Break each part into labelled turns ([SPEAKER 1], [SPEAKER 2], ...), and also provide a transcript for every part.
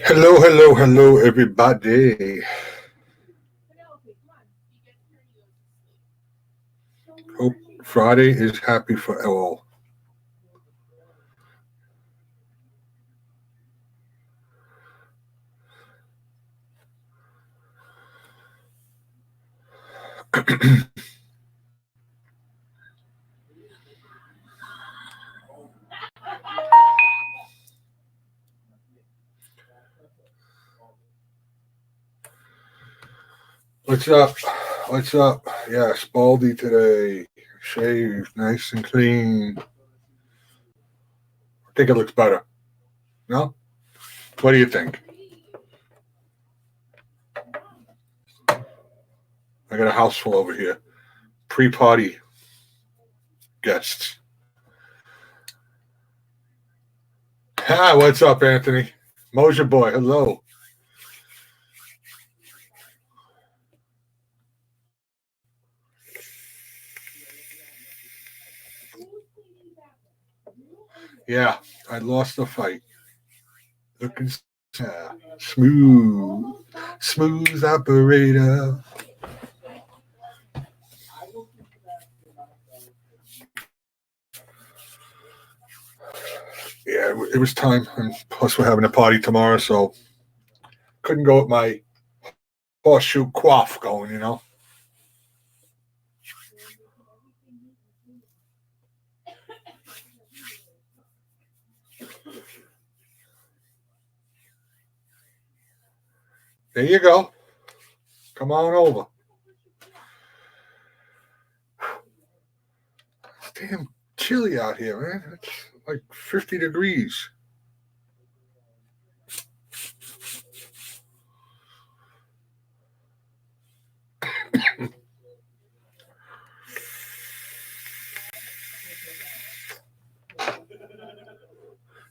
[SPEAKER 1] Hello, hello, hello, everybody. Hope Friday is happy for all. What's up? What's up? Yeah, Spaldy today. Shaved, nice and clean. I think it looks better. No? What do you think? I got a house full over here. Pre party guests. Hi, what's up, Anthony? Moja boy, hello. Yeah, I lost the fight. Looking smooth. Smooth operator. Yeah, it was time. And plus, we're having a party tomorrow, so couldn't go with my horseshoe quaff going. There you go. Come on over. It's damn chilly out here, man. It's like 50 degrees.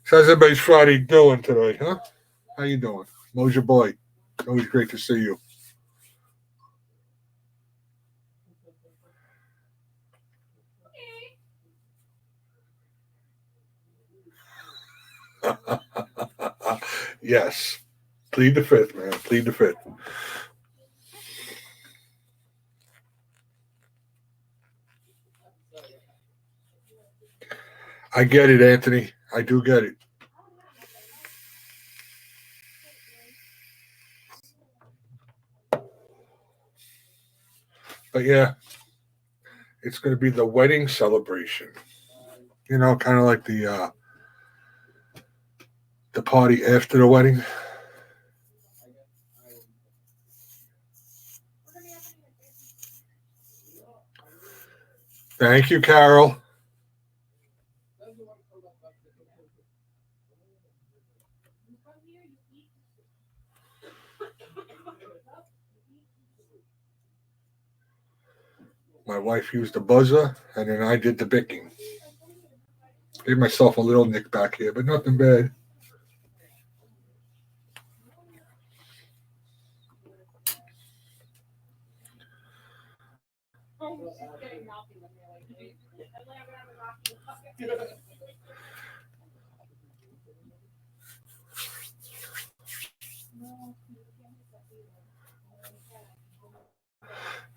[SPEAKER 1] So how's everybody's Friday doing today, huh? How you doing? Moja boy. Always great to see you. Yes. Plead the fifth, man. Plead the fifth. I get it, Anthony. I do get it. But yeah, it's going to be the wedding celebration. Kind of like the party after the wedding. Thank you, Carol. My wife used the buzzer, and then I did the bicking. Gave myself a little nick back here, but nothing bad.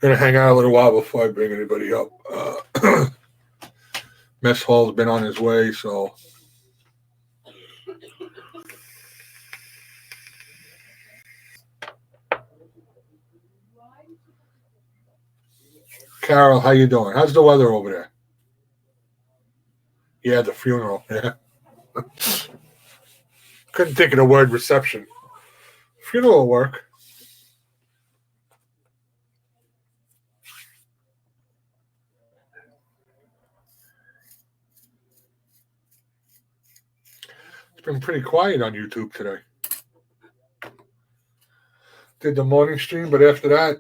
[SPEAKER 1] Gonna hang out a little while before I bring anybody up. Mess hall's been on his way, so Carol, how you doing? How's the weather over there? Yeah, the funeral. Yeah, couldn't think of the word reception. Funeral work. It's been pretty quiet on YouTube today. Did the morning stream, but after that,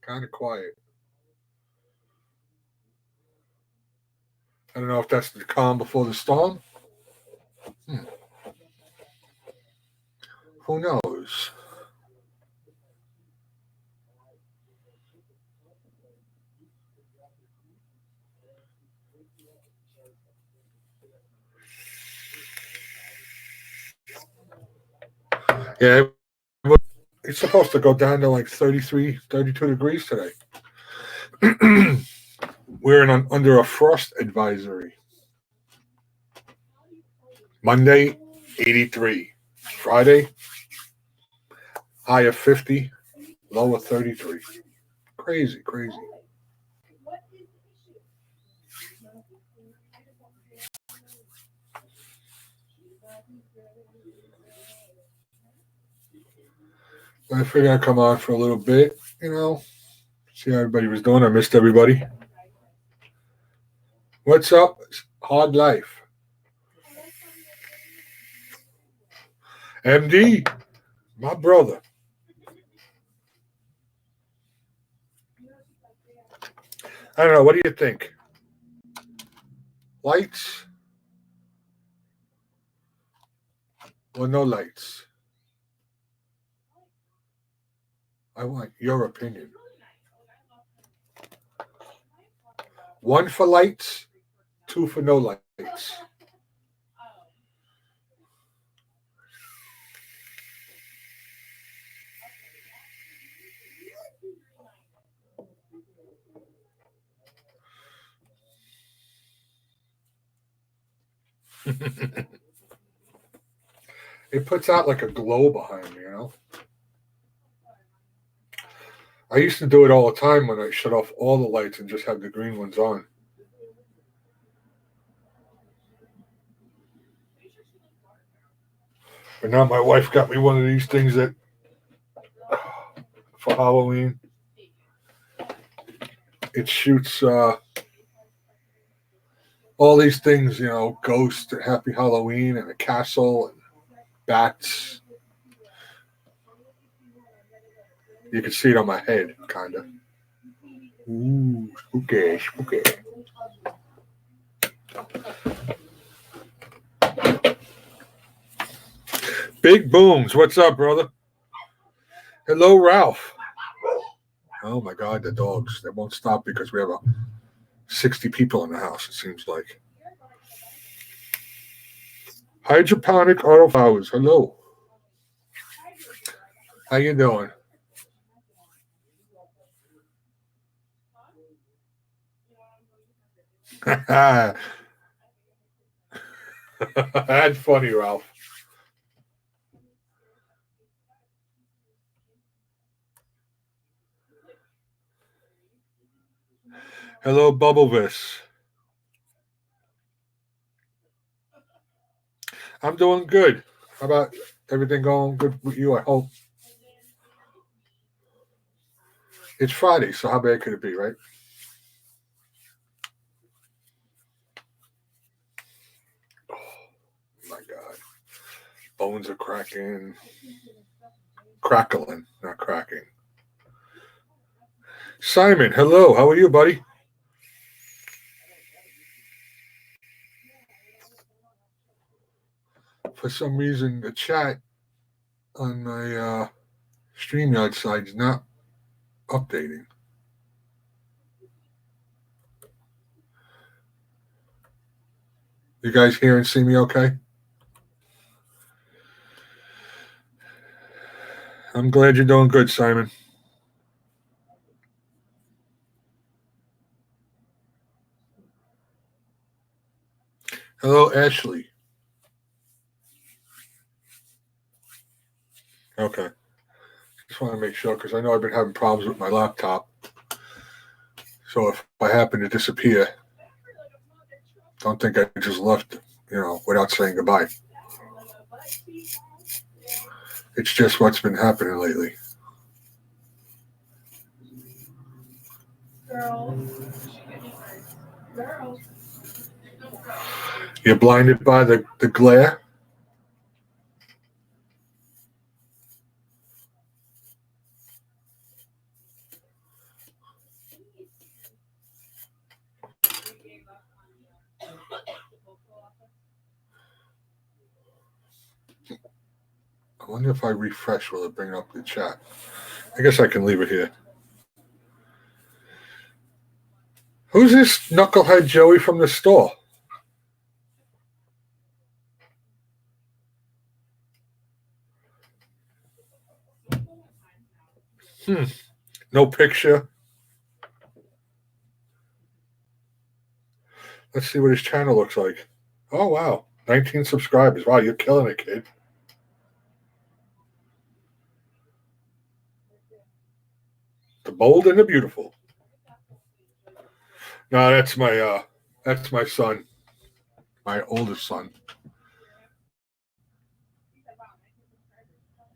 [SPEAKER 1] kind of quiet. I don't know if that's the calm before the storm. Hmm. Who knows? Yeah, it's supposed to go down to like 33, 32 degrees today. We're under a frost advisory. Monday, 83. Friday, high of 50, low of 33. Crazy, crazy. I figured I'd come on for a little bit, see how everybody was doing. I missed everybody. What's up? Hard life. MD, my brother. I don't know. What do you think? Lights or no lights? I want your opinion. One for lights, two for no lights. It puts out like a glow behind me. I used to do it all the time when I shut off all the lights and just have the green ones on. But now my wife got me one of these things that for Halloween. It shoots all these things, ghost, happy Halloween, and a castle, and bats. You can see it on my head, kind of. Ooh, spooky, spooky. Big Booms, what's up, brother? Hello, Ralph. Oh my God, the dogs. They won't stop because we have 60 people in the house, it seems like. Hydroponic auto flowers. Hello. How you doing? That's funny, Ralph. Hello, Bubblevis. I'm doing good. How about everything going good with you? I hope. It's Friday, so how bad could it be, right? Oh my God. Bones are cracking. Crackling, not cracking. Simon, hello. How are you, buddy? For some reason, the chat on my StreamYard side is not updating. You guys hear and see me okay? I'm glad you're doing good, Simon. Hello, Ashley. Okay. Just want to make sure because I know I've been having problems with my laptop. So if I happen to disappear, don't think I just left, without saying goodbye. It's just what's been happening lately. You're blinded by the glare? I wonder if I refresh, will it bring up the chat? I guess I can leave it here. Who's this knucklehead Joey from the store? No picture. Let's see what his channel looks like. Oh, wow. 19 subscribers. Wow, you're killing it, kid. The bold and the beautiful. No, that's my son. My oldest son.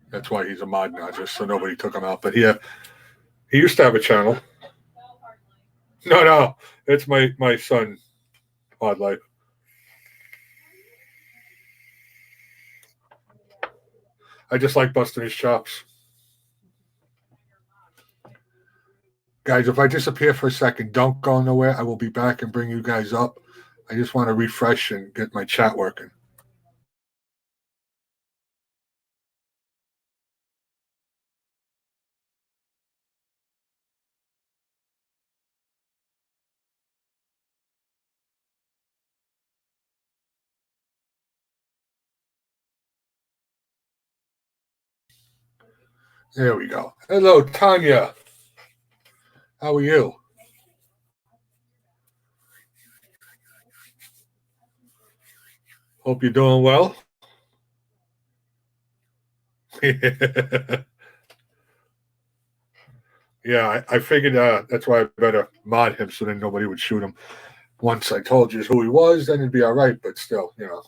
[SPEAKER 1] That's why he's a mod now, just so nobody took him out. But he used to have a channel. No, it's my son, Odd Life. I just like busting his chops. Guys, if I disappear for a second, don't go nowhere. I will be back and bring you guys up. I just want to refresh and get my chat working. There we go. Hello, Tanya. How are you? Hope you're doing well. Yeah, I figured that's why I better mod him so then nobody would shoot him. Once I told you who he was, then it'd be all right. But still, you know.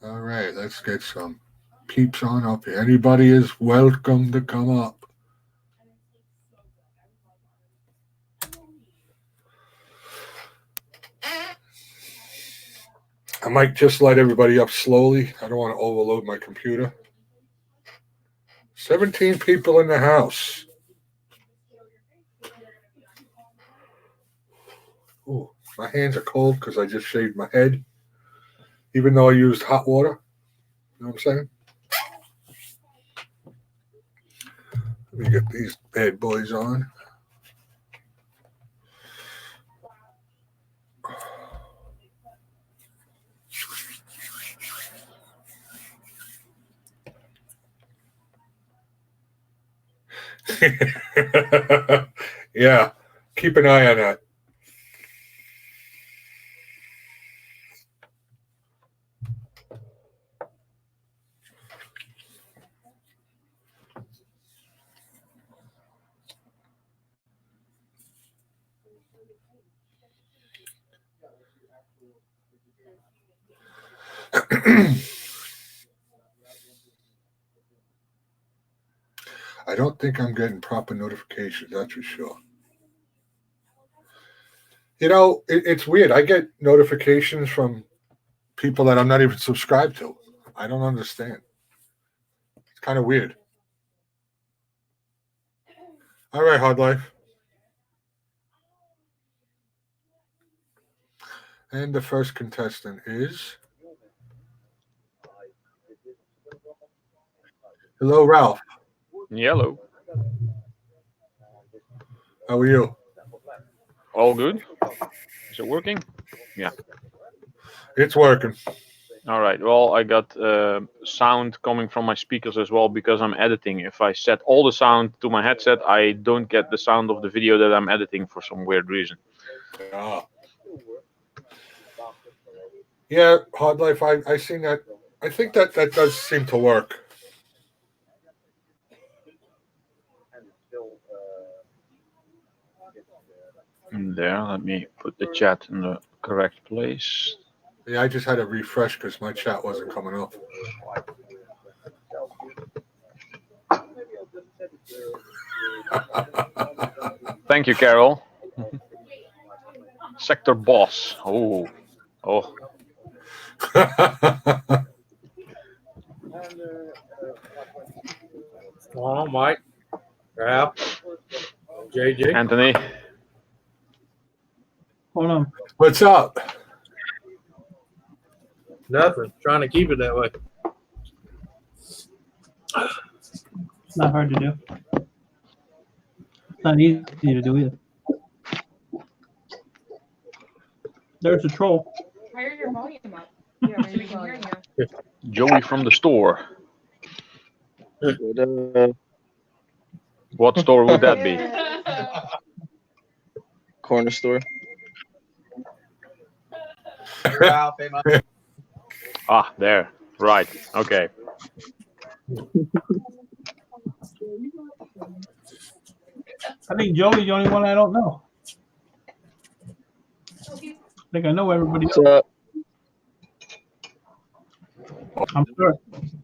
[SPEAKER 1] All right, let's get some peeps on up here. Anybody is welcome to come up. I might just let everybody up slowly. I don't want to overload my computer. 17 people in the house. Ooh, my hands are cold because I just shaved my head, even though I used hot water. You know what I'm saying? Let me get these bad boys on. Yeah, keep an eye on that. I don't think I'm getting proper notifications, that's for sure. You know, it's weird. I get notifications from people that I'm not even subscribed to. I don't understand. It's kind of weird. All right, Hard Life. And the first contestant is. Hello, Ralph.
[SPEAKER 2] Hello.
[SPEAKER 1] How are you?
[SPEAKER 2] All good? Is it working? Yeah.
[SPEAKER 1] It's working.
[SPEAKER 2] All right. Well, I got sound coming from my speakers as well because I'm editing. If I set all the sound to my headset, I don't get the sound of the video that I'm editing for some weird reason.
[SPEAKER 1] Yeah, Hard Life, I seen that. I think that does seem to work.
[SPEAKER 2] There, let me put the chat in the correct place.
[SPEAKER 1] Yeah, I just had to refresh because my chat wasn't coming up.
[SPEAKER 2] Thank you, Carol. Sector boss. Oh.
[SPEAKER 3] Oh, Mike. Ralph. JJ.
[SPEAKER 2] Anthony.
[SPEAKER 4] Hold on.
[SPEAKER 1] What's up?
[SPEAKER 3] Nothing. Trying to keep it that way.
[SPEAKER 4] It's not hard to do. It's not easy to do either. There's a troll.
[SPEAKER 5] Higher your volume up. Yeah, so we can hear you.
[SPEAKER 2] Joey from the store.
[SPEAKER 6] What,
[SPEAKER 2] What store would that be?
[SPEAKER 6] corner store.
[SPEAKER 7] Ralph, hey, man.
[SPEAKER 2] Ah, there. Right. Okay.
[SPEAKER 4] I think Joey's the only one I don't know. I think I know everybody
[SPEAKER 6] What's
[SPEAKER 4] else.
[SPEAKER 6] up?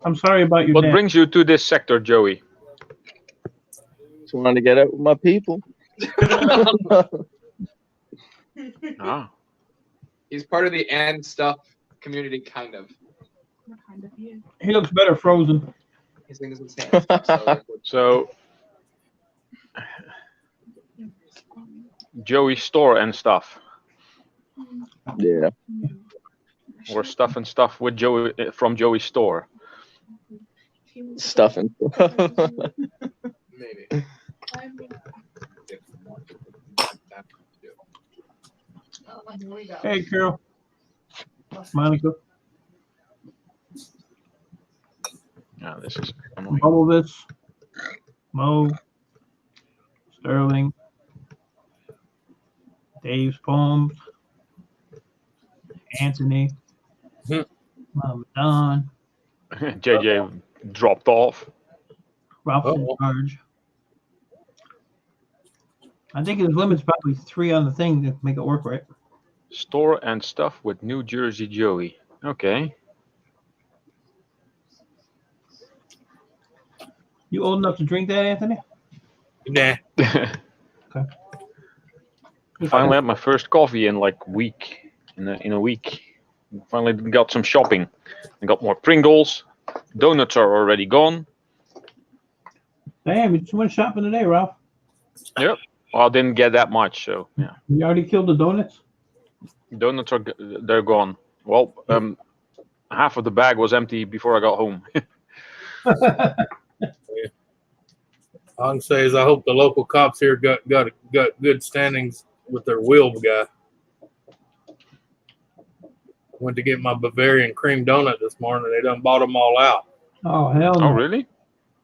[SPEAKER 4] I'm sorry about your
[SPEAKER 2] What
[SPEAKER 4] dad.
[SPEAKER 2] brings you to this sector, Joey?
[SPEAKER 6] Just wanted to get up with my people.
[SPEAKER 2] Ah.
[SPEAKER 7] He's part of the and stuff community, kind of.
[SPEAKER 4] He looks better frozen.
[SPEAKER 7] His thing is insane.
[SPEAKER 2] So, Joey's store and stuff,
[SPEAKER 6] Yeah.
[SPEAKER 2] or stuff and stuff with Joey from Joey's store.
[SPEAKER 6] Stuffing.
[SPEAKER 7] Maybe.
[SPEAKER 4] Hey, Carol. Monica.
[SPEAKER 2] Yeah, this is annoying.
[SPEAKER 4] Bubblevis. Mo. Sterling. Dave's Poems. Anthony. Mama Don.
[SPEAKER 2] JJ dropped off.
[SPEAKER 4] Ralph's in charge. I think his limit's probably 3 on the thing to make it work right.
[SPEAKER 2] Store and stuff with New Jersey Joey. Okay.
[SPEAKER 4] You old enough to drink that, Anthony?
[SPEAKER 3] Nah.
[SPEAKER 2] Finally had my first coffee in like week. In a week. Finally got some shopping. I got more Pringles. Donuts are already gone.
[SPEAKER 4] Damn, you just went shopping today, Ralph.
[SPEAKER 2] Well, I didn't get that much, so yeah.
[SPEAKER 4] You already killed the donuts?
[SPEAKER 2] Donuts are they're gone. Well, half of the bag was empty before I got home.
[SPEAKER 3] All I can say is I hope the local cops here got good standings with their wheel guy. Went to get my Bavarian cream donut this morning. They done bought them all out.
[SPEAKER 4] Oh, hell
[SPEAKER 2] Oh,
[SPEAKER 4] no.
[SPEAKER 2] really?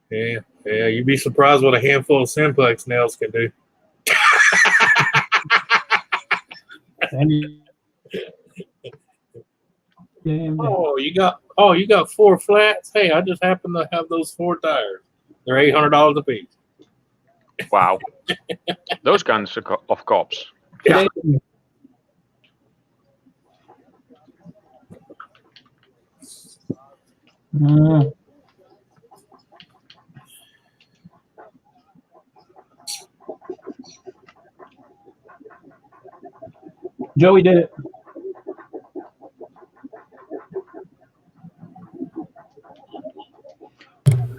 [SPEAKER 3] Yeah. You'd be surprised what a handful of Simplex nails can do.
[SPEAKER 4] Damn.
[SPEAKER 3] Oh, you got 4 flats? Hey, I just happen to have those 4 tires. They're $800 a piece.
[SPEAKER 2] Wow. Those kinds of cops.
[SPEAKER 3] Yeah.
[SPEAKER 4] Joey did it.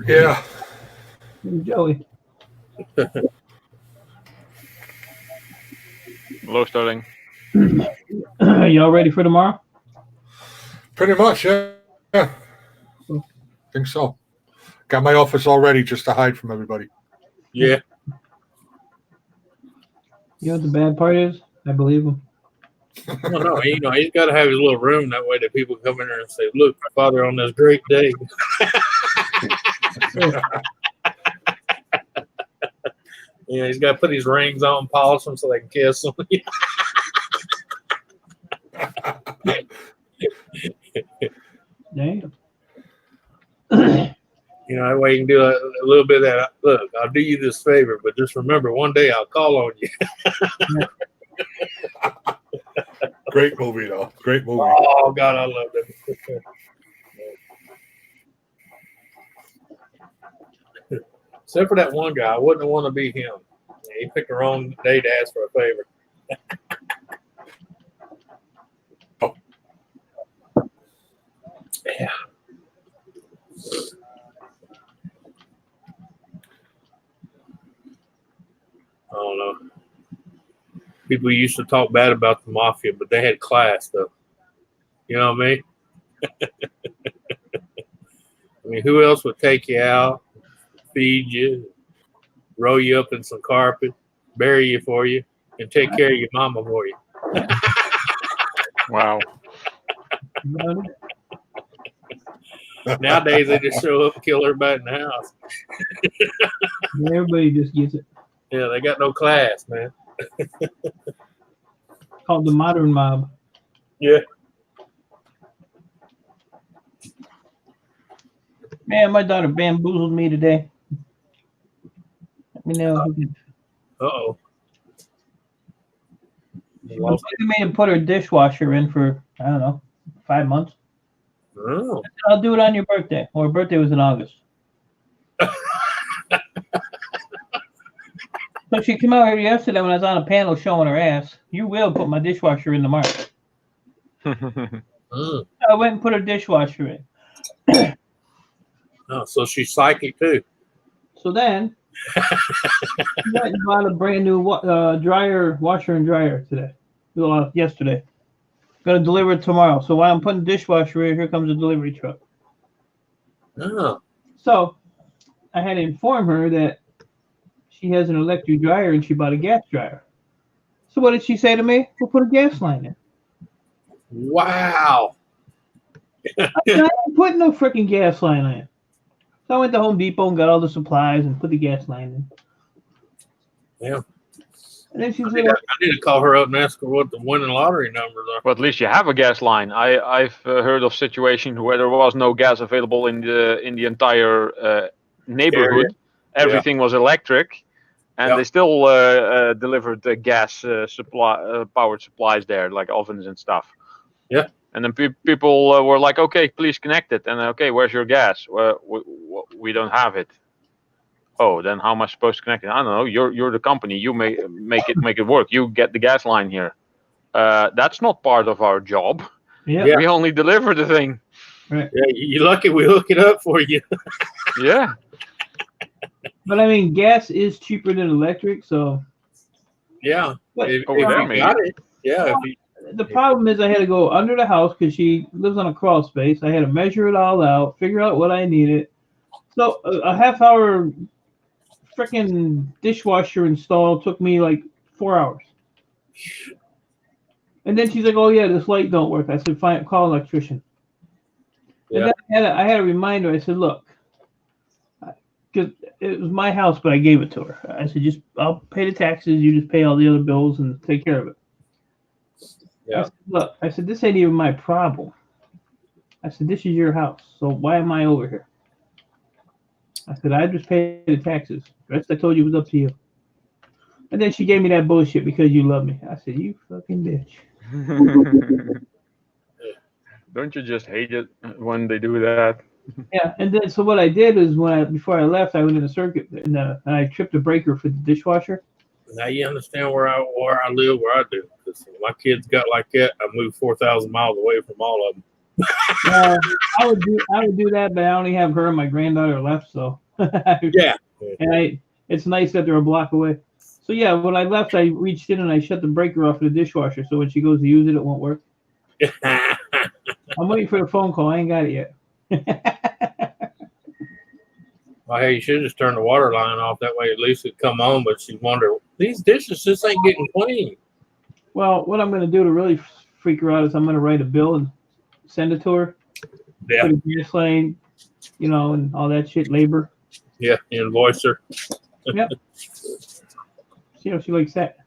[SPEAKER 1] Yeah.
[SPEAKER 4] Joey.
[SPEAKER 2] Hello, Sterling.
[SPEAKER 4] Y'all ready for tomorrow?
[SPEAKER 1] Pretty much, yeah. Think so. Got my office all ready just to hide from everybody.
[SPEAKER 3] Yeah.
[SPEAKER 4] You know what the bad part is? I believe him.
[SPEAKER 3] Well, no, he's got to have his little room. That way that people come in there and say, look, Father, on this great day. Yeah, he's got to put his rings on, polish them so they can kiss him.
[SPEAKER 4] Damn.
[SPEAKER 3] That way you can do a little bit of that. Look, I'll do you this favor, but just remember, one day I'll call on you.
[SPEAKER 1] Great movie, though. Great movie.
[SPEAKER 3] Oh, God, I love it. Except for that one guy. I wouldn't want to be him. He picked the wrong day to ask for a favor. Yeah. I don't know. People used to talk bad about the mafia, but they had class, though. You know what I mean? I mean, who else would take you out, feed you, roll you up in some carpet, bury you for you, and take care of your mama for you.
[SPEAKER 2] Wow.
[SPEAKER 3] Nowadays, they just show up and kill everybody in the house.
[SPEAKER 4] Everybody just gets it.
[SPEAKER 3] Yeah, they got no class, man.
[SPEAKER 4] Called the modern mob.
[SPEAKER 3] Yeah.
[SPEAKER 4] Man, my daughter bamboozled me today. Let me know.
[SPEAKER 3] Uh-oh.
[SPEAKER 4] She made him put her dishwasher in for, I don't know, 5 months.
[SPEAKER 3] Oh.
[SPEAKER 4] I'll do it on your birthday. Well, her birthday was in August. So she came out here yesterday when I was on a panel showing her ass. You will put my dishwasher in tomorrow.
[SPEAKER 3] Mm.
[SPEAKER 4] I went and put her dishwasher in.
[SPEAKER 3] Oh, so she's psychic too.
[SPEAKER 4] So then, she went and bought a brand new washer and dryer today. Yesterday. Gonna deliver it tomorrow. So while I'm putting the dishwasher in, here comes a delivery truck.
[SPEAKER 3] Oh.
[SPEAKER 4] So I had to inform her that she has an electric dryer and she bought a gas dryer. So what did she say to me? We'll put a gas line in.
[SPEAKER 3] Wow.
[SPEAKER 4] I ain't putting no freaking gas line in. So I went to Home Depot and got all the supplies and put the gas line in.
[SPEAKER 3] Yeah.
[SPEAKER 4] And then she's
[SPEAKER 3] I need to call her up and ask her what the winning lottery numbers are.
[SPEAKER 2] But at least you have a gas line. I've heard of situations where there was no gas available in the entire neighborhood. Everything was electric, and they still delivered the gas powered supplies there, like ovens and stuff.
[SPEAKER 3] Yeah.
[SPEAKER 2] And then people were like, "Okay, please connect it." And okay, where's your gas? We don't have it. Oh, then how am I supposed to connect it? I don't know. You're the company. You make it work. You get the gas line here. That's not part of our job.
[SPEAKER 4] Yeah.
[SPEAKER 2] We only deliver the thing.
[SPEAKER 4] Right.
[SPEAKER 3] Yeah, you're lucky we hook it up for you.
[SPEAKER 2] Yeah.
[SPEAKER 4] But I mean, gas is cheaper than electric, so.
[SPEAKER 3] Yeah.
[SPEAKER 4] But
[SPEAKER 3] If
[SPEAKER 2] Over
[SPEAKER 3] you
[SPEAKER 2] there,
[SPEAKER 3] got
[SPEAKER 2] maybe.
[SPEAKER 3] it. Yeah.
[SPEAKER 4] the problem is I had to go under the house because she lives on a crawl space. I had to measure it all out, figure out what I needed. So a half-hour freaking dishwasher install took me like 4 hours. And then she's like, "Oh yeah, this light don't work." I said, "Fine, call an electrician."
[SPEAKER 3] Yeah.
[SPEAKER 4] And then I had a reminder. I said, "Look, because it was my house, but I gave it to her." I said, I'll pay the taxes. You just pay all the other bills and take care of it."
[SPEAKER 3] Yeah.
[SPEAKER 4] I said, "Look," I said, "this ain't even my problem." I said, "This is your house, so why am I over here?" I said, "I just pay the taxes. The rest I told you was up to you." And then she gave me that bullshit because you love me. I said, "You fucking bitch."
[SPEAKER 2] Don't you just hate it when they do that?
[SPEAKER 4] Yeah, and then so what I did is before I left, I went in the circuit and I tripped a breaker for the dishwasher.
[SPEAKER 3] Now you understand where I live, where I do. Because my kids got like that, I moved 4,000 miles away from all of them.
[SPEAKER 4] I would do that, but I only have her and my granddaughter left, so
[SPEAKER 3] Yeah.
[SPEAKER 4] and it's nice that they're a block away. So yeah, when I left, I reached in and I shut the breaker off of the dishwasher, so when she goes to use it, it won't work. I'm waiting for the phone call. I ain't got it yet.
[SPEAKER 3] Well, hey, you should just turn the water line off. That way, at least it'd come on. But she wonder, these dishes just ain't getting clean.
[SPEAKER 4] Well, what I'm going to do to really freak her out is I'm going to write a bill and send it to her.
[SPEAKER 3] Yeah.
[SPEAKER 4] For the gas line, and all that shit, labor.
[SPEAKER 3] Yeah, invoice her.
[SPEAKER 4] Yep. See how she likes that.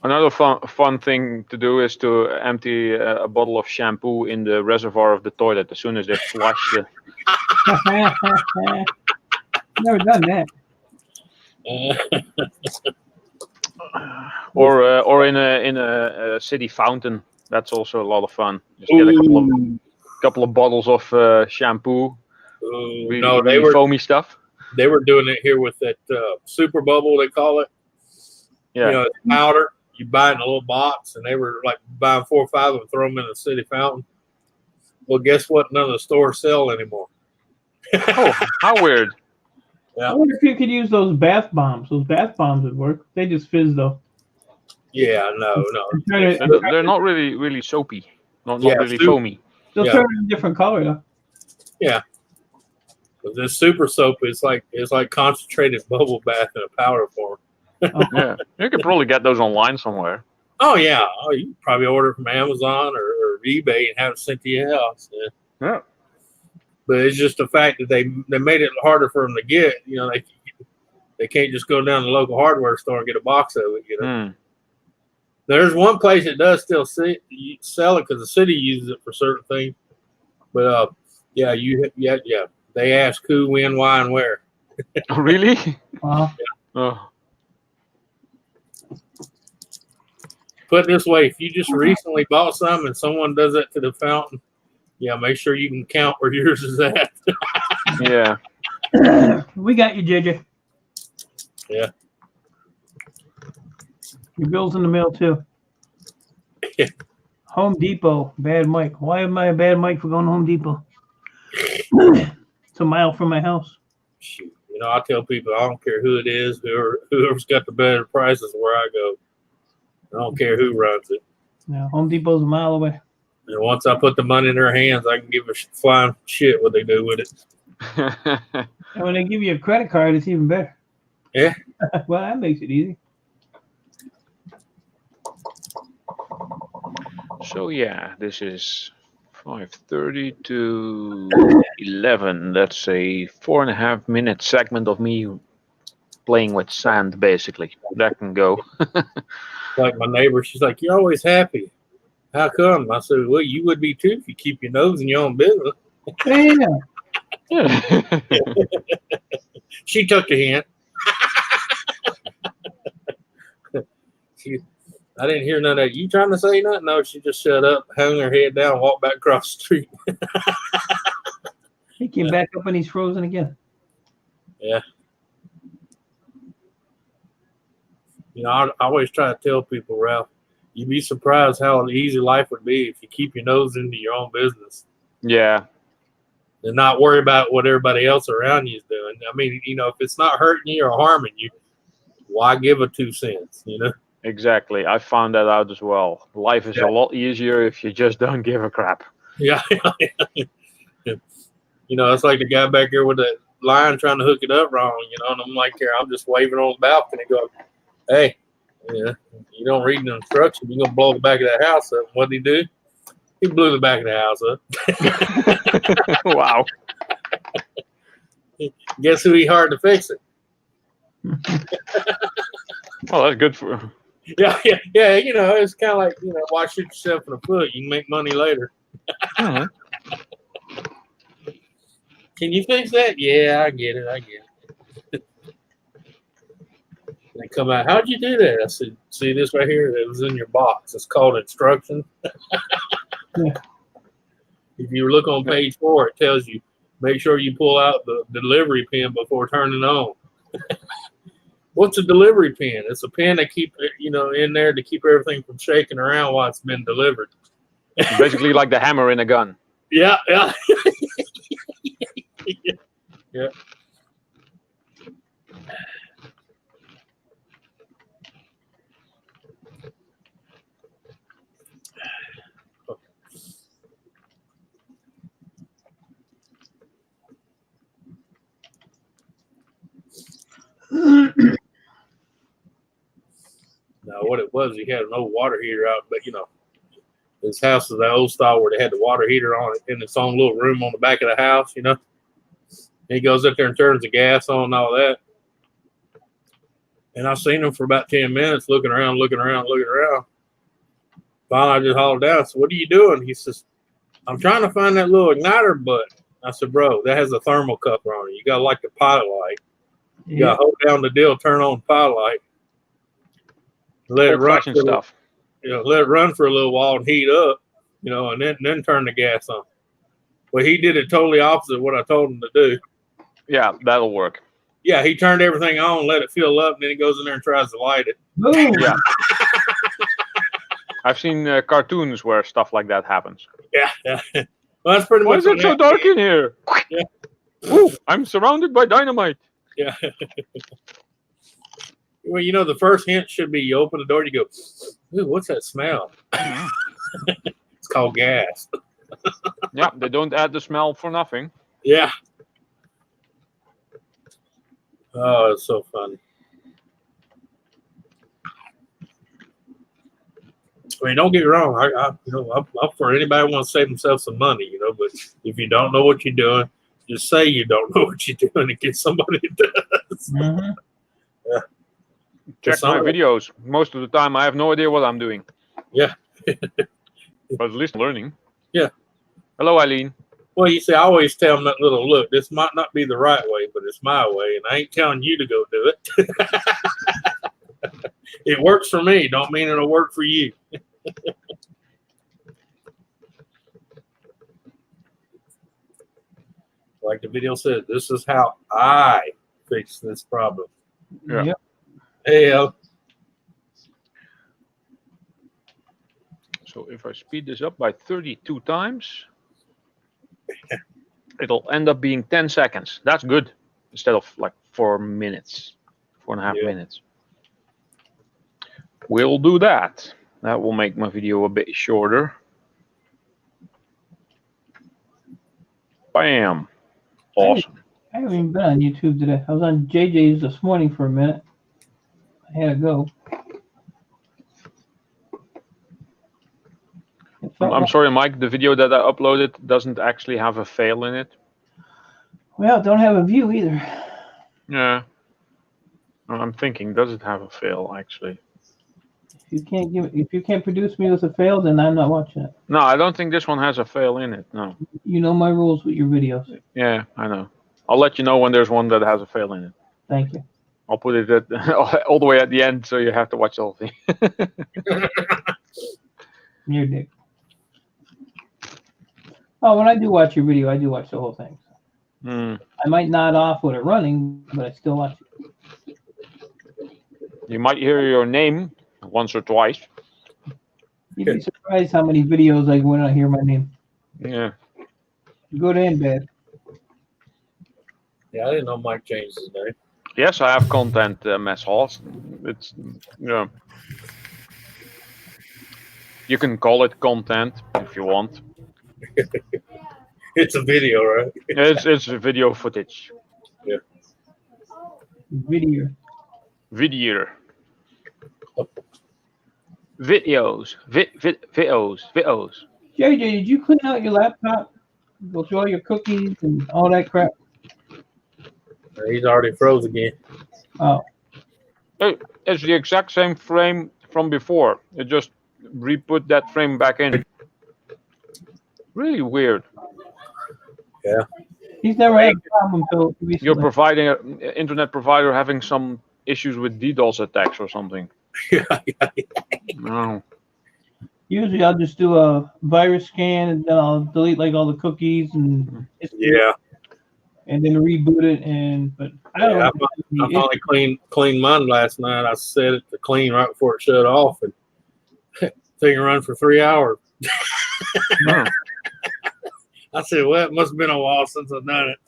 [SPEAKER 2] Another fun thing to do is to empty a bottle of shampoo in the reservoir of the toilet as soon as they flush the.
[SPEAKER 4] Never done that.
[SPEAKER 2] Or in a city fountain. That's also a lot of fun. Just get a couple of bottles of shampoo.
[SPEAKER 3] No, they
[SPEAKER 2] really
[SPEAKER 3] were
[SPEAKER 2] foamy stuff.
[SPEAKER 3] They were doing it here with that super bubble, they call it.
[SPEAKER 2] Yeah.
[SPEAKER 3] It's powder. You buy it in a little box, and they were like buying 4 or 5 and throw them in a city fountain. Well, guess what? None of the stores sell anymore.
[SPEAKER 2] Oh, how weird.
[SPEAKER 4] I wonder if you could use those bath bombs. Those bath bombs would work. They just fizz though.
[SPEAKER 3] Yeah, no.
[SPEAKER 2] They're not really soapy. Not really foamy.
[SPEAKER 4] They'll turn a different color though.
[SPEAKER 3] Yeah. But this super soap is like concentrated bubble bath in a powder form.
[SPEAKER 2] Yeah, you could probably get those online somewhere.
[SPEAKER 3] Oh yeah, you can probably order it from Amazon or eBay and have it sent to your house. Yeah.
[SPEAKER 2] Yeah.
[SPEAKER 3] But it's just the fact that they made it harder for them to get. They can't just go down to the local hardware store and get a box of it. There's one place that does still sell it because the city uses it for certain things. But yeah, they ask who, when, why, and where.
[SPEAKER 2] Oh, really?
[SPEAKER 4] Wow.
[SPEAKER 2] Oh.
[SPEAKER 3] Put it this way, if you just recently bought some and someone does that to the fountain, yeah, make sure you can count where yours is at.
[SPEAKER 2] Yeah.
[SPEAKER 4] We got you, JJ.
[SPEAKER 3] Yeah.
[SPEAKER 4] Your bill's in the mail too.
[SPEAKER 3] Yeah.
[SPEAKER 4] Home Depot, bad mic. Why am I a bad mic for going to Home Depot? It's a mile from my house.
[SPEAKER 3] Shoot. I tell people I don't care who it is, whoever's got the better prices where I go. I don't care who runs it.
[SPEAKER 4] Yeah, Home Depot's a mile away.
[SPEAKER 3] And once I put the money in their hands, I can give a flying shit what they do with it.
[SPEAKER 4] And when they give you a credit card, it's even better.
[SPEAKER 3] Yeah.
[SPEAKER 4] Well, that makes it easy.
[SPEAKER 2] So yeah, this is 5:30 to 11. That's a 4.5 minute segment of me playing with sand, basically. That can go.
[SPEAKER 3] Like my neighbor, she's like, "You're always happy. How come?" I said, "Well, you would be too if you keep your nose in your own business."
[SPEAKER 4] Yeah.
[SPEAKER 2] Yeah.
[SPEAKER 3] She took the hint. I didn't hear none of that. You trying to say nothing? No, she just shut up, hung her head down, walked back across the street.
[SPEAKER 4] He came back up and he's frozen again.
[SPEAKER 3] Yeah. I always try to tell people, Ralph, you'd be surprised how easy life would be if you keep your nose into your own business
[SPEAKER 2] Yeah.
[SPEAKER 3] and not worry about what everybody else around you is doing. I mean, if it's not hurting you or harming you, why give a 2 cents,
[SPEAKER 2] Exactly. I found that out as well. Life is a lot easier if you just don't give a crap.
[SPEAKER 3] Yeah. It's like the guy back here with the line trying to hook it up wrong, and I'm like, here, I'm just waving on the balcony going, hey, you don't read the instructions, you're going to blow the back of that house up. What did he do? He blew the back of the house up.
[SPEAKER 2] Wow.
[SPEAKER 3] Guess who he hired to fix it?
[SPEAKER 2] Well, that's good for.
[SPEAKER 3] Yeah. It's kind of like, why shoot yourself in the foot? You can make money later.
[SPEAKER 2] Mhm.
[SPEAKER 3] Can you fix that? Yeah, I get it. They come out, how'd you do that? I said, see this right here? It was in your box. It's called instruction.
[SPEAKER 4] Yeah.
[SPEAKER 3] If you look on page 4, it tells you, make sure you pull out the delivery pin before turning on. What's a delivery pin? It's a pin that keep in there to keep everything from shaking around while it's been delivered.
[SPEAKER 2] Basically, like the hammer in a gun.
[SPEAKER 3] Yeah. Yeah. Now, what it was, he had an old water heater out, but his house is that old style where they had the water heater on it in its own little room on the back of the house, And he goes up there and turns the gas on and all that. And I seen him for about 10 minutes looking around. Finally, I just hollered down. I said, what are you doing? He says, I'm trying to find that little igniter button. I said, bro, that has a thermal coupler on it. You got to like the pilot light. You got to hold down the deal, turn on the pilot light. Let it run for
[SPEAKER 2] stuff.
[SPEAKER 3] Let it run for a little while and heat up, and then turn the gas on. Well, he did it totally opposite of what I told him to do.
[SPEAKER 2] Yeah, that'll work.
[SPEAKER 3] Yeah, he turned everything on, let it fill up, and then he goes in there and tries to light it.
[SPEAKER 4] Boom.
[SPEAKER 2] Yeah. I've seen cartoons where stuff like that happens.
[SPEAKER 3] Yeah. Well, that's pretty
[SPEAKER 2] Why
[SPEAKER 3] much.
[SPEAKER 2] is it so dark in here?
[SPEAKER 3] Yeah.
[SPEAKER 2] Ooh, I'm surrounded by dynamite.
[SPEAKER 3] Yeah. Well, the first hint should be you open the door and you go, ooh, what's that smell? It's called gas.
[SPEAKER 2] Yeah, they don't add the smell for nothing.
[SPEAKER 3] Yeah. Oh, it's so funny. I mean, don't get me wrong. I'm for anybody who wants to save themselves some money, But if you don't know what you're doing, just say you don't know what you're doing and get somebody that does.
[SPEAKER 4] Mm-hmm.
[SPEAKER 2] Check my videos. Most of the time, I have no idea what I'm doing.
[SPEAKER 3] Yeah.
[SPEAKER 2] But at least I'm learning.
[SPEAKER 3] Yeah.
[SPEAKER 2] Hello, Eileen.
[SPEAKER 3] Well, you see, I always tell them that little look. This might not be the right way, but it's my way, and I ain't telling you to go do it. It works for me. Don't mean it'll work for you. Like the video said, this is how I fix this problem.
[SPEAKER 2] Yeah.
[SPEAKER 4] Yep.
[SPEAKER 3] Hey, El.
[SPEAKER 2] So if I speed this up by 32 times, it'll end up being 10 seconds. That's good. Instead of like 4 minutes, 4.5 minutes. We'll do that. That will make my video a bit shorter. Bam. Awesome.
[SPEAKER 4] I haven't even been on YouTube today. I was on JJ's this morning for a minute. I had to go.
[SPEAKER 2] I'm sorry, Mike. The video that I uploaded doesn't actually have a fail in it.
[SPEAKER 4] Well, don't have a view either.
[SPEAKER 2] Yeah. I'm thinking, does it have a fail actually?
[SPEAKER 4] If you can't produce me with a fail, then I'm not watching it.
[SPEAKER 2] No, I don't think this one has a fail in it. No.
[SPEAKER 4] You know my rules with your videos.
[SPEAKER 2] Yeah, I know. I'll let you know when there's one that has a fail in it.
[SPEAKER 4] Thank you.
[SPEAKER 2] I'll put it at, all the way at the end, so you have to watch the whole thing.
[SPEAKER 4] You're a dick. Oh, when I do watch your video, I do watch the whole thing. I might nod off with it running, but I still watch it.
[SPEAKER 2] You might hear your name once or twice.
[SPEAKER 4] You'd be surprised how many videos I go in and I hear my name.
[SPEAKER 2] Yeah.
[SPEAKER 4] Good and bad.
[SPEAKER 3] Yeah, I didn't know Mike changed his name.
[SPEAKER 2] Yes, I have content, Mess Halls. It's, you can call it content if you want.
[SPEAKER 3] It's a video, right?
[SPEAKER 2] It's video footage.
[SPEAKER 3] Yeah.
[SPEAKER 4] Video.
[SPEAKER 2] Videos. Videos.
[SPEAKER 4] JJ, did you clean out your laptop? Go through all your cookies and all that crap?
[SPEAKER 3] He's already froze again.
[SPEAKER 4] Oh.
[SPEAKER 2] It's the exact same frame from before. It just re-put that frame back in. Really weird.
[SPEAKER 3] Yeah.
[SPEAKER 4] He's never had a problem, Phil.
[SPEAKER 2] You're providing an internet provider having some issues with DDoS attacks or something.
[SPEAKER 3] Yeah.
[SPEAKER 2] No.
[SPEAKER 4] Usually I'll just do a virus scan and then I'll delete like all the cookies and
[SPEAKER 3] Yeah.
[SPEAKER 4] and then reboot it but I don't know.
[SPEAKER 3] I finally cleaned mine last night. I set it to clean right before it shut off and thing run for 3 hours.
[SPEAKER 2] No.
[SPEAKER 3] I said, well, it must have been a while since I've done it.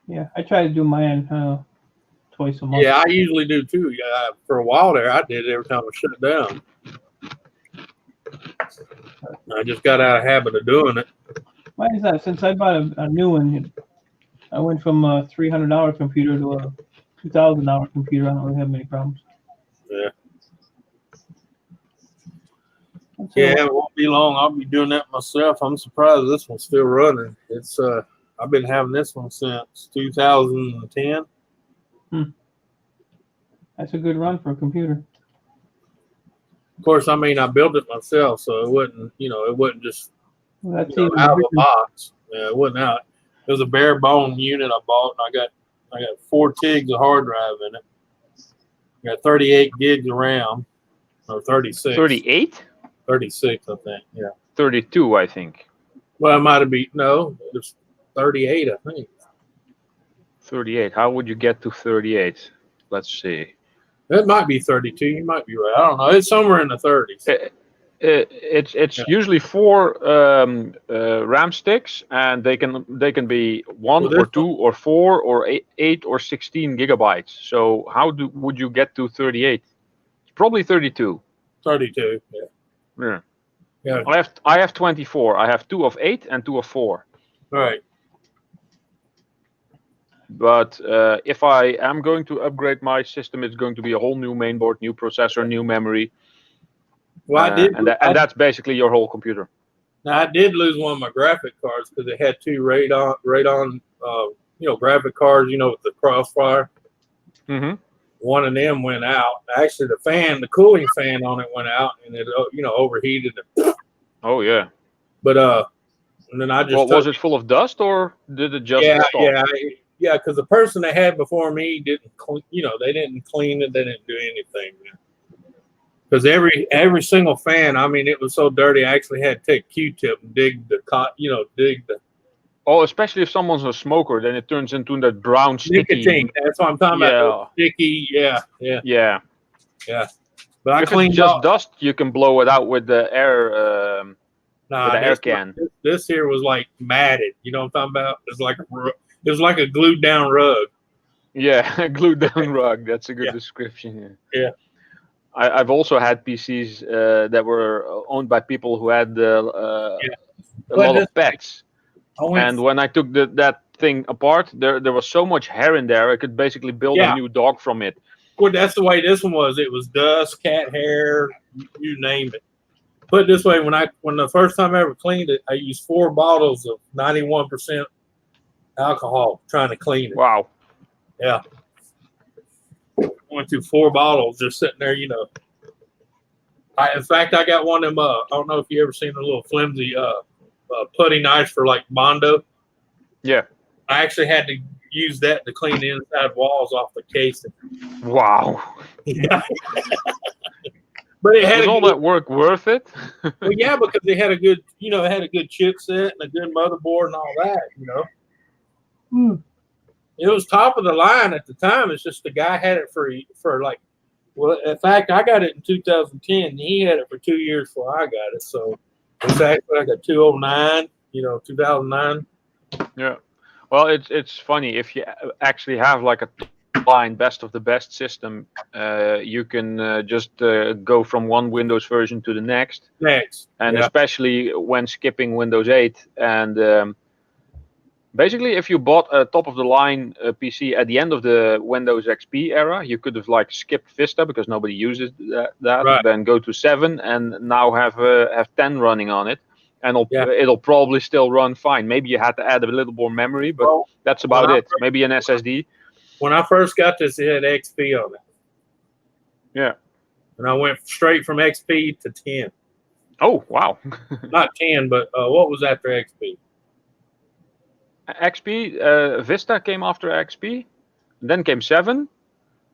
[SPEAKER 4] Yeah, I try to do mine twice a month.
[SPEAKER 3] Yeah, I usually do too. Yeah, for a while there, I did it every time I shut down. I just got out of habit of doing it.
[SPEAKER 4] Why is that? Since I bought a new one, I went from a $300 computer to a $2,000 computer. I don't really have many problems.
[SPEAKER 3] Yeah. Yeah, it won't be long. I'll be doing that myself. I'm surprised this one's still running. It's I've been having this one since 2010.
[SPEAKER 4] That's a good run for a computer.
[SPEAKER 3] Of course, I mean I built it myself, so it wasn't just
[SPEAKER 4] Well, that's
[SPEAKER 3] out of a box. Yeah, it wasn't out. It was a bare bone unit I bought, and I got 4 gigs of hard drive in it. I got 38 gigs of RAM, or 36.
[SPEAKER 2] 38?
[SPEAKER 3] 36, I think. Yeah.
[SPEAKER 2] 32, I think.
[SPEAKER 3] Well, it might have been it's 38, I think.
[SPEAKER 2] 38. How would you get to 38? Let's see.
[SPEAKER 3] It might be 32. You might be right. I don't know. It's somewhere in the 30s.
[SPEAKER 2] It's usually 4 RAM sticks, and they can be 1 or 2 or 4 or 8 or 16 gigabytes. So how would you get to 38? It's probably 32.
[SPEAKER 3] 32. Yeah.
[SPEAKER 2] Yeah.
[SPEAKER 3] Yeah.
[SPEAKER 2] I have 24. I have 2 of 8 and 2 of 4.
[SPEAKER 3] Right.
[SPEAKER 2] But if I am going to upgrade my system, it's going to be a whole new mainboard, new processor, new memory.
[SPEAKER 3] Well, I did.
[SPEAKER 2] And that's basically your whole computer.
[SPEAKER 3] Now, I did lose one of my graphic cards because it had two Radeon, graphic cards, with the crossfire.
[SPEAKER 2] Mm-hmm.
[SPEAKER 3] One of them went out. Actually, the cooling fan on it went out, and it, overheated.
[SPEAKER 2] Oh yeah.
[SPEAKER 3] But and then I just
[SPEAKER 2] was it full of dust or did it just stop?
[SPEAKER 3] Yeah. Because the person that had before me didn't clean. They didn't clean it. They didn't do anything. Because every single fan, I mean, it was so dirty. I actually had to take Q-tip and dig the.
[SPEAKER 2] Oh, especially if someone's a smoker, then it turns into that brown sticky.
[SPEAKER 3] Nicotine. That's what I'm talking about. Sticky. Yeah. But I
[SPEAKER 2] if
[SPEAKER 3] cleaned
[SPEAKER 2] it's just
[SPEAKER 3] off.
[SPEAKER 2] dust, you can blow it out with the air. With the air can.
[SPEAKER 3] This here was like matted. You know what I'm talking about? It was like a glued down rug.
[SPEAKER 2] Yeah, glued down rug. That's a good description.
[SPEAKER 3] Yeah.
[SPEAKER 2] I've also had PCs that were owned by people who had a lot of pets. And when I took that thing apart, there was so much hair in there, I could basically build a new dog from it.
[SPEAKER 3] Well, that's the way this one was. It was dust, cat hair, you name it. Put it this way, when the first time I ever cleaned it, I used 4 bottles of 91% alcohol trying to clean it.
[SPEAKER 2] Wow.
[SPEAKER 3] Yeah. Went through 4 bottles just sitting there, in fact, I got one of them, I don't know if you ever seen a little flimsy putty knife for like Bondo.
[SPEAKER 2] Yeah.
[SPEAKER 3] I actually had to use that to clean the inside walls off the casing.
[SPEAKER 2] Wow.
[SPEAKER 3] Yeah. But it had
[SPEAKER 2] all that work worth it?
[SPEAKER 3] Well, yeah, because they had a good, it had a good chipset and a good motherboard and all that, It was top of the line at the time. It's just the guy had it for in fact, I got it in 2010. And he had it for 2 years before I got it. So it's actually like a 2009. 2009.
[SPEAKER 2] Yeah. Well, it's funny if you actually have like a line best of the best system, you can just go from one Windows version to the next. And especially when skipping Windows 8 and basically, if you bought a top-of-the-line PC at the end of the Windows XP era, you could have skipped Vista because nobody uses that.
[SPEAKER 3] Right.
[SPEAKER 2] Then go to 7 and now have 10 running on it, and it'll probably still run fine. Maybe you had to add a little more memory, but that's about it. Maybe an SSD.
[SPEAKER 3] When I first got this, it had XP on it.
[SPEAKER 2] Yeah.
[SPEAKER 3] And I went straight from XP to 10.
[SPEAKER 2] Oh wow!
[SPEAKER 3] Not 10, but what was after XP?
[SPEAKER 2] XP, Vista came after XP, then came 7,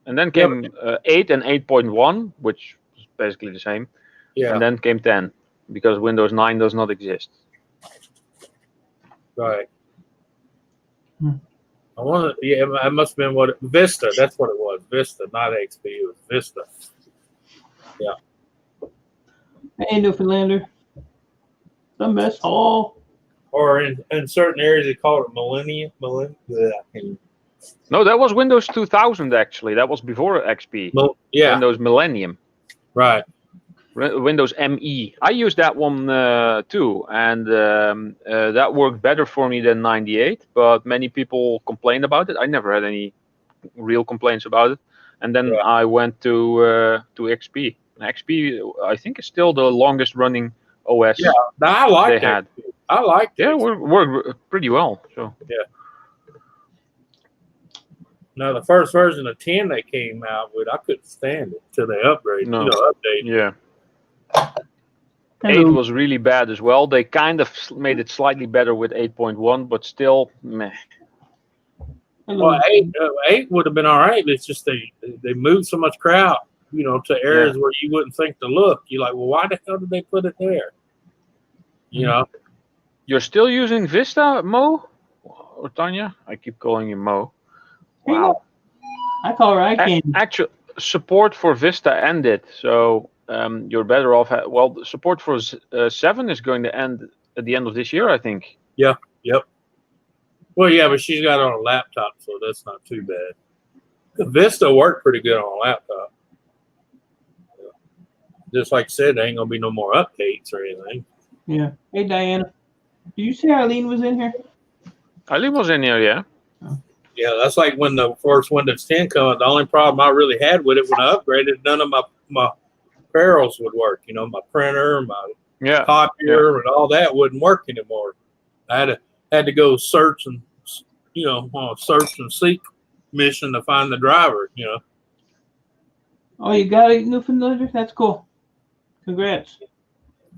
[SPEAKER 2] and then came 8 and 8.1, which was basically the same. Yeah. And then came 10, because Windows 9 does not exist.
[SPEAKER 3] Right. It must have been Vista. That's what it was. Vista, not XP. It was Vista. Yeah.
[SPEAKER 4] Hey, Newfoundlander. The best hall.
[SPEAKER 3] Or in certain areas, they call it Millennium.
[SPEAKER 2] No, that was Windows 2000, actually. That was before XP. Windows Millennium.
[SPEAKER 3] Right.
[SPEAKER 2] Windows ME. I used that one too, and that worked better for me than 98, but many people complained about it. I never had any real complaints about it. And then I went to XP. XP, I think, is still the longest running OS
[SPEAKER 3] I like
[SPEAKER 2] they had.
[SPEAKER 3] I liked it.
[SPEAKER 2] Yeah, it worked pretty well. So
[SPEAKER 3] yeah. Now the first version of 10 they came out with, I couldn't stand it until they upgraded.
[SPEAKER 2] No.
[SPEAKER 3] Updated.
[SPEAKER 2] Yeah. 8 was really bad as well. They kind of made it slightly better with 8.1, but still, meh.
[SPEAKER 3] Well, 8 would have been all right. It's just they moved so much crowd, to areas where you wouldn't think to look. You're like, well, why the hell did they put it there?
[SPEAKER 2] You're still using Vista, Mo? Or Tanya? I keep calling you Mo. Wow.
[SPEAKER 4] I call her iCandy.
[SPEAKER 2] Actual support for Vista ended, so you're better off. Well, the support for 7 is going to end at the end of this year, I think.
[SPEAKER 3] Yeah. Yep. Well, yeah, but she's got it on a laptop, so that's not too bad. The Vista worked pretty good on a laptop. Just like I said, there ain't gonna be no more updates or anything.
[SPEAKER 4] Yeah. Hey, Diana. Did you say Eileen was in here?
[SPEAKER 2] Eileen was in here, yeah.
[SPEAKER 4] Oh.
[SPEAKER 3] Yeah, that's like when the first Windows 10 came. The only problem I really had with it when I upgraded, none of my barrels would work. You know, my printer, my
[SPEAKER 2] Yeah.
[SPEAKER 3] copier, and all that wouldn't work anymore. I had to go search and on a search and seek mission to find the driver. You know.
[SPEAKER 4] Oh, you got it, Newfoundlander? That's cool. Congrats.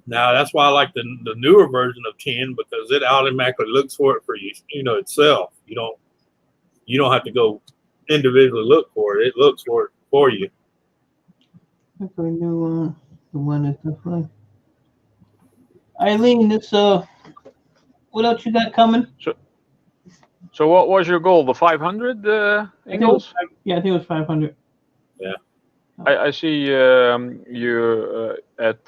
[SPEAKER 3] Now that's why I like the newer version of 10 because it automatically looks for it for you. You know itself. You don't have to go individually look for it. It looks for it for you.
[SPEAKER 4] Look for a new the one that's definitely. Eileen, this what else you got coming?
[SPEAKER 2] So what was your goal? The 500 Ingalls?
[SPEAKER 4] Yeah, I think it was 500.
[SPEAKER 2] I see you're at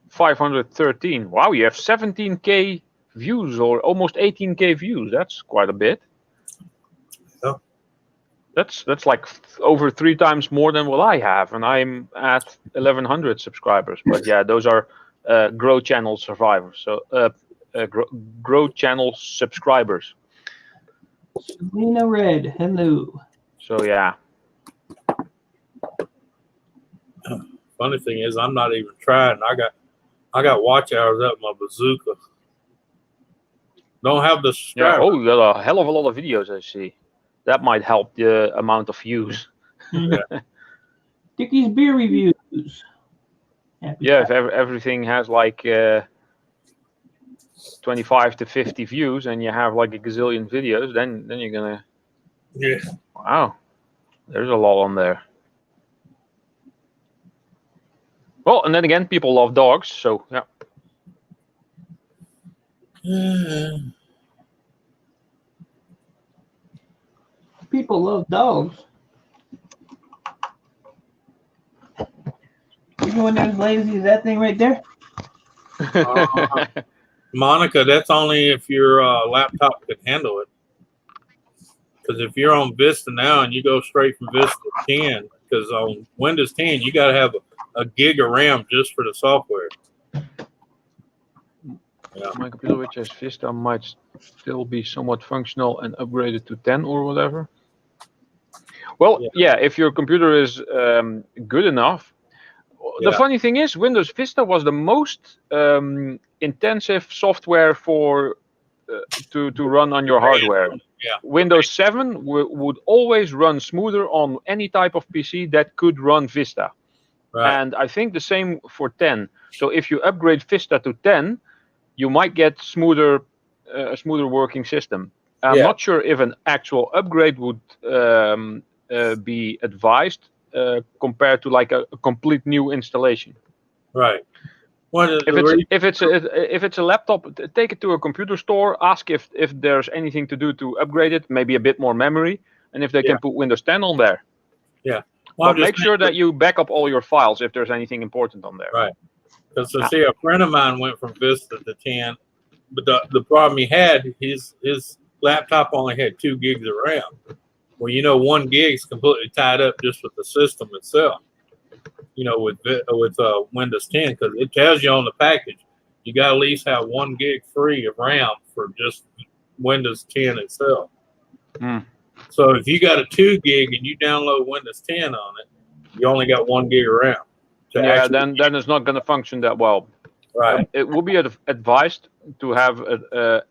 [SPEAKER 2] 513. Wow, you have 17K views or almost 18K views. That's quite a bit.
[SPEAKER 3] Yeah.
[SPEAKER 2] That's like over 3 times more than what I have, and I'm at 1100 subscribers. But yeah, those are Grow Channel survivors. So Grow Channel subscribers.
[SPEAKER 4] Selena Red, hello.
[SPEAKER 2] So yeah.
[SPEAKER 3] Funny thing is, I'm not even trying. I got watch hours up my bazooka. Don't have the
[SPEAKER 2] Yeah.
[SPEAKER 3] subscriber.
[SPEAKER 2] Oh, you got a hell of a lot of videos. I see. That might help the amount of views.
[SPEAKER 4] Dickie's beer reviews. Happy
[SPEAKER 2] Yeah, if everything has like 25 to 50 views and you have like a gazillion videos, then you're gonna.
[SPEAKER 3] Yeah.
[SPEAKER 2] Wow, there's a lot on there. Well, and then again, people love dogs, so yeah.
[SPEAKER 4] People love dogs. Even when they're as lazy as that thing right there.
[SPEAKER 3] Monica, that's only if your laptop could handle it. Because if you're on Vista now and you go straight from Vista 10, because on Windows 10 you got to have a gig of RAM just for the software. Yeah.
[SPEAKER 2] My computer, which has Vista, might still be somewhat functional and upgraded to 10 or whatever. Well, yeah, if your computer is good enough. The funny thing is, Windows Vista was the most intensive software for to run on your hardware.
[SPEAKER 3] Yeah.
[SPEAKER 2] Windows 7 would always run smoother on any type of PC that could run Vista.
[SPEAKER 3] Right.
[SPEAKER 2] And I think the same for 10. So if you upgrade Vista to 10, you might get a smoother working system. I'm not sure if an actual upgrade would be advised compared to like a complete new installation.
[SPEAKER 3] Right.
[SPEAKER 2] If it's a laptop, take it to a computer store. Ask if there's anything to do to upgrade it, maybe a bit more memory, and if they can put Windows 10 on there.
[SPEAKER 3] Yeah.
[SPEAKER 2] Well, but make sure that you back up all your files if there's anything important on there.
[SPEAKER 3] Right. Because see, a friend of mine went from Vista to 10, but the problem he had, his laptop only had 2 gigs of RAM. Well, 1 gig is completely tied up just with the system itself. With Windows 10, because it tells you on the package, you got to at least have 1 gig free of RAM for just Windows 10 itself. So if you got a 2 gig and you download Windows 10 on it, you only got 1 gig of RAM.
[SPEAKER 2] Yeah, then it's not going to function that well.
[SPEAKER 3] Right.
[SPEAKER 2] It will be advised to have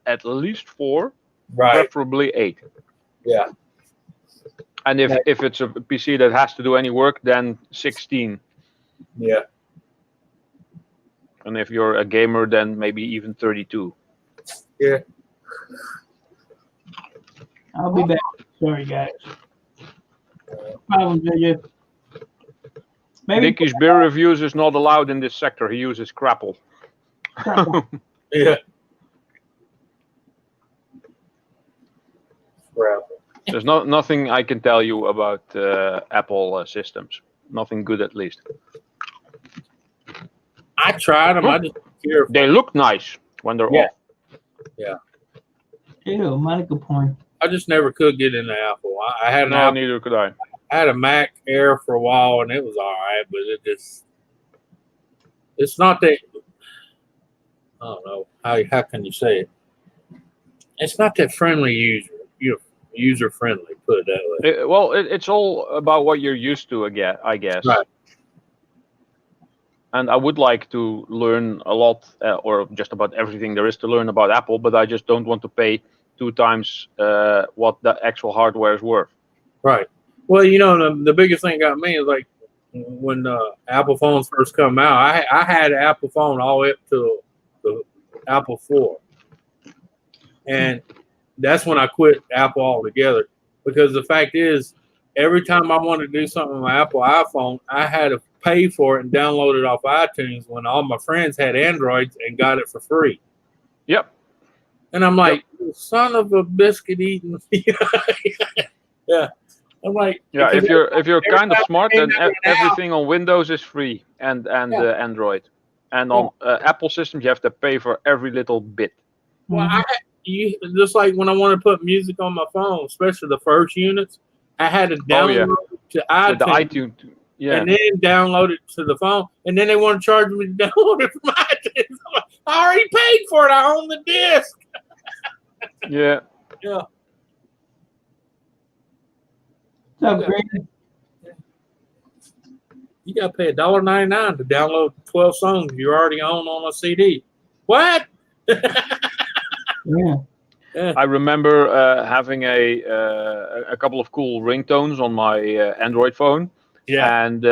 [SPEAKER 2] at least 4,
[SPEAKER 3] right,
[SPEAKER 2] preferably 8.
[SPEAKER 3] Yeah.
[SPEAKER 2] And if it's a PC that has to do any work, then 16.
[SPEAKER 3] Yeah.
[SPEAKER 2] And if you're a gamer, then maybe even 32.
[SPEAKER 3] Yeah.
[SPEAKER 4] I'll be back. Sorry, guys. No problem, JJ. Maybe
[SPEAKER 2] Dickie's beer reviews is not allowed in this sector. He uses Crapple.
[SPEAKER 3] Yeah.
[SPEAKER 2] There's nothing I can tell you about Apple systems. Nothing good, at least.
[SPEAKER 3] I tried them. I just care.
[SPEAKER 2] They look nice when they're off.
[SPEAKER 3] Yeah.
[SPEAKER 4] Ew, Monica porn.
[SPEAKER 3] I just never could get into Apple. I had an
[SPEAKER 2] No,
[SPEAKER 3] Apple.
[SPEAKER 2] neither could I.
[SPEAKER 3] I had a Mac Air for a while, and it was all right, but it's not that. I don't know how can you say it. It's not that friendly user user friendly. Put it that way.
[SPEAKER 2] Well, it's all about what you're used to, again, I guess.
[SPEAKER 3] Right.
[SPEAKER 2] And I would like to learn a lot, or just about everything there is to learn about Apple, but I just don't want to pay 2 times what the actual hardware is worth.
[SPEAKER 3] Right. Well, you know, the biggest thing got me is like when Apple phones first come out. I had an Apple phone all the way up to the Apple 4, and that's when I quit Apple altogether. Because the fact is, every time I wanted to do something with my Apple iPhone, I had to pay for it and download it off iTunes when all my friends had Androids and got it for free.
[SPEAKER 2] Yep.
[SPEAKER 3] And I'm like, son of a biscuit eating. Yeah. I'm like,
[SPEAKER 2] Yeah, if you're kind of
[SPEAKER 3] time
[SPEAKER 2] smart,
[SPEAKER 3] it
[SPEAKER 2] then
[SPEAKER 3] came out
[SPEAKER 2] everything on Windows is free and Android, and on Apple systems you have to pay for every little bit.
[SPEAKER 3] well, you just like when I want to put music on my phone, especially the first units, I had to download it to iTunes,
[SPEAKER 2] With the iTunes, yeah.
[SPEAKER 3] and then download it to the phone, and then they want to charge me to download it from iTunes. I'm like, I already paid for it. I own the disc.
[SPEAKER 2] Yeah.
[SPEAKER 3] Yeah.
[SPEAKER 4] What's up, Greg?
[SPEAKER 3] You got to pay $1.99 to download 12 songs you already own on a CD. What?
[SPEAKER 4] Yeah.
[SPEAKER 2] I remember having a couple of cool ringtones on my Android phone.
[SPEAKER 3] Yeah.
[SPEAKER 2] And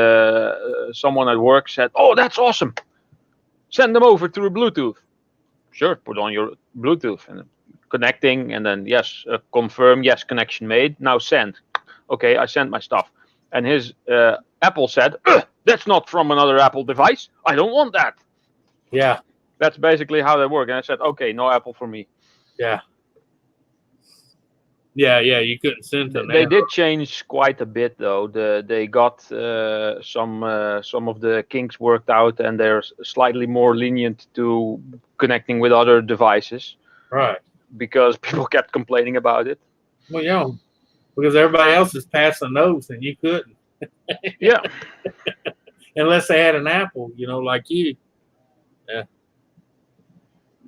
[SPEAKER 2] someone at work said, "Oh, that's awesome. Send them over through Bluetooth." Sure, put on your Bluetooth and connecting, and then yes, confirm, yes, connection made. Now send. Okay, I sent my stuff, and his Apple said, "That's not from another Apple device. I don't want that."
[SPEAKER 3] Yeah.
[SPEAKER 2] That's basically how they work. And I said, "Okay, no Apple for me."
[SPEAKER 3] Yeah. Yeah, you couldn't send them.
[SPEAKER 2] They did change quite a bit, though. They got some of the kinks worked out, and they're slightly more lenient to connecting with other devices.
[SPEAKER 3] Right.
[SPEAKER 2] Because people kept complaining about it.
[SPEAKER 3] Well, yeah, because everybody else is passing those, and you couldn't.
[SPEAKER 2] Yeah.
[SPEAKER 3] Unless they had an Apple, like you. Yeah.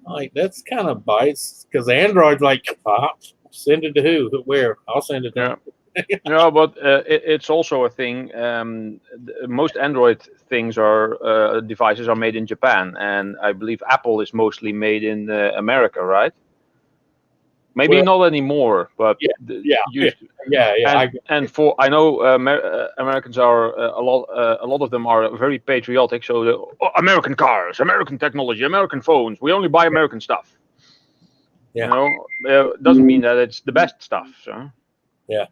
[SPEAKER 3] Like that's kind of bites because Android's like, send it to who? Where? I'll send it to.
[SPEAKER 2] Yeah. No, but it's also a thing. Most Android things devices are made in Japan, and I believe Apple is mostly made in America, right? Maybe not anymore, but used to.
[SPEAKER 3] Yeah.
[SPEAKER 2] I know Americans are a lot of them are very patriotic. So American cars, American technology, American phones. We only buy American stuff.
[SPEAKER 3] Yeah.
[SPEAKER 2] Doesn't mean that it's the best stuff. So.
[SPEAKER 3] Yeah.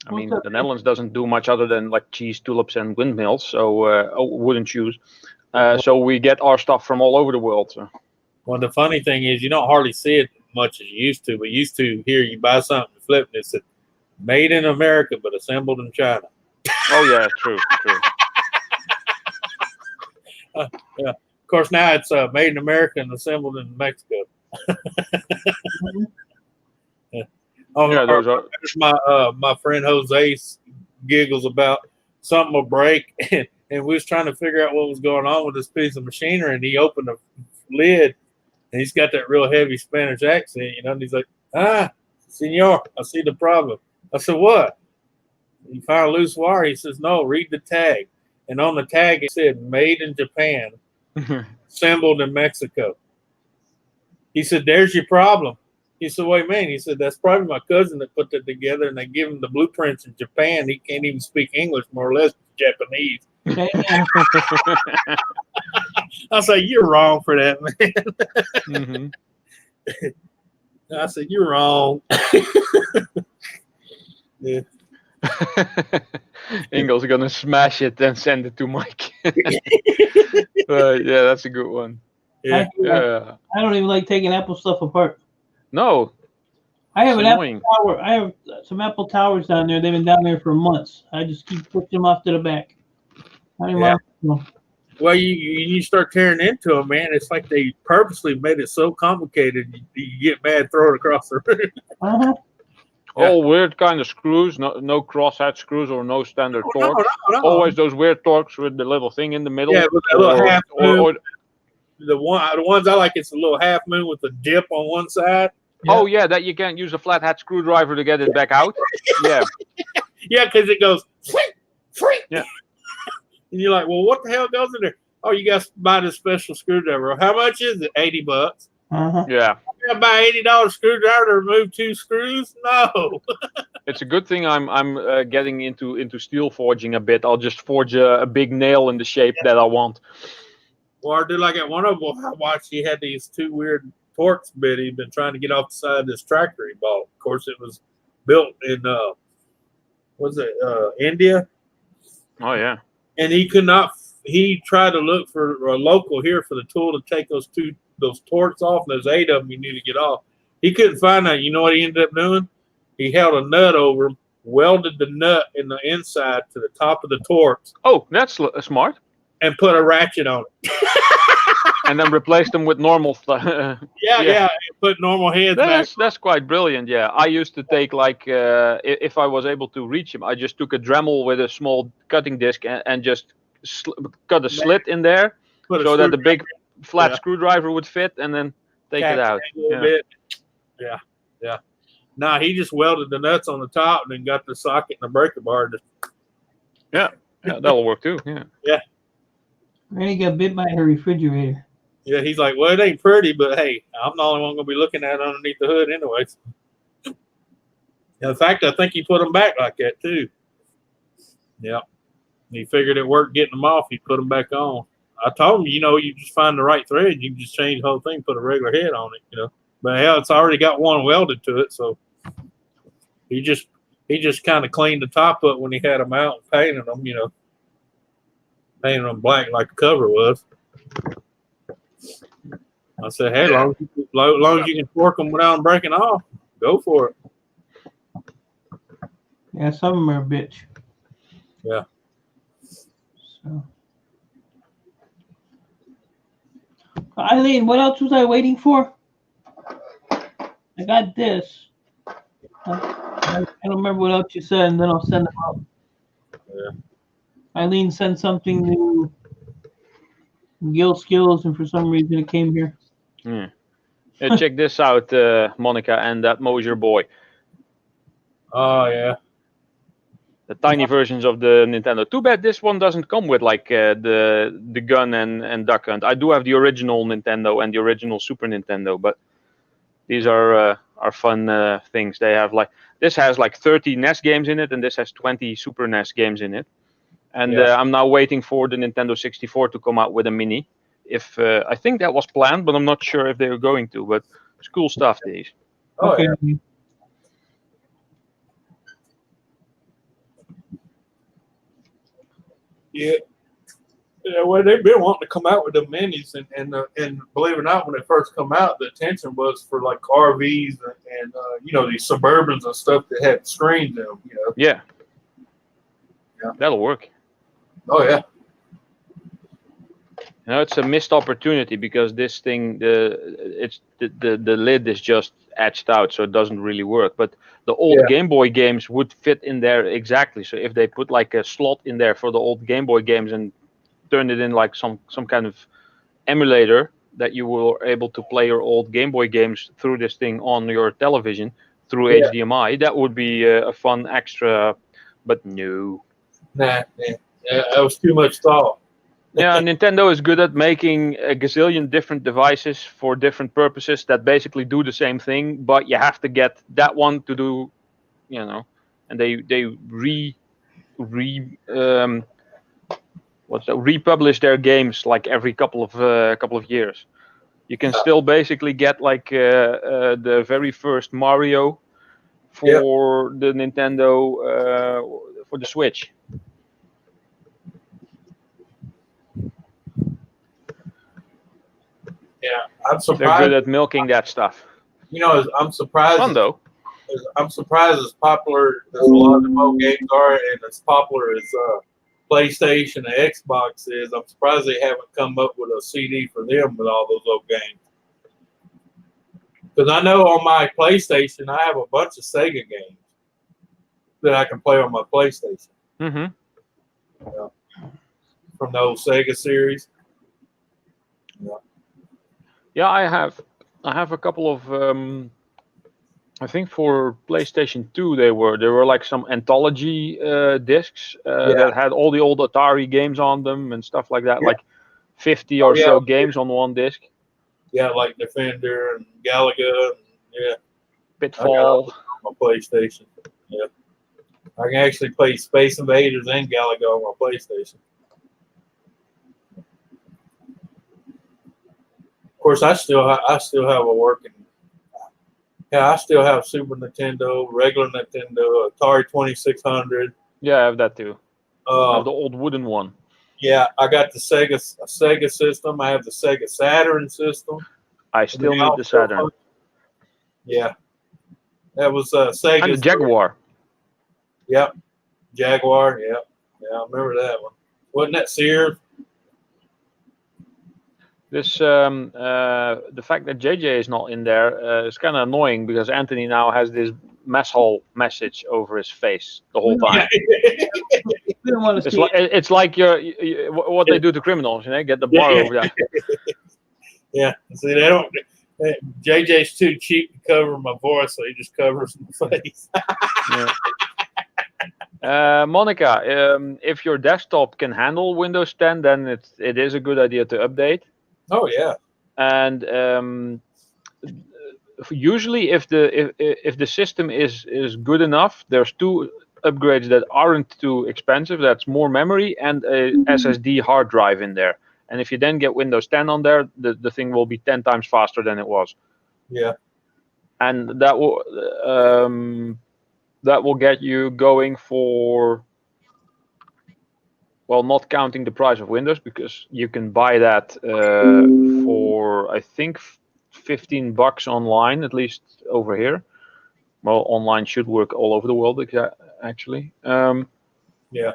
[SPEAKER 2] I mean, the Netherlands doesn't do much other than like cheese, tulips, and windmills. So wooden shoes. So we get our stuff from all over the world. So.
[SPEAKER 3] Well, the funny thing is, you don't hardly see it much as you used to. But used to here, you buy something, flip, and it said, "Made in America, but assembled in China."
[SPEAKER 2] Oh yeah, true.
[SPEAKER 3] Yeah. Of course, now it's made in America and assembled in Mexico. Yeah. Oh,
[SPEAKER 2] yeah, those are.
[SPEAKER 3] My friend Jose giggles about something will break, and we was trying to figure out what was going on with this piece of machinery, and he opened the lid, and he's got that real heavy Spanish accent, and he's like, "Senor, I see the problem." I said, "What? You found a loose wire?" He says, "No, read the tag." And on the tag, it said, "Made in Japan, assembled in Mexico." He said, "There's your problem." He said, "What do you mean?" He said, "That's probably my cousin that put that together, and they give him the blueprints in Japan. He can't even speak English, more or less Japanese." I said, "You're wrong for that, man." I said, "You're wrong." Yeah.
[SPEAKER 2] Ingel's gonna smash it and send it to Mike. Yeah, that's a good one.
[SPEAKER 3] Yeah.
[SPEAKER 4] I don't even like taking Apple stuff apart.
[SPEAKER 2] No.
[SPEAKER 4] I have
[SPEAKER 2] It's
[SPEAKER 4] an
[SPEAKER 2] annoying.
[SPEAKER 4] Apple tower. I have some Apple towers down there. They've been down there for months. I just keep pushing them off to the back.
[SPEAKER 3] Well, you start tearing into them, man. It's like they purposely made it so complicated. You get mad, throw it across the room.
[SPEAKER 2] All weird kind of screws, no crosshead screws or no standard torques.
[SPEAKER 3] No.
[SPEAKER 2] Always those weird torques with the little thing in the middle.
[SPEAKER 3] Yeah, with that little half moon.
[SPEAKER 2] or
[SPEAKER 3] The ones I like, it's a little half moon with a dip on one side.
[SPEAKER 2] Oh yeah, that you can't use a flathead screwdriver to get it back out. Yeah.
[SPEAKER 3] Yeah, because it goes,
[SPEAKER 2] Yeah.
[SPEAKER 3] And you're like, well, what the hell goes in there? Oh, you got to buy this special screwdriver. How much is it? $80.
[SPEAKER 2] Yeah.
[SPEAKER 3] I gotta buy $80 screwdriver to remove 2 screws? No.
[SPEAKER 2] It's a good thing I'm getting into steel forging a bit. I'll just forge a big nail in the shape that I want.
[SPEAKER 3] Or I did like at one of them I watched, he had these 2 weird torques bit he'd been trying to get off the side of this tractor he bought. Of course, it was built in India,
[SPEAKER 2] Oh yeah.
[SPEAKER 3] and he could not. He tried to look for a local here for the tool to take those torques off. And there's 8 of them you need to get off. He couldn't find that. You know what he ended up doing? He held a nut over him, welded the nut in the inside to the top of the torques,
[SPEAKER 2] Oh, that's smart.
[SPEAKER 3] and put a ratchet on it.
[SPEAKER 2] And then replace them with normal.
[SPEAKER 3] Yeah, and put normal heads back.
[SPEAKER 2] That's quite brilliant. Yeah, I used to take like if I was able to reach him, I just took a Dremel with a small cutting disc and just cut a slit in there
[SPEAKER 3] Put a
[SPEAKER 2] so that the big
[SPEAKER 3] screwdriver-
[SPEAKER 2] flat
[SPEAKER 3] Yeah.
[SPEAKER 2] screwdriver would fit, and then take it
[SPEAKER 3] catch
[SPEAKER 2] out.
[SPEAKER 3] a little
[SPEAKER 2] Yeah.
[SPEAKER 3] bit. Yeah. Nah, he just welded the nuts on the top and then got the socket and the breaker bar.
[SPEAKER 2] Yeah, that'll work too. Yeah.
[SPEAKER 4] Randy got bit by a refrigerator.
[SPEAKER 3] Yeah, he's like, well, it ain't pretty, but hey, I'm the only one gonna be looking at it underneath the hood anyways. In fact, I think he put them back like that too. Yeah. He figured it worked getting them off. He put them back on. I told him, you just find the right thread. You can just change the whole thing, put a regular head on it, But hell, it's already got one welded to it, so he just kind of cleaned the top up when he had them out and painted them, painted them black like the cover was. I said, hey, long as you can torque them without them breaking off, go for it.
[SPEAKER 4] Yeah, some of them are a bitch.
[SPEAKER 3] Yeah.
[SPEAKER 4] So. Eileen, what else was I waiting for? I got this. I don't remember what else you said, and then I'll send them out.
[SPEAKER 3] Yeah.
[SPEAKER 4] Eileen sent something to Gil Skills, and for some reason it came here.
[SPEAKER 2] Hey, check this out, Monica and that Mosier boy.
[SPEAKER 3] Oh, yeah.
[SPEAKER 2] The tiny versions of the Nintendo. Too bad this one doesn't come with like the gun and duck hunt. I do have the original Nintendo and the original Super Nintendo, but these are fun things. They have this has like 30 NES games in it, and this has 20 Super NES games in it. And I'm now waiting for the Nintendo 64 to come out with a mini. If I think that was planned, but I'm not sure if they were going to. But it's cool stuff, these.
[SPEAKER 3] Oh,
[SPEAKER 4] Okay.
[SPEAKER 3] yeah. Yeah. Yeah, well, they've been wanting to come out with the minis, and believe it or not, when they first come out, the attention was for like RVs and these Suburbans and stuff that had screens in them.
[SPEAKER 2] Yeah.
[SPEAKER 3] Yeah.
[SPEAKER 2] That'll work.
[SPEAKER 3] Oh yeah.
[SPEAKER 2] It's a missed opportunity because this thing, the lid is just etched out, so it doesn't really work. But the old Game Boy games would fit in there exactly. So if they put like a slot in there for the old Game Boy games and turn it in like some kind of emulator that you were able to play your old Game Boy games through this thing on your television through HDMI, that would be a fun extra. But no.
[SPEAKER 3] Nah, that was too much thought.
[SPEAKER 2] Yeah, Nintendo is good at making a gazillion different devices for different purposes that basically do the same thing, but you have to get that one to do, and they republish their games like every couple of years. You can still basically get like the very first Mario for the Nintendo for the Switch.
[SPEAKER 3] Yeah, I'm
[SPEAKER 2] They're
[SPEAKER 3] surprised.
[SPEAKER 2] good at milking that stuff.
[SPEAKER 3] I'm surprised.
[SPEAKER 2] Fun though.
[SPEAKER 3] I'm surprised as popular as a lot of the mobile games are, and as popular as PlayStation and Xbox is. I'm surprised they haven't come up with a CD for them with all those old games. Because I know on my PlayStation, I have a bunch of Sega games that I can play on my PlayStation.
[SPEAKER 2] Mm-hmm.
[SPEAKER 3] From the old Sega series.
[SPEAKER 2] Yeah, I have a couple of I think for PlayStation 2 there were like some anthology discs that had all the old Atari games on them and stuff like that,
[SPEAKER 3] Yeah.
[SPEAKER 2] like 50 or
[SPEAKER 3] yeah.
[SPEAKER 2] so games on one disc.
[SPEAKER 3] Yeah, like Defender and Galaga. Yeah,
[SPEAKER 2] Pitfall.
[SPEAKER 3] on my PlayStation. Yeah, I can actually play Space Invaders and Galaga on my PlayStation. Of course, I still have a working. Yeah, I still have Super Nintendo, regular Nintendo, Atari 2600.
[SPEAKER 2] Yeah, I have that too. I have the old wooden one.
[SPEAKER 3] Yeah, I got the Sega system. I have the Sega Saturn system.
[SPEAKER 2] I still need the Saturn.
[SPEAKER 3] Yeah, that was Sega.
[SPEAKER 2] And the Jaguar.
[SPEAKER 3] Yep, Jaguar. Yep, yeah, I remember that one. Wasn't that Sears?
[SPEAKER 2] This the fact that JJ is not in there is kind of annoying because Anthony now has this mess hall message over his face the whole time.
[SPEAKER 4] We don't want to see
[SPEAKER 2] It's like what they do to criminals, get the bar over there.
[SPEAKER 3] Yeah, see, they don't. JJ's too cheap to cover my voice, so he just covers my face.
[SPEAKER 2] Monica, if your desktop can handle Windows 10, then it is a good idea to update.
[SPEAKER 3] Oh yeah.
[SPEAKER 2] And usually, if the system is good enough, there's two upgrades that aren't too expensive. That's more memory and a SSD hard drive in there. And if you then get Windows 10 on there, the thing will be 10 times faster than it was.
[SPEAKER 3] Yeah.
[SPEAKER 2] And that will get you going for, well, not counting the price of Windows, because you can buy that for I think $15 online, at least over here. Well, online should work all over the world, actually.
[SPEAKER 3] Yeah.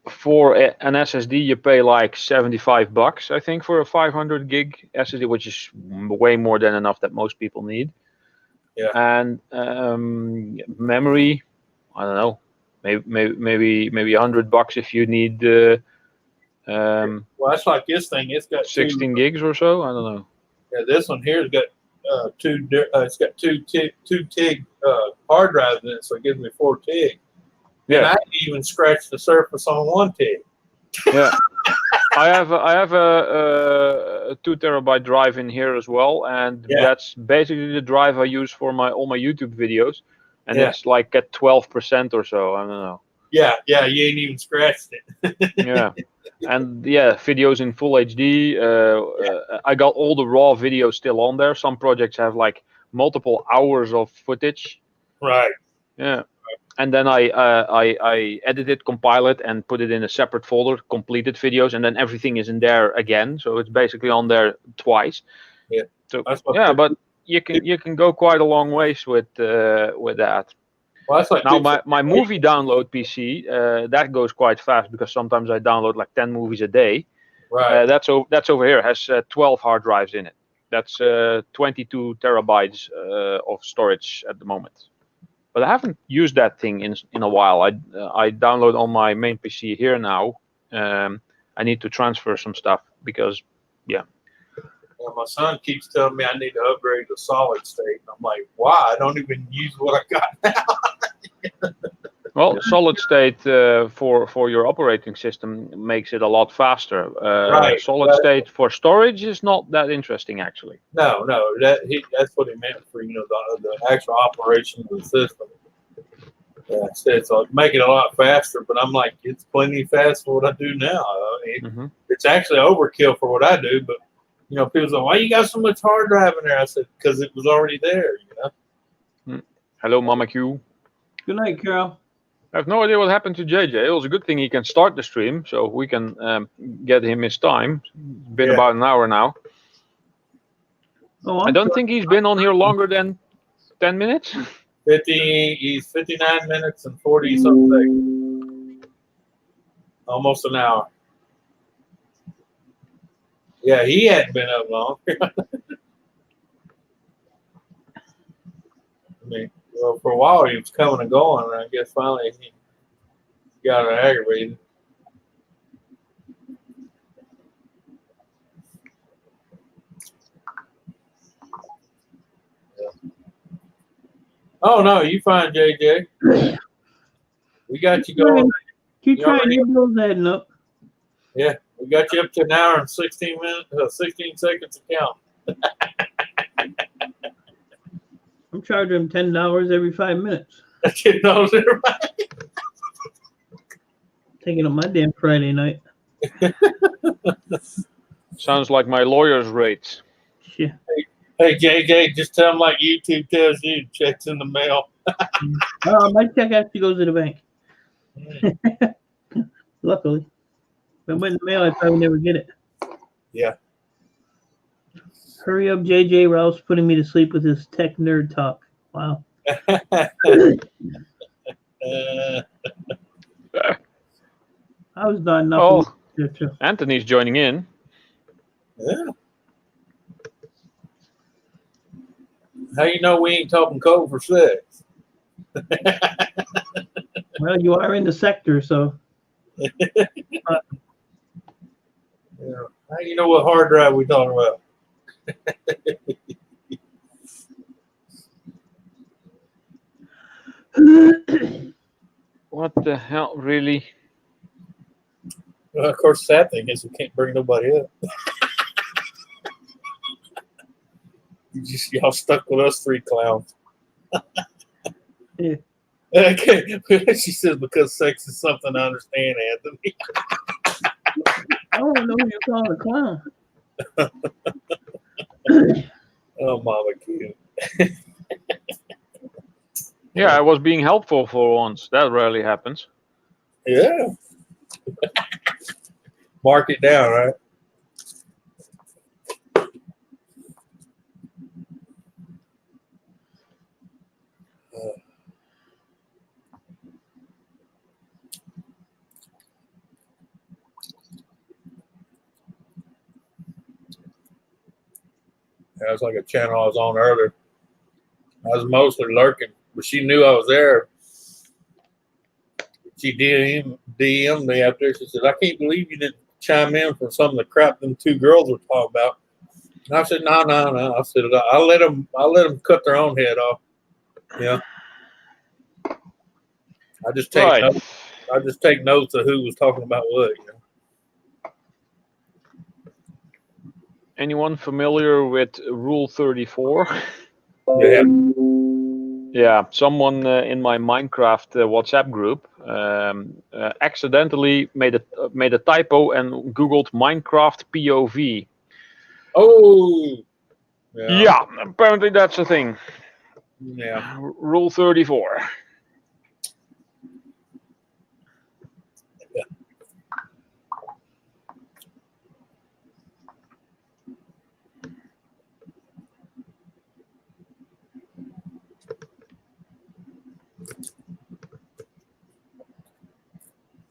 [SPEAKER 2] For an SSD, you pay like $75, I think, for a 500 gig SSD, which is way more than enough that most people need.
[SPEAKER 3] Yeah.
[SPEAKER 2] And memory, I don't know, maybe $100 if you need.
[SPEAKER 3] Well, that's like this thing. It's got
[SPEAKER 2] 16 gigs or so. I don't know.
[SPEAKER 3] Yeah, this one here has got it's got two TIG hard drives in it, so it gives me 4 TIG.
[SPEAKER 2] Yeah.
[SPEAKER 3] And I can even scratch the surface on 1 TIG.
[SPEAKER 2] Yeah. I have a 2 terabyte drive in here as well, and that's basically the drive I use for all my YouTube videos, and it's like at 12% or so. I don't know.
[SPEAKER 3] Yeah, you ain't even scratched it.
[SPEAKER 2] Yeah, and videos in full HD. I got all the raw videos still on there. Some projects have like multiple hours of footage.
[SPEAKER 3] Right.
[SPEAKER 2] Yeah. And then I edit it, compile it, and put it in a separate folder, completed videos, and then everything is in there again. So it's basically on there twice.
[SPEAKER 3] Yeah.
[SPEAKER 2] So but you can go quite a long ways with that.
[SPEAKER 3] Well, that's like
[SPEAKER 2] now my movie download PC that goes quite fast because sometimes I download like 10 movies a day.
[SPEAKER 3] Right.
[SPEAKER 2] That's over here. It has 12 hard drives in it. That's 22 terabytes of storage at the moment. But I haven't used that thing in a while. I download on my main PC here now. I need to transfer some stuff because,
[SPEAKER 3] Well, my son keeps telling me I need to upgrade to solid state. And I'm like, why? I don't even use what I got now.
[SPEAKER 2] Well, solid state for your operating system makes it a lot faster.
[SPEAKER 3] Right.
[SPEAKER 2] Solid state for storage is not that interesting, actually.
[SPEAKER 3] No, that's what he meant for the actual operation of the system. Yeah, so make it a lot faster. But I'm like, it's plenty fast for what I do now. It's actually overkill for what I do. But people say, why you got so much hard drive in there? I said, because it was already there.
[SPEAKER 2] Hello, Mama Q.
[SPEAKER 4] Good night, Carol.
[SPEAKER 2] I have no idea what happened to JJ. It was a good thing he can start the stream, so we can get him his time. It's been about an hour now.
[SPEAKER 4] Oh,
[SPEAKER 2] I don't think he's been on here longer than 10 minutes.
[SPEAKER 3] He's 59 minutes and 40 something. Almost an hour. Yeah, he hadn't been up long. Well, for a while he was coming and going, and I guess finally he got aggravated. Yeah. Oh no, you fine, JJ. We got you going.
[SPEAKER 4] Keep
[SPEAKER 3] You
[SPEAKER 4] trying.
[SPEAKER 3] already-
[SPEAKER 4] Your bill's adding up.
[SPEAKER 3] Yeah, we got you up to an hour and 16 minutes, 16 seconds to count.
[SPEAKER 4] I'm charging him $10 every 5 minutes.
[SPEAKER 3] That's it, knows everybody.
[SPEAKER 4] Taking up my damn Friday night.
[SPEAKER 2] Sounds like my lawyer's rates.
[SPEAKER 4] Shit.
[SPEAKER 3] Hey JJ, just tell them like YouTube tells you, checks in the mail.
[SPEAKER 4] My check actually goes to the bank. Luckily. If it went in the mail, I'd probably never get it.
[SPEAKER 3] Yeah.
[SPEAKER 4] Hurry up, JJ Rouse, putting me to sleep with his tech nerd talk. Wow. I was not enough.
[SPEAKER 2] Oh,
[SPEAKER 4] There too.
[SPEAKER 2] Anthony's joining in.
[SPEAKER 3] Yeah. How you know we ain't talking code for sex?
[SPEAKER 4] Well, you are in the sector, so
[SPEAKER 3] Yeah. How you know what hard drive we talking about?
[SPEAKER 2] What the hell, really?
[SPEAKER 3] Well, of course, the sad thing is we can't bring nobody up. Y'all stuck with us three clowns.
[SPEAKER 4] Yeah.
[SPEAKER 3] Okay. She says because sex is something I understand, Anthony.
[SPEAKER 4] I don't know who you're calling a clown.
[SPEAKER 3] Oh, Mama cute.
[SPEAKER 2] Yeah, I was being helpful for once. That rarely happens.
[SPEAKER 3] Yeah. Mark it down, right? That was like a channel I was on earlier. I was mostly lurking, but she knew I was there. She DM'd me after. She said, I can't believe you didn't chime in for some of the crap them two girls were talking about. And I said, no. I said, I'll let them cut their own head off. Yeah. I just take
[SPEAKER 2] Right.
[SPEAKER 3] notes. I just take notes of who was talking about what. You know?
[SPEAKER 2] Anyone familiar with Rule 34?
[SPEAKER 3] Yeah.
[SPEAKER 2] Yeah, someone in my Minecraft WhatsApp group accidentally made a typo and Googled Minecraft POV.
[SPEAKER 3] Oh.
[SPEAKER 2] Yeah, apparently that's a thing.
[SPEAKER 3] Yeah.
[SPEAKER 2] Rule 34.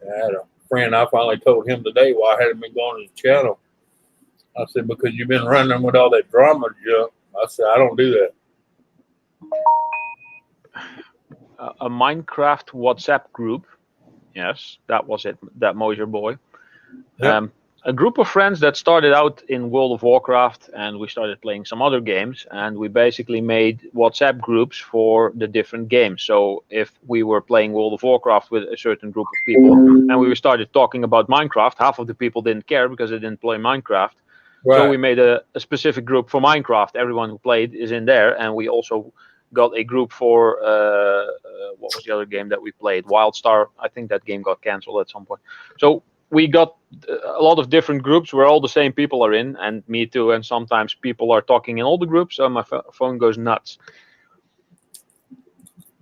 [SPEAKER 3] I had a friend, I finally told him today why I hadn't been going to the channel. I said, because you've been running with all that drama junk. I said, I don't do that.
[SPEAKER 2] A Minecraft WhatsApp group. Yes, that was it. That Mosier boy.
[SPEAKER 3] Yep.
[SPEAKER 2] A group of friends that started out in World of Warcraft, and we started playing some other games, and we basically made WhatsApp groups for the different games. So if we were playing World of Warcraft with a certain group of people, and we started talking about Minecraft, half of the people didn't care because they didn't play Minecraft.
[SPEAKER 3] Right.
[SPEAKER 2] So we made a specific group for Minecraft. Everyone who played is in there, and we also got a group for what was the other game that we played? WildStar. I think that game got canceled at some point. So we got a lot of different groups where all the same people are in, and me too. And sometimes people are talking in all the groups, so my phone goes nuts.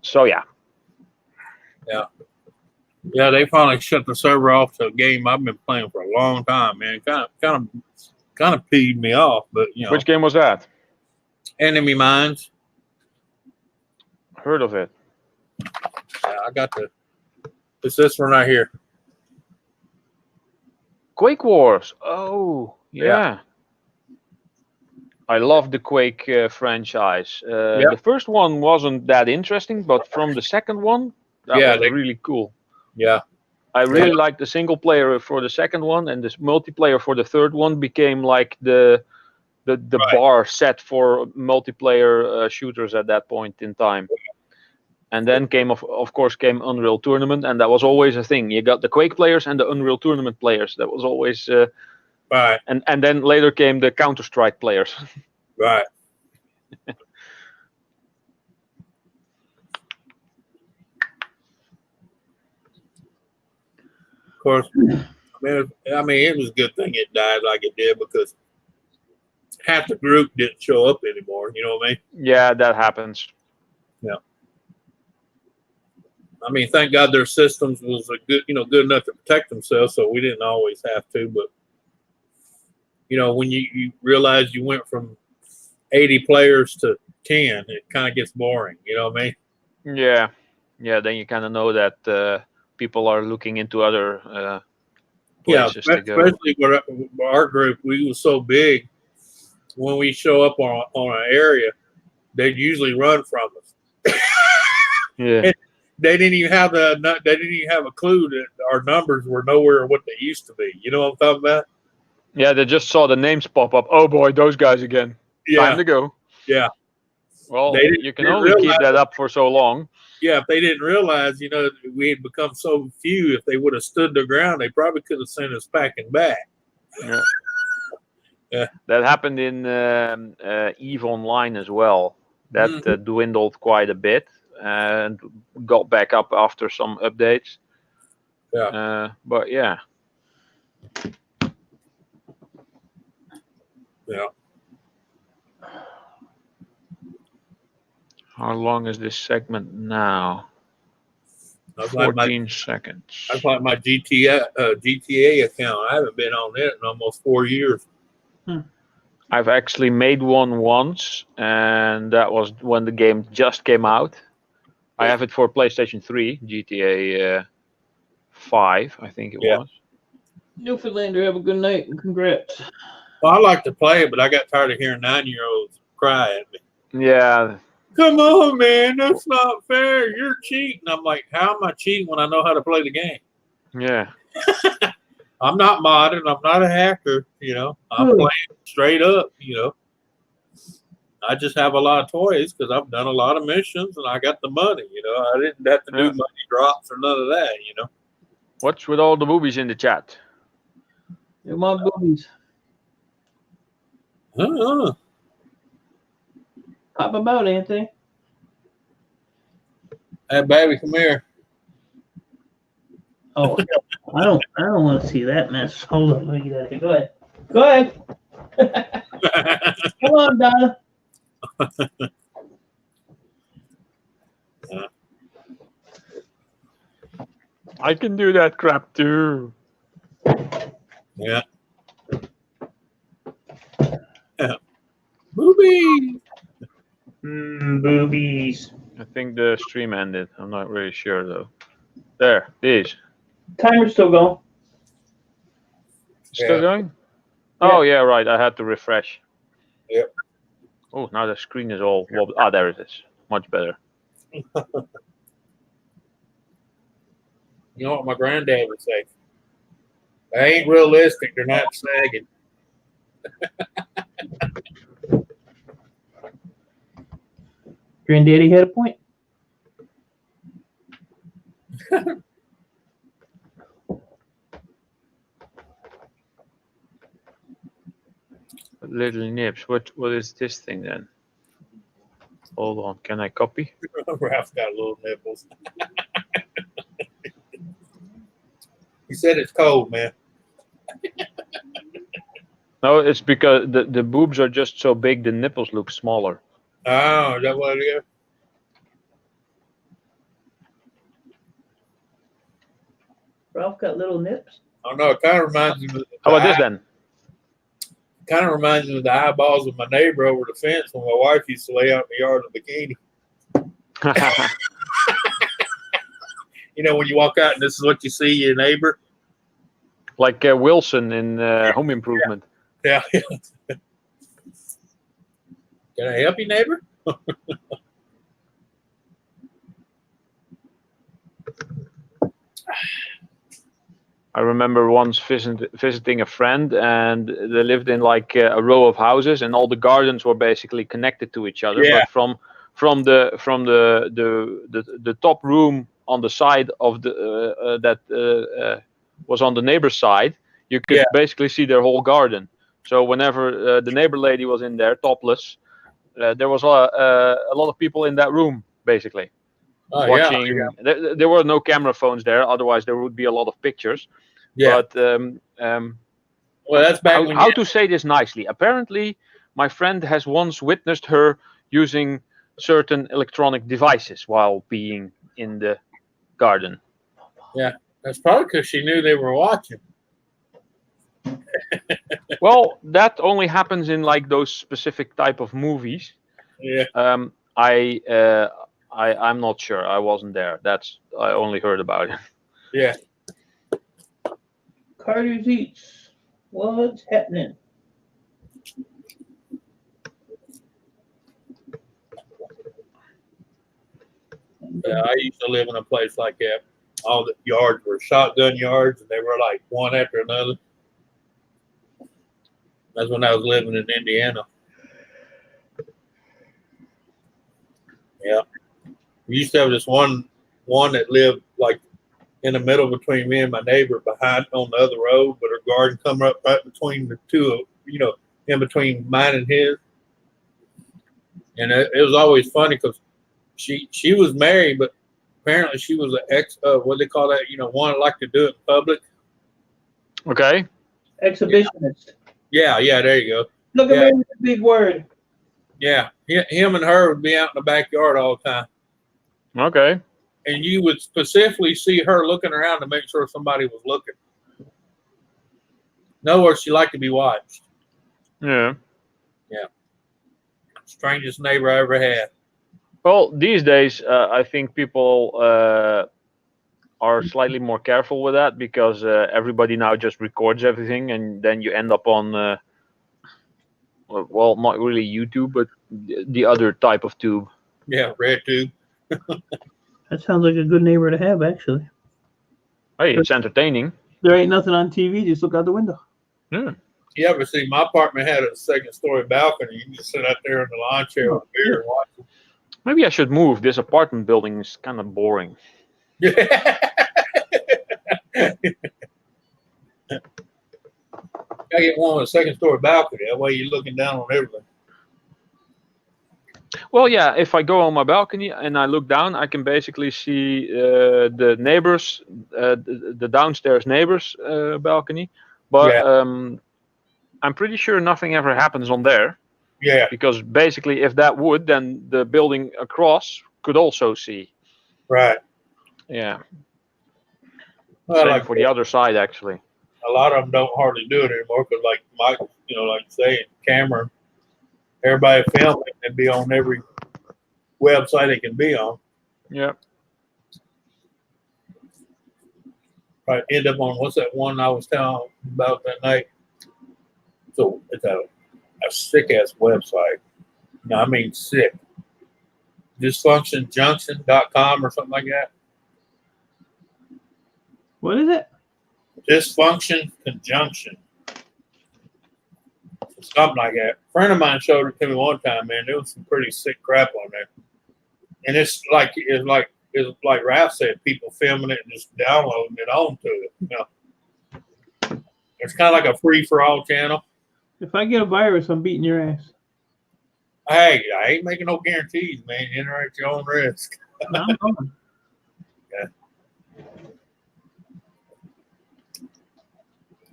[SPEAKER 2] So yeah.
[SPEAKER 3] Yeah, they finally shut the server off to a game I've been playing for a long time, man. Kind of peed me off, but you know.
[SPEAKER 2] Which game was that?
[SPEAKER 3] Enemy Mines.
[SPEAKER 2] Heard of it?
[SPEAKER 3] Yeah, I got it's this one right here.
[SPEAKER 2] Quake Wars. Oh, yeah. I love the Quake franchise. The first one wasn't that interesting, but from the second one, that was really cool.
[SPEAKER 3] Yeah.
[SPEAKER 2] I really liked the single player for the second one, and this multiplayer for the third one became like the bar set for multiplayer shooters at that point in time. And then of course came Unreal Tournament, and that was always a thing. You got the Quake players and the Unreal Tournament players. That was always
[SPEAKER 3] Right.
[SPEAKER 2] and then later came the Counter-Strike players.
[SPEAKER 3] Right. Of course, I mean, it was a good thing it died like it did because half the group didn't show up anymore. You know what I mean?
[SPEAKER 2] Yeah, that happens.
[SPEAKER 3] I mean, thank God their systems was a good, good enough to protect themselves, so we didn't always have to. But when you realize you went from 80 players to 10, it kind of gets boring. You know what I mean?
[SPEAKER 2] Yeah. Then you kind of know that people are looking into other places to go.
[SPEAKER 3] Especially with our group, we was so big. When we show up on an area, they'd usually run from us.
[SPEAKER 2] Yeah.
[SPEAKER 3] They didn't even have a clue that our numbers were nowhere what they used to be. You know what I'm talking about?
[SPEAKER 2] Yeah, they just saw the names pop up. Oh boy, those guys again.
[SPEAKER 3] Yeah.
[SPEAKER 2] Time to go.
[SPEAKER 3] Yeah.
[SPEAKER 2] Well, you can only keep that up for so long.
[SPEAKER 3] Yeah, if they didn't realize, we had become so few, if they would have stood their ground, they probably could have sent us packing back.
[SPEAKER 2] Yeah.
[SPEAKER 3] Yeah.
[SPEAKER 2] That happened in EVE Online as well. That dwindled quite a bit and got back up after some updates.
[SPEAKER 3] Yeah.
[SPEAKER 2] But yeah.
[SPEAKER 3] Yeah.
[SPEAKER 2] How long is this segment now?
[SPEAKER 3] That's like
[SPEAKER 2] 14 seconds.
[SPEAKER 3] That's like my GTA account. I haven't been on it in almost 4 years.
[SPEAKER 2] I've actually made one once, and that was when the game just came out. I have it for PlayStation 3, GTA 5, I think it was.
[SPEAKER 4] Newfoundlander, have a good night and congrats.
[SPEAKER 3] Well, I like to play it, but I got tired of hearing 9-year-olds cry at me.
[SPEAKER 2] Yeah.
[SPEAKER 3] Come on, man, that's not fair. You're cheating. I'm like, how am I cheating when I know how to play the game?
[SPEAKER 2] Yeah.
[SPEAKER 3] I'm not modding. I'm not a hacker. I'm playing straight up. I just have a lot of toys because I've done a lot of missions and I got the money. I didn't have to do money drops or none of that.
[SPEAKER 2] What's with all the boobies in the chat?
[SPEAKER 4] They're my boobies. Pop about, Anthony.
[SPEAKER 3] Hey, baby, come here.
[SPEAKER 4] Oh, I don't want to see that mess. Hold on, let me get out of here. Go ahead. Come on, Donna.
[SPEAKER 2] I can do that crap too.
[SPEAKER 3] Yeah. Boobies.
[SPEAKER 4] Boobies.
[SPEAKER 2] I think the stream ended. I'm not really sure though. There, these.
[SPEAKER 4] Timer's still going.
[SPEAKER 2] Still going?
[SPEAKER 4] Yeah.
[SPEAKER 2] Oh yeah, right. I had to refresh.
[SPEAKER 3] Yep.
[SPEAKER 2] Oh, now the screen is all wobbled. Ah, there it is. Much better.
[SPEAKER 3] You know what my granddad would say? They ain't realistic. They're not sagging.
[SPEAKER 4] Granddaddy had a point.
[SPEAKER 2] Little nips. What is this thing then? Hold on. Can I copy?
[SPEAKER 3] Ralph's got little nipples. He said it's cold, man.
[SPEAKER 2] No, it's because the boobs are just so big. The nipples look smaller.
[SPEAKER 3] Oh, is that what it is?
[SPEAKER 4] Ralph got little nips.
[SPEAKER 3] Oh no, it kind of reminds me.
[SPEAKER 2] How about this then?
[SPEAKER 3] Kind of reminds me of the eyeballs of my neighbor over the fence when my wife used to lay out in the yard in a bikini. When you walk out and this is what you see, your neighbor.
[SPEAKER 2] Like Wilson in Home Improvement.
[SPEAKER 3] Yeah. Can I help you, neighbor?
[SPEAKER 2] I remember once visiting a friend, and they lived in like a row of houses, and all the gardens were basically connected to each other.
[SPEAKER 3] Yeah.
[SPEAKER 2] But from the top room on the side of the that was on the neighbor's side, you could basically see their whole garden. So whenever the neighbor lady was in there topless, there was a lot of people in that room basically watching. There were no camera phones there, otherwise there would be a lot of pictures. But
[SPEAKER 3] well, that's back
[SPEAKER 2] how to say this nicely. Apparently, my friend has once witnessed her using certain electronic devices while being in the garden.
[SPEAKER 3] Yeah, that's probably because she knew they were watching.
[SPEAKER 2] Well, that only happens in like those specific type of movies.
[SPEAKER 3] Yeah.
[SPEAKER 2] I'm not sure. I wasn't there. I only heard about it.
[SPEAKER 3] Yeah.
[SPEAKER 4] Carter's Eats. What's happening?
[SPEAKER 3] Yeah, I used to live in a place like that. All the yards were shotgun yards, and they were like one after another. That's when I was living in Indiana. Yeah. We used to have this one that lived like in the middle between me and my neighbor behind on the other road, but her garden come up right between the two, in between mine and his. And it was always funny because she was married, but apparently she was an what do they call that? One that liked to do it in public.
[SPEAKER 2] Okay.
[SPEAKER 4] Exhibitionist.
[SPEAKER 3] Yeah, there you go.
[SPEAKER 4] Look at me with the big word.
[SPEAKER 3] Yeah, him and her would be out in the backyard all the time.
[SPEAKER 2] Okay.
[SPEAKER 3] And you would specifically see her looking around to make sure somebody was looking. In other words, she liked to be watched.
[SPEAKER 2] Yeah.
[SPEAKER 3] Yeah. Strangest neighbor I ever had.
[SPEAKER 2] Well, these days, I think people are slightly more careful with that because everybody now just records everything, and then you end up on, well, not really YouTube, but the other type of tube.
[SPEAKER 3] Yeah, red tube.
[SPEAKER 4] That sounds like a good neighbor to have, actually.
[SPEAKER 2] Hey, it's entertaining.
[SPEAKER 4] There ain't nothing on TV. Just look out the window.
[SPEAKER 2] Yeah.
[SPEAKER 3] You ever see my apartment had a second-story balcony? You can just sit out there in the lawn chair with a beer and watch it.
[SPEAKER 2] Maybe I should move. This apartment building is kind of boring.
[SPEAKER 3] Yeah. I get one with a second-story balcony. That way you're looking down on everything.
[SPEAKER 2] Well, yeah, if I go on my balcony and I look down, I can basically see the neighbors, the downstairs neighbors' balcony. But I'm pretty sure nothing ever happens on there.
[SPEAKER 3] Yeah.
[SPEAKER 2] Because basically, if that would, then the building across could also see.
[SPEAKER 3] Right.
[SPEAKER 2] Yeah.
[SPEAKER 3] Well,
[SPEAKER 2] Same for the other side, actually.
[SPEAKER 3] A lot of them don't hardly do it anymore because, like Mike, like saying camera, everybody filming and be on every website it can be on.
[SPEAKER 2] Yeah.
[SPEAKER 3] Right. End up on what's that one I was telling about that night? So it's a sick ass website. No, I mean sick. Dysfunctionjunction.com or something like that.
[SPEAKER 4] What is it?
[SPEAKER 3] Dysfunction Conjunction. Something like that. A friend of mine showed it to me one time, man. There was some pretty sick crap on there. And it's like Ralph said, people filming it and just downloading it onto it. It's kind of like a free for all channel.
[SPEAKER 4] If I get a virus, I'm beating your ass.
[SPEAKER 3] Hey, I ain't making no guarantees, man. You enter at your own risk.
[SPEAKER 4] No, I'm going.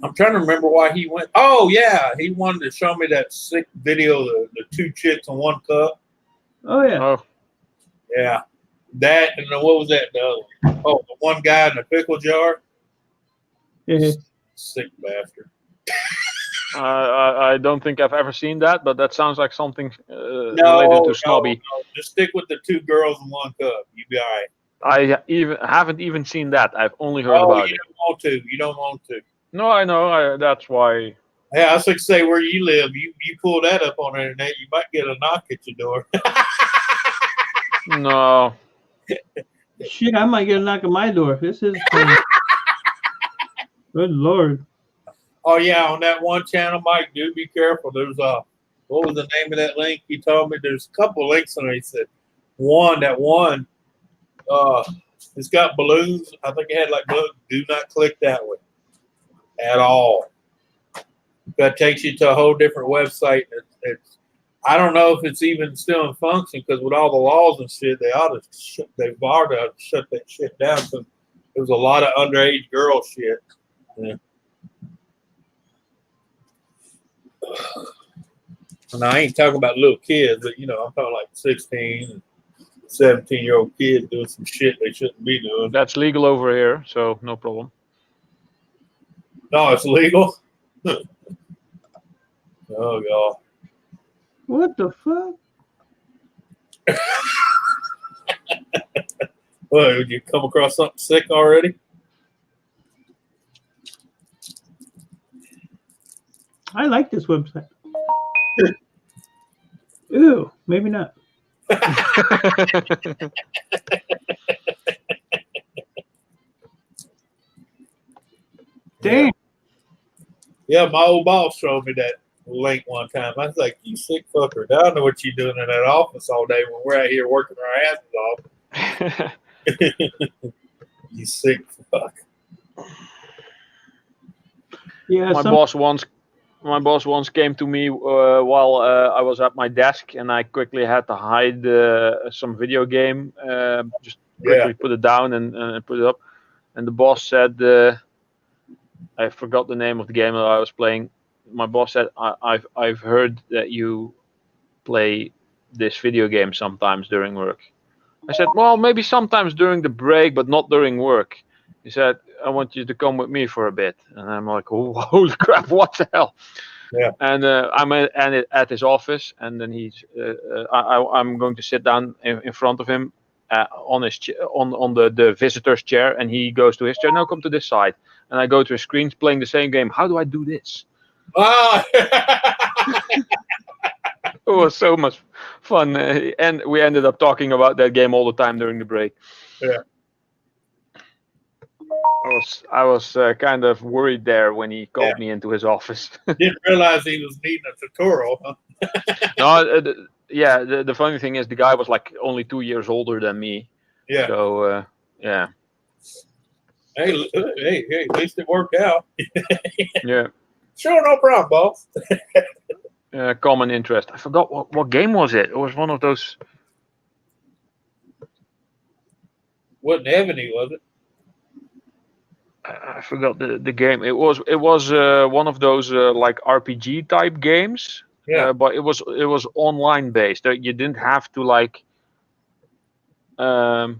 [SPEAKER 3] I'm trying to remember why he went. Oh, yeah. He wanted to show me that sick video, the two chicks in one cup.
[SPEAKER 4] Oh, yeah.
[SPEAKER 2] Oh.
[SPEAKER 3] Yeah. That, and then what was that? The one guy in the pickle jar.
[SPEAKER 4] Yeah.
[SPEAKER 3] Sick bastard.
[SPEAKER 2] I don't think I've ever seen that, but that sounds like something related to Snobby.
[SPEAKER 3] No. Just stick with the two girls in one cup. You be all right.
[SPEAKER 2] I haven't even seen that. I've only heard about it.
[SPEAKER 3] You don't want to. You don't want to.
[SPEAKER 2] No, I know. That's why.
[SPEAKER 3] Hey, I was like to say where you live. You pull that up on the internet, you might get a knock at your door.
[SPEAKER 2] No.
[SPEAKER 4] Shit, I might get a knock at my door. This is good Lord.
[SPEAKER 3] Oh yeah, on that one channel, Mike, do be careful. There's what was the name of that link? He told me there's a couple links on there. He said one. It's got balloons. I think it had like balloons. Do not click that one at all. That takes you to a whole different website. I don't know if it's even still in function because with all the laws and shit, they've ought to shut that shit down. So there was a lot of underage girl shit. Yeah. And I ain't talking about little kids, but I'm talking like 16 and 17-year-old kids doing some shit they shouldn't be doing.
[SPEAKER 2] That's legal over here, so no problem.
[SPEAKER 3] No, it's legal. Oh God.
[SPEAKER 4] What the fuck?
[SPEAKER 3] What, did you come across something sick already?
[SPEAKER 4] I like this website. Ew, maybe not. Damn.
[SPEAKER 3] Yeah, my old boss showed me that link one time. I was like, "You sick fucker! I don't know what you doing in that office all day when we're out here working our asses off." You sick fuck.
[SPEAKER 4] Yeah,
[SPEAKER 2] my boss once came to me while I was at my desk, and I quickly had to hide some video game. Just quickly put it down and put it up. And the boss said, I forgot the name of the game that I was playing. My boss said, I've heard that you play this video game sometimes during work. I said, well, maybe sometimes during the break, but not during work. He said, I want you to come with me for a bit. And I'm like, oh, holy crap, what the hell?
[SPEAKER 3] Yeah.
[SPEAKER 2] And I'm at his office, and then I'm going to sit down in front of him on his on the visitor's chair, and he goes to his chair. No, come to this side. And I go to his screen playing the same game. How do I do this?
[SPEAKER 3] Ah!
[SPEAKER 2] It was so much fun, and we ended up talking about that game all the time during the break.
[SPEAKER 3] Yeah.
[SPEAKER 2] I was kind of worried there when he called me into his office.
[SPEAKER 3] Didn't realize he was needing a tutorial. Huh?
[SPEAKER 2] No, the funny thing is the guy was like only 2 years older than me.
[SPEAKER 3] Yeah.
[SPEAKER 2] So yeah.
[SPEAKER 3] Hey, at least it worked out.
[SPEAKER 2] Yeah.
[SPEAKER 3] Sure, no problem, boss.
[SPEAKER 2] Common interest. I forgot what game was it. It was one of those.
[SPEAKER 3] Wasn't Ebony, was it?
[SPEAKER 2] I forgot the game. It was one of those like RPG type games.
[SPEAKER 3] Yeah.
[SPEAKER 2] But it was online based. You didn't have to like. You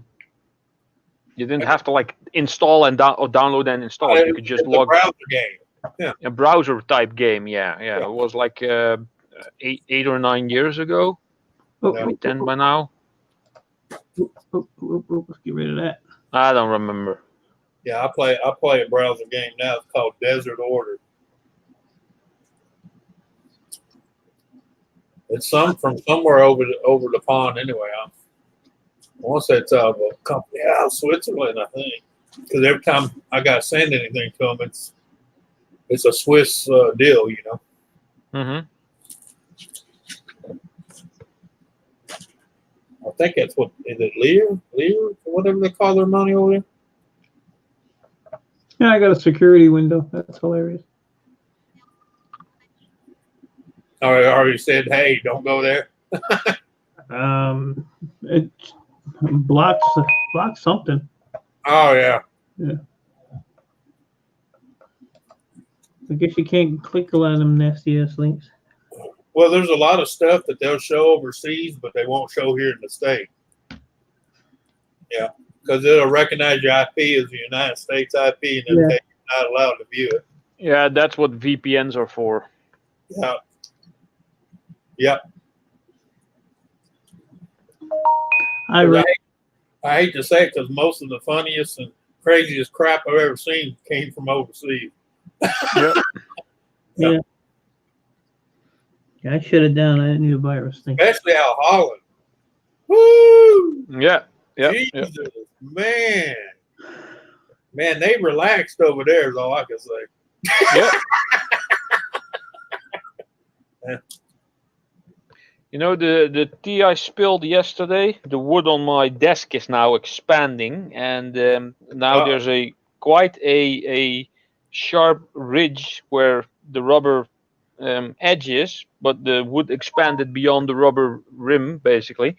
[SPEAKER 2] didn't have to like install and or download and install. You could just log.
[SPEAKER 3] Browser game. Yeah.
[SPEAKER 2] A browser type game. Yeah. It was like 8 or 9 years ago. Maybe 10 by now.
[SPEAKER 4] Let's get rid of that.
[SPEAKER 2] I don't remember.
[SPEAKER 3] Yeah, I play a browser game now. It's called Desert Order. It's from somewhere over the pond anyway. I want to say it's a company out of Switzerland, I think. Because every time I gotta send anything to them, it's a Swiss deal, you know.
[SPEAKER 2] Mm-hmm.
[SPEAKER 3] I think that's what is it, Lear, whatever they call their money over there.
[SPEAKER 4] Yeah, I got a security window. That's hilarious.
[SPEAKER 3] I already said, hey, don't go there.
[SPEAKER 4] It blocks something.
[SPEAKER 3] Oh yeah.
[SPEAKER 4] Yeah. I guess you can't click a lot of them nasty ass links.
[SPEAKER 3] Well, there's a lot of stuff that they'll show overseas, but they won't show here in the state. Yeah, because it'll recognize your IP as the United States IP, and then they're not allowed to view it.
[SPEAKER 2] Yeah, that's what VPNs are for.
[SPEAKER 3] Yeah. Yep. I hate to say it because most of the funniest and craziest crap I've ever seen came from overseas.
[SPEAKER 2] Yep.
[SPEAKER 4] Yeah. Yeah, I shut it down. I didn't need a virus thing.
[SPEAKER 3] Especially out Holland. Woo!
[SPEAKER 2] Yeah. Yeah.
[SPEAKER 3] Jesus, man. Man, they relaxed over there is all I can say.
[SPEAKER 2] Yeah. You know, the tea I spilled yesterday, the wood on my desk is now expanding, and now there's quite a sharp ridge where the rubber edge is, but the wood expanded beyond the rubber rim, basically.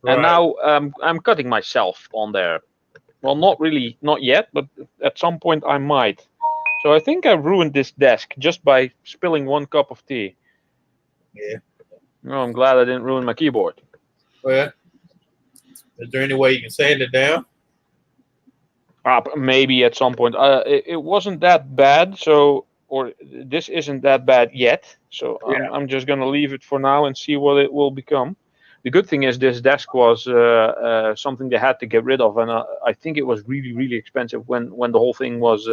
[SPEAKER 2] And now I'm cutting myself on there. Well, not really, not yet, but at some point I might. So I think I ruined this desk just by spilling 1 cup of tea.
[SPEAKER 3] Yeah.
[SPEAKER 2] No, I'm glad I didn't ruin my keyboard.
[SPEAKER 3] Well, is there any way you can sand it down?
[SPEAKER 2] Maybe at some point. It wasn't that bad, or this isn't that bad yet. So I'm just gonna leave it for now and see what it will become. The good thing is this desk was something they had to get rid of, and I think it was really, really expensive when the whole thing was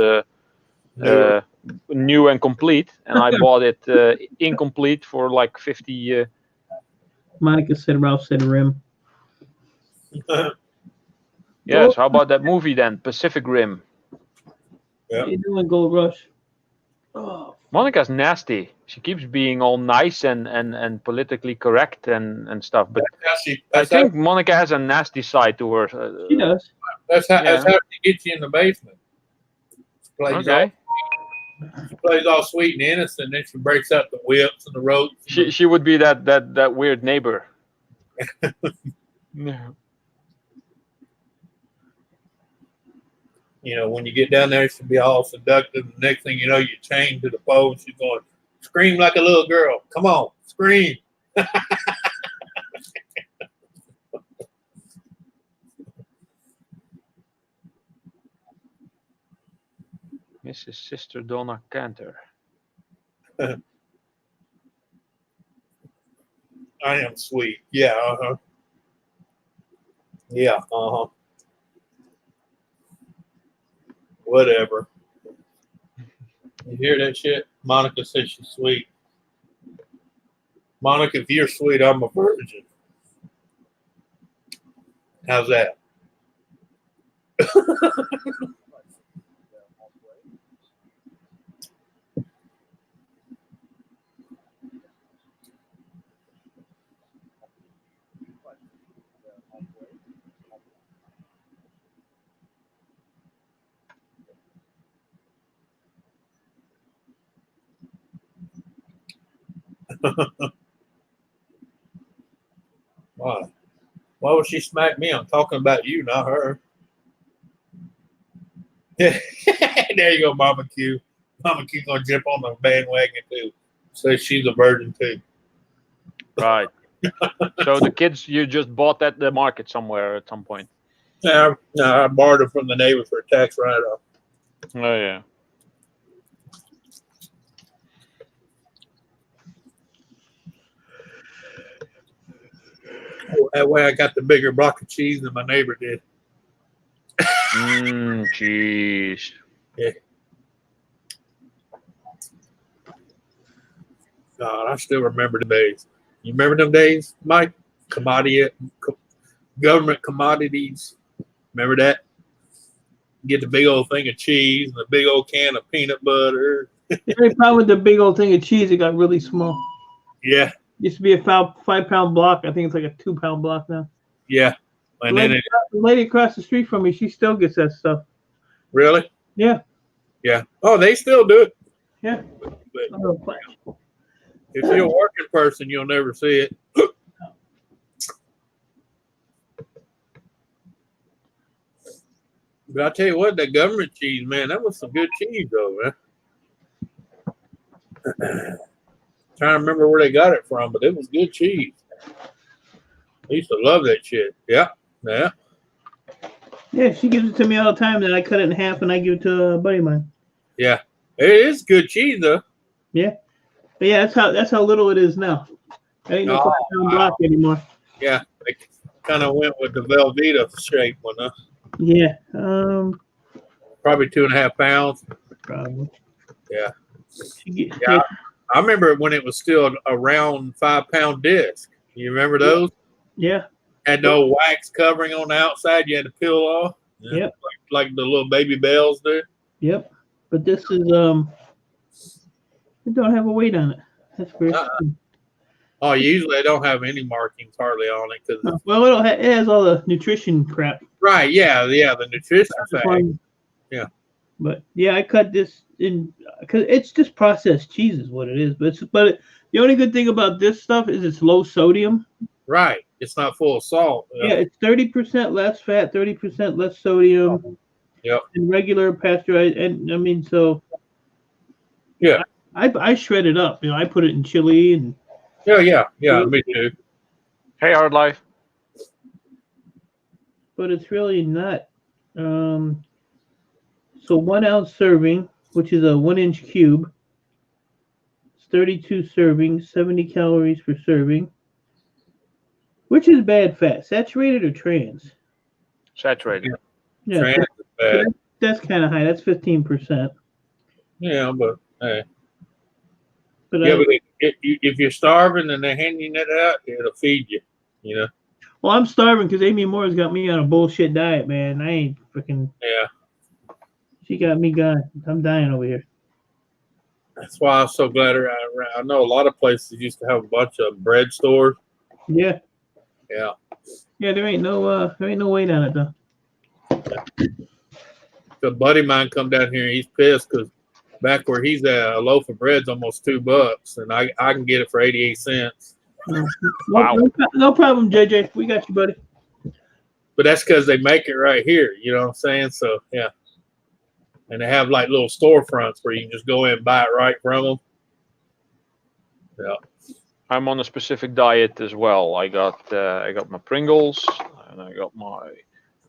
[SPEAKER 2] new and complete, and I bought it incomplete for like 50.
[SPEAKER 4] Monica said Ralph said rim.
[SPEAKER 2] Yes, how about that movie then, Pacific Rim?
[SPEAKER 3] Yeah.
[SPEAKER 4] How you doing, Gold Rush? Oh,
[SPEAKER 2] Monica's nasty. She keeps being all nice and politically correct and stuff, but I think Monica has a nasty side to her.
[SPEAKER 4] she does.
[SPEAKER 3] That's how she gets you in the basement.
[SPEAKER 2] Okay.
[SPEAKER 3] She plays all sweet and innocent, then she breaks out the whips and the ropes.
[SPEAKER 2] She would be that weird neighbor. Yeah.
[SPEAKER 3] You know, when you get down there, she'll be all seductive. The next thing you know, you're chained to the pole. She's going, scream like a little girl. Come on, scream.
[SPEAKER 2] Mrs. Sister Donna Cantor.
[SPEAKER 3] I am sweet. Yeah, uh-huh. Yeah, uh-huh. Whatever. You hear that shit? Monica says she's sweet. Monica, if you're sweet, I'm a virgin. How's that? Why? Why would she smack me? I'm talking about you, not her. There you go, Mama Q. Mama Q gonna jump on the bandwagon too. Say she's a virgin too.
[SPEAKER 2] Right. So the kids you just bought at the market somewhere at some point.
[SPEAKER 3] No, I borrowed them from the neighbor for a tax write-off.
[SPEAKER 2] Oh yeah.
[SPEAKER 3] That way I got the bigger block of cheese than my neighbor did.
[SPEAKER 2] Cheese.
[SPEAKER 3] Yeah. God, I still remember the days. You remember them days, Mike? Government commodities. Remember that? Get the big old thing of cheese and the big old can of peanut butter.
[SPEAKER 4] The only problem with the big old thing of cheese, it got really small.
[SPEAKER 3] Yeah,
[SPEAKER 4] Used to be a 5-pound block. I think it's like a 2-pound block now.
[SPEAKER 3] yeah. And
[SPEAKER 4] The
[SPEAKER 3] then
[SPEAKER 4] lady across the street from me, she still gets that stuff.
[SPEAKER 3] really?
[SPEAKER 4] Yeah.
[SPEAKER 3] Yeah. Oh, they still do it.
[SPEAKER 4] Yeah.
[SPEAKER 3] But
[SPEAKER 4] Oh,
[SPEAKER 3] if you're a working person, you'll never see it. But I tell you what, that government cheese, man, that was some good cheese, though, man. Trying to remember where they got it from, but it was good cheese. I used to love that shit. Yeah, yeah.
[SPEAKER 4] Yeah, she gives it to me all the time. Then I cut it in half and I give it to a buddy of mine.
[SPEAKER 3] Yeah. It is good cheese, though.
[SPEAKER 4] Yeah. But yeah, that's how little it is now. It ain't no 5-pound block anymore.
[SPEAKER 3] Yeah. They kind of went with the Velveeta shape one, huh?
[SPEAKER 4] Yeah.
[SPEAKER 3] Probably 2.5 pounds.
[SPEAKER 4] Probably.
[SPEAKER 3] Yeah.
[SPEAKER 4] Yeah.
[SPEAKER 3] Yeah. I remember when it was still a round 5-pound disc. You remember those?
[SPEAKER 4] Yeah.
[SPEAKER 3] Had no wax covering on the outside. You had to peel off. Yeah.
[SPEAKER 4] Yep.
[SPEAKER 3] Like the little baby bells do.
[SPEAKER 4] Yep. But this is it don't have a weight on it. That's very
[SPEAKER 3] Oh, usually they don't have any markings hardly on it because
[SPEAKER 4] Well, it has all the nutrition crap.
[SPEAKER 3] right, yeah, the nutrition fact. Yeah.
[SPEAKER 4] But yeah, I cut this in because it's just processed cheese is what it is. But the only good thing about this stuff is it's low sodium.
[SPEAKER 3] Right, it's not full of salt.
[SPEAKER 4] Yeah, it's 30% less fat, 30% less sodium.
[SPEAKER 3] Yep.
[SPEAKER 4] And regular pasteurized, and I mean, so.
[SPEAKER 3] Yeah.
[SPEAKER 4] I shred it up. I put it in chili and.
[SPEAKER 3] Yeah, me too.
[SPEAKER 2] Hey, Hard Life.
[SPEAKER 4] But it's really not. So 1 ounce serving, which is a 1-inch cube. It's 32 servings, 70 calories per serving. Which is bad fat, saturated or trans?
[SPEAKER 2] Saturated.
[SPEAKER 4] Yeah,
[SPEAKER 3] Trans is bad.
[SPEAKER 4] that's kind of high. That's 15%.
[SPEAKER 3] Yeah, but hey.
[SPEAKER 4] But
[SPEAKER 3] Yeah, but if you're starving and they're handing it out, it'll feed you. You know.
[SPEAKER 4] well, I'm starving because Amy Moore's got me on a bullshit diet, man. I ain't freaking.
[SPEAKER 3] Yeah.
[SPEAKER 4] She got me gone. I'm dying over here.
[SPEAKER 3] That's why I'm so glad I know a lot of places used to have a bunch of bread stores.
[SPEAKER 4] Yeah.
[SPEAKER 3] Yeah.
[SPEAKER 4] Yeah, there ain't no weight on it though.
[SPEAKER 3] A buddy of mine come down here and he's pissed because back where he's at, a loaf of bread's almost $2, and I can get it for 88 cents.
[SPEAKER 2] Wow.
[SPEAKER 4] No problem, JJ. We got you, buddy.
[SPEAKER 3] But that's because they make it right here. You know what I'm saying? So yeah. And they have like little storefronts where you can just go in and buy it right from them. Yeah.
[SPEAKER 2] I'm on a specific diet as well. I got my Pringles, and I got my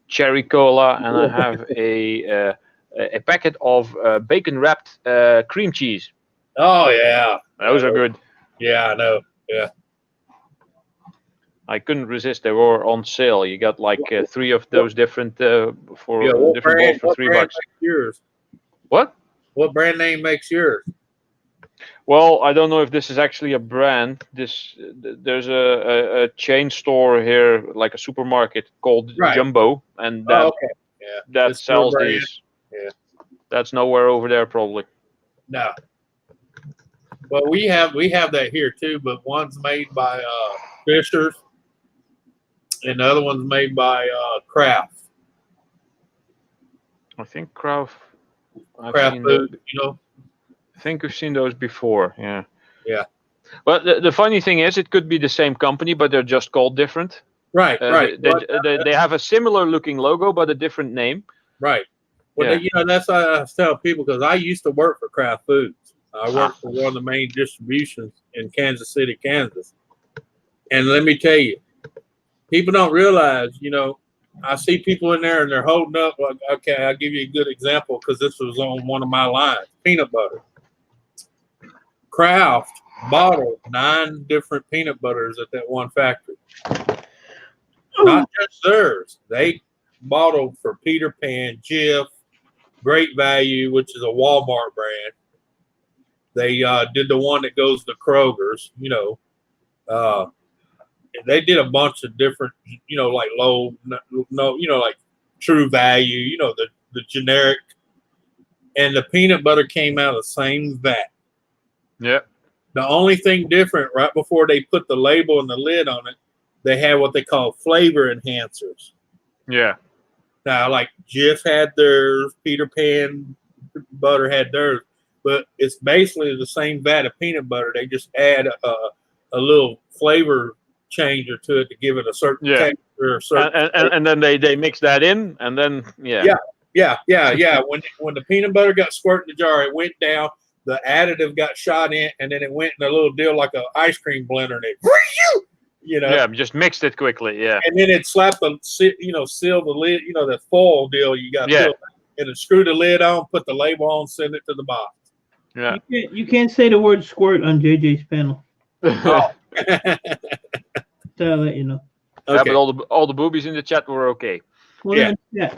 [SPEAKER 2] cherry cola, and I have a packet of bacon wrapped cream cheese.
[SPEAKER 3] Oh yeah.
[SPEAKER 2] Those are good.
[SPEAKER 3] Yeah, I know. Yeah.
[SPEAKER 2] I couldn't resist. They were on sale. You got like 3 of those different for different balls for $3.
[SPEAKER 3] Makes yours?
[SPEAKER 2] What?
[SPEAKER 3] What brand name makes yours?
[SPEAKER 2] Well, I don't know if this is actually a brand. There's a chain store here, like a supermarket called
[SPEAKER 3] Right.
[SPEAKER 2] Jumbo, and that
[SPEAKER 3] Okay. Yeah.
[SPEAKER 2] that
[SPEAKER 3] It's your
[SPEAKER 2] sells
[SPEAKER 3] brand.
[SPEAKER 2] these.
[SPEAKER 3] Yeah.
[SPEAKER 2] That's nowhere over there probably.
[SPEAKER 3] No. Well, we have that here too, but one's made by Fisher's, and the other one's made by Kraft.
[SPEAKER 2] I think Kraft. I've
[SPEAKER 3] Kraft
[SPEAKER 2] seen
[SPEAKER 3] food, you know.
[SPEAKER 2] I think we've seen those before. Yeah.
[SPEAKER 3] Yeah.
[SPEAKER 2] But the funny thing is, it could be the same company, but they're just called different.
[SPEAKER 3] Right. Right.
[SPEAKER 2] They have a similar looking logo, but a different name.
[SPEAKER 3] Right. Well,
[SPEAKER 2] Yeah.
[SPEAKER 3] that's what I tell people because I used to work for Kraft Foods. I worked for one of the main distributions in Kansas City, Kansas. And let me tell you, people don't realize, I see people in there and they're holding up. Like, okay, I'll give you a good example because this was on one of my lines. Peanut butter. Kraft bottled 9 different peanut butters at that one factory. Not just theirs. They bottled for Peter Pan, Jif, Great Value, which is a Walmart brand. They did the one that goes to Kroger's, they did a bunch of different, like low, like True Value, the generic. And the peanut butter came out of the same vat.
[SPEAKER 2] Yeah.
[SPEAKER 3] The only thing different, right before they put the label and the lid on it, they had what they call flavor enhancers.
[SPEAKER 2] Yeah.
[SPEAKER 3] Now, like Jif had theirs, Peter Pan butter had theirs, but it's basically the same vat of peanut butter. They just add a little flavor changer to it to give it a certain texture.
[SPEAKER 2] And then they mix that in, and then
[SPEAKER 3] Yeah. When the peanut butter got squirted in the jar, it went down. The additive got shot in, and then it went in a little deal like an ice cream blender, and it,
[SPEAKER 2] Yeah, just mixed it quickly. Yeah.
[SPEAKER 3] And then it slapped seal the lid, the foil deal you got.
[SPEAKER 2] Yeah.
[SPEAKER 3] And it screw the lid on, put the label on, send it to the box.
[SPEAKER 2] Yeah.
[SPEAKER 4] You can't say the word squirt on JJ's panel.
[SPEAKER 3] Oh.
[SPEAKER 4] So I'll let you know.
[SPEAKER 2] Yeah,
[SPEAKER 3] Okay.
[SPEAKER 2] but all the boobies in the chat were okay.
[SPEAKER 4] Well,
[SPEAKER 3] Yeah.
[SPEAKER 4] yeah.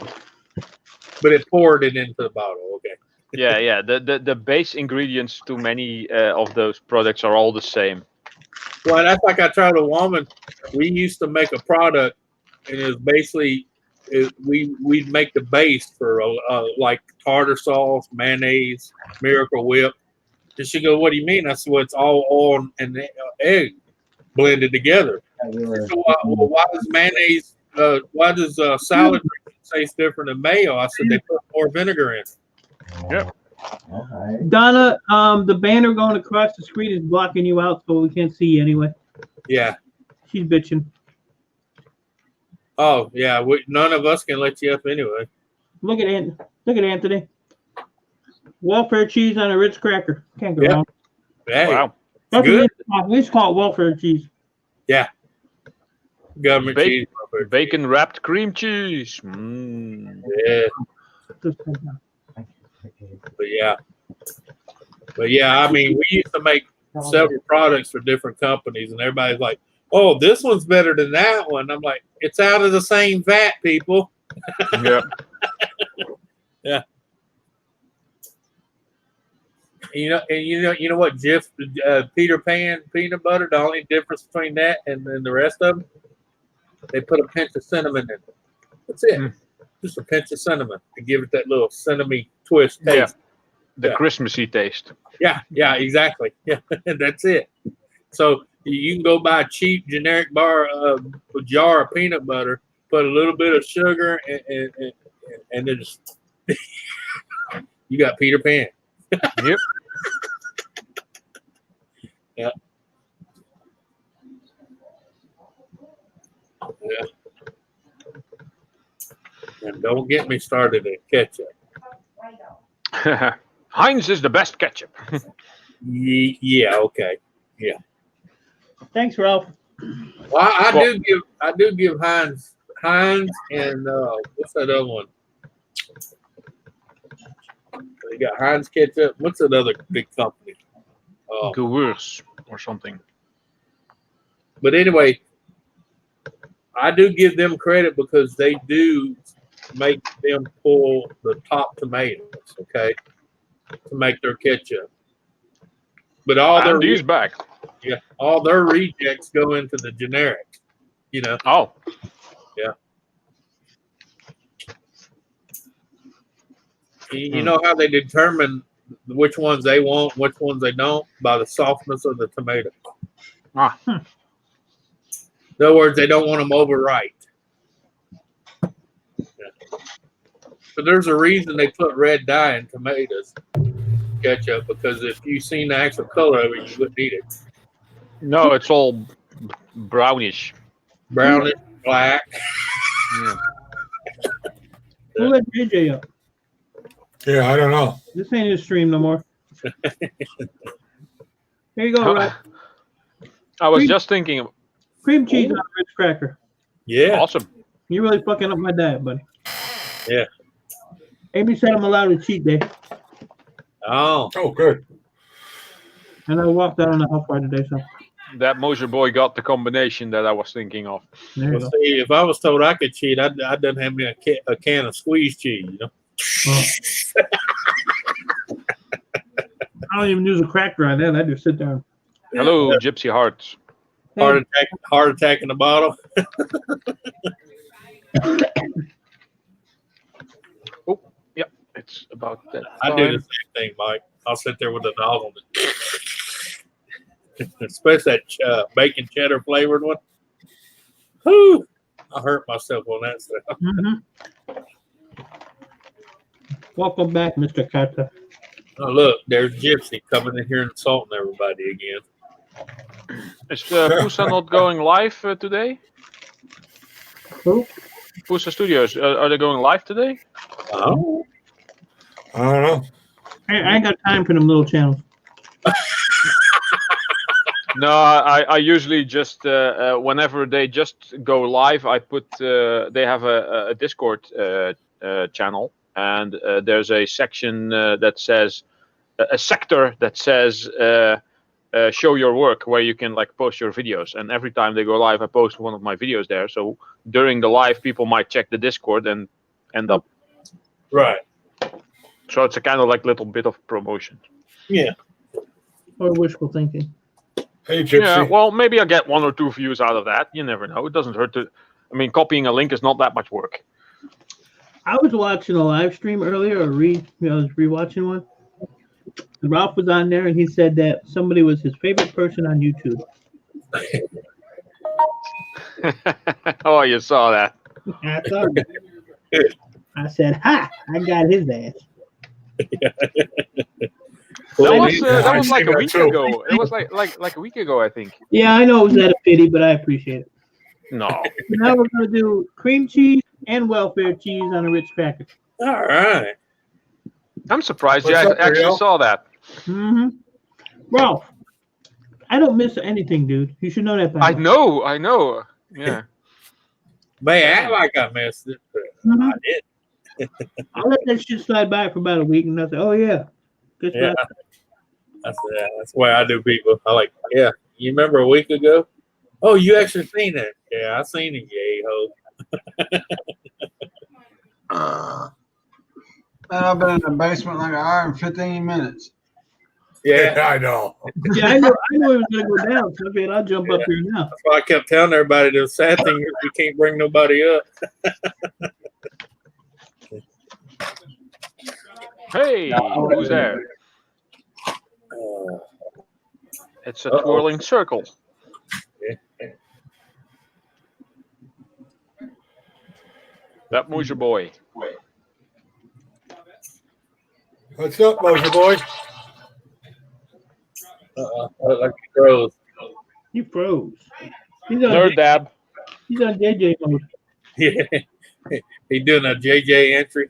[SPEAKER 3] But it poured it into the bottle. Okay.
[SPEAKER 2] Yeah. The base ingredients to many of those products are all the same.
[SPEAKER 3] Well, that's like I told a woman. We used to make a product, and it was basically we'd make the base for like tartar sauce, mayonnaise, Miracle Whip. And she goes, "What do you mean?" I said, "Well, it's all oil and egg." blended together. So why does mayonnaise? Why does salad taste different than mayo? I said they put more vinegar in.
[SPEAKER 4] Donna, the banner going across the screen is blocking you out, so we can't see you anyway.
[SPEAKER 3] Yeah.
[SPEAKER 4] She's bitching.
[SPEAKER 3] Oh yeah. None of us can let you up anyway.
[SPEAKER 4] Look at Anthony. Welfare cheese on a Ritz cracker. Can't go
[SPEAKER 3] Yeah.
[SPEAKER 4] wrong.
[SPEAKER 3] Hey,
[SPEAKER 2] Wow.
[SPEAKER 4] That's
[SPEAKER 3] good.
[SPEAKER 4] what we used to call it welfare cheese.
[SPEAKER 3] Government
[SPEAKER 2] Bacon-
[SPEAKER 3] cheese.
[SPEAKER 2] Bacon wrapped cream cheese.
[SPEAKER 3] Yeah. But yeah. I mean, we used to make several products for different companies, and everybody's like, "Oh, this one's better than that one." I'm like, "It's out of the same vat, people."
[SPEAKER 2] Yeah.
[SPEAKER 3] You know what, Jif, Peter Pan peanut butter. The only difference between that and the rest of them, they put a pinch of cinnamon in it. That's it.
[SPEAKER 2] Mm.
[SPEAKER 3] Just a pinch of cinnamon to give it that little cinnamon twist
[SPEAKER 2] Yeah.
[SPEAKER 3] taste.
[SPEAKER 2] The
[SPEAKER 3] Yeah.
[SPEAKER 2] Christmassy taste.
[SPEAKER 3] Yeah, exactly. Yeah, that's it. So you can go buy a cheap generic a jar of peanut butter, put a little bit of sugar, and then just you got Peter Pan.
[SPEAKER 2] Yep.
[SPEAKER 3] Yeah. And don't get me started at ketchup.
[SPEAKER 2] Heinz is the best ketchup.
[SPEAKER 3] Yeah, okay.
[SPEAKER 4] Thanks, Ralph.
[SPEAKER 3] Well, I do give Heinz and what's that other one? They got Heinz ketchup. What's that other big company?
[SPEAKER 2] Gewurz or something.
[SPEAKER 3] But anyway, I do give them credit because they do make them pull the top tomatoes, okay, to make their ketchup. But all
[SPEAKER 2] Andy's back.
[SPEAKER 3] their rejects go into the generic, you know.
[SPEAKER 2] Oh.
[SPEAKER 3] You know how they determine which ones they want, which ones they don't, by the softness of the tomato.
[SPEAKER 2] Ah.
[SPEAKER 3] In other words, they don't want them overripe. But there's a reason they put red dye in tomatoes ketchup, because if you seen the actual color of it, you wouldn't eat it.
[SPEAKER 2] No, it's all brownish.
[SPEAKER 3] Brownish, black.
[SPEAKER 2] Yeah.
[SPEAKER 4] Who let JJ up?
[SPEAKER 1] Yeah, I don't know.
[SPEAKER 4] This ain't his stream no more. Here you go, Ralph.
[SPEAKER 2] I was just thinking,
[SPEAKER 4] Cream cheese on a Ritz cracker.
[SPEAKER 3] Yeah.
[SPEAKER 2] awesome.
[SPEAKER 4] You're really fucking up my diet, buddy.
[SPEAKER 3] Yeah.
[SPEAKER 4] Amy said I'm allowed to cheat day,
[SPEAKER 3] Oh.
[SPEAKER 1] Oh, good.
[SPEAKER 4] and I walked out on the house party today, so
[SPEAKER 2] That Moser boy got the combination that I was thinking of.
[SPEAKER 4] there you
[SPEAKER 3] Well,
[SPEAKER 4] go.
[SPEAKER 3] see, if I was told I could cheat, I'd done have me a can of squeeze cheese, you know.
[SPEAKER 4] Oh. I don't even use a cracker on that. I just sit there.
[SPEAKER 2] Hello, Gypsy Hearts.
[SPEAKER 3] Heart attack in the bottle.
[SPEAKER 2] It's about that
[SPEAKER 3] I do the
[SPEAKER 2] time.
[SPEAKER 3] same thing, Mike. I'll sit there with a dog on it. Especially that bacon cheddar flavored one. Whew! I hurt myself on that stuff.
[SPEAKER 4] Mm-hmm. Welcome back, Mr. Carter.
[SPEAKER 3] Oh, look, there's Gypsy coming in here and insulting everybody again.
[SPEAKER 2] Is Pusa not going live today?
[SPEAKER 4] Who?
[SPEAKER 2] Pusa Studios, are they going live today?
[SPEAKER 3] Oh,
[SPEAKER 1] I don't know.
[SPEAKER 4] I ain't got time for them little channels.
[SPEAKER 2] No, I usually just whenever they just go live, I put they have a Discord channel, and there's a section that says a sector that says show your work, where you can like post your videos. And every time they go live, I post one of my videos there. So during the live, people might check the Discord and end up.
[SPEAKER 3] right.
[SPEAKER 2] So it's a kind of like little bit of promotion.
[SPEAKER 3] Yeah.
[SPEAKER 4] Or wishful thinking.
[SPEAKER 1] Hey, Gypsy.
[SPEAKER 2] Yeah, well, maybe I'll get 1 or 2 views out of that. You never know. It doesn't hurt to. I mean, copying a link is not that much work.
[SPEAKER 4] I was watching a live stream earlier, I was rewatching one. And Ralph was on there, and he said that somebody was his favorite person on YouTube.
[SPEAKER 2] Oh, you saw that.
[SPEAKER 4] I thought I said, "Ha! I got his ass."
[SPEAKER 2] That was
[SPEAKER 1] I
[SPEAKER 2] like
[SPEAKER 1] see
[SPEAKER 2] a
[SPEAKER 1] that
[SPEAKER 2] week
[SPEAKER 1] too.
[SPEAKER 2] ago. It was like a week ago, I think.
[SPEAKER 4] Yeah, I know it was at a pity, but I appreciate it.
[SPEAKER 2] No.
[SPEAKER 4] Now we're gonna do cream cheese and welfare cheese on a Ritz cracker.
[SPEAKER 3] All right.
[SPEAKER 2] I'm surprised you
[SPEAKER 1] What's up,
[SPEAKER 2] actually
[SPEAKER 1] Ariel?
[SPEAKER 2] saw that.
[SPEAKER 4] Mm-hmm. Ralph, I don't miss anything, dude. You should know that by
[SPEAKER 2] I
[SPEAKER 4] now.
[SPEAKER 2] know. Yeah.
[SPEAKER 3] May act like I missed it, but
[SPEAKER 4] Mhm.
[SPEAKER 3] I did.
[SPEAKER 4] I'll let that shit slide by for about a week, and I'll say, "Oh yeah, good
[SPEAKER 3] Yeah.
[SPEAKER 4] stuff."
[SPEAKER 3] That's the way I do people. I like, yeah. You remember a week ago? Oh, you actually seen it? Yeah, I seen it, you a-hole.
[SPEAKER 8] Man, I've been in the basement like an hour and 15 minutes.
[SPEAKER 3] Yeah.
[SPEAKER 1] Yeah, I know.
[SPEAKER 4] Yeah, I knew it was gonna go down. So I figured I'll jump up here now.
[SPEAKER 3] That's why I kept telling everybody the sad thing is we can't bring nobody up.
[SPEAKER 2] Hey, who's there? It's a twirling circle. That Moser boy.
[SPEAKER 1] What's up, Moser boy?
[SPEAKER 3] Like he froze.
[SPEAKER 4] He froze. He's on,
[SPEAKER 2] Nerd dab.
[SPEAKER 4] he's on JJ mode.
[SPEAKER 3] Yeah. He doing a JJ entry.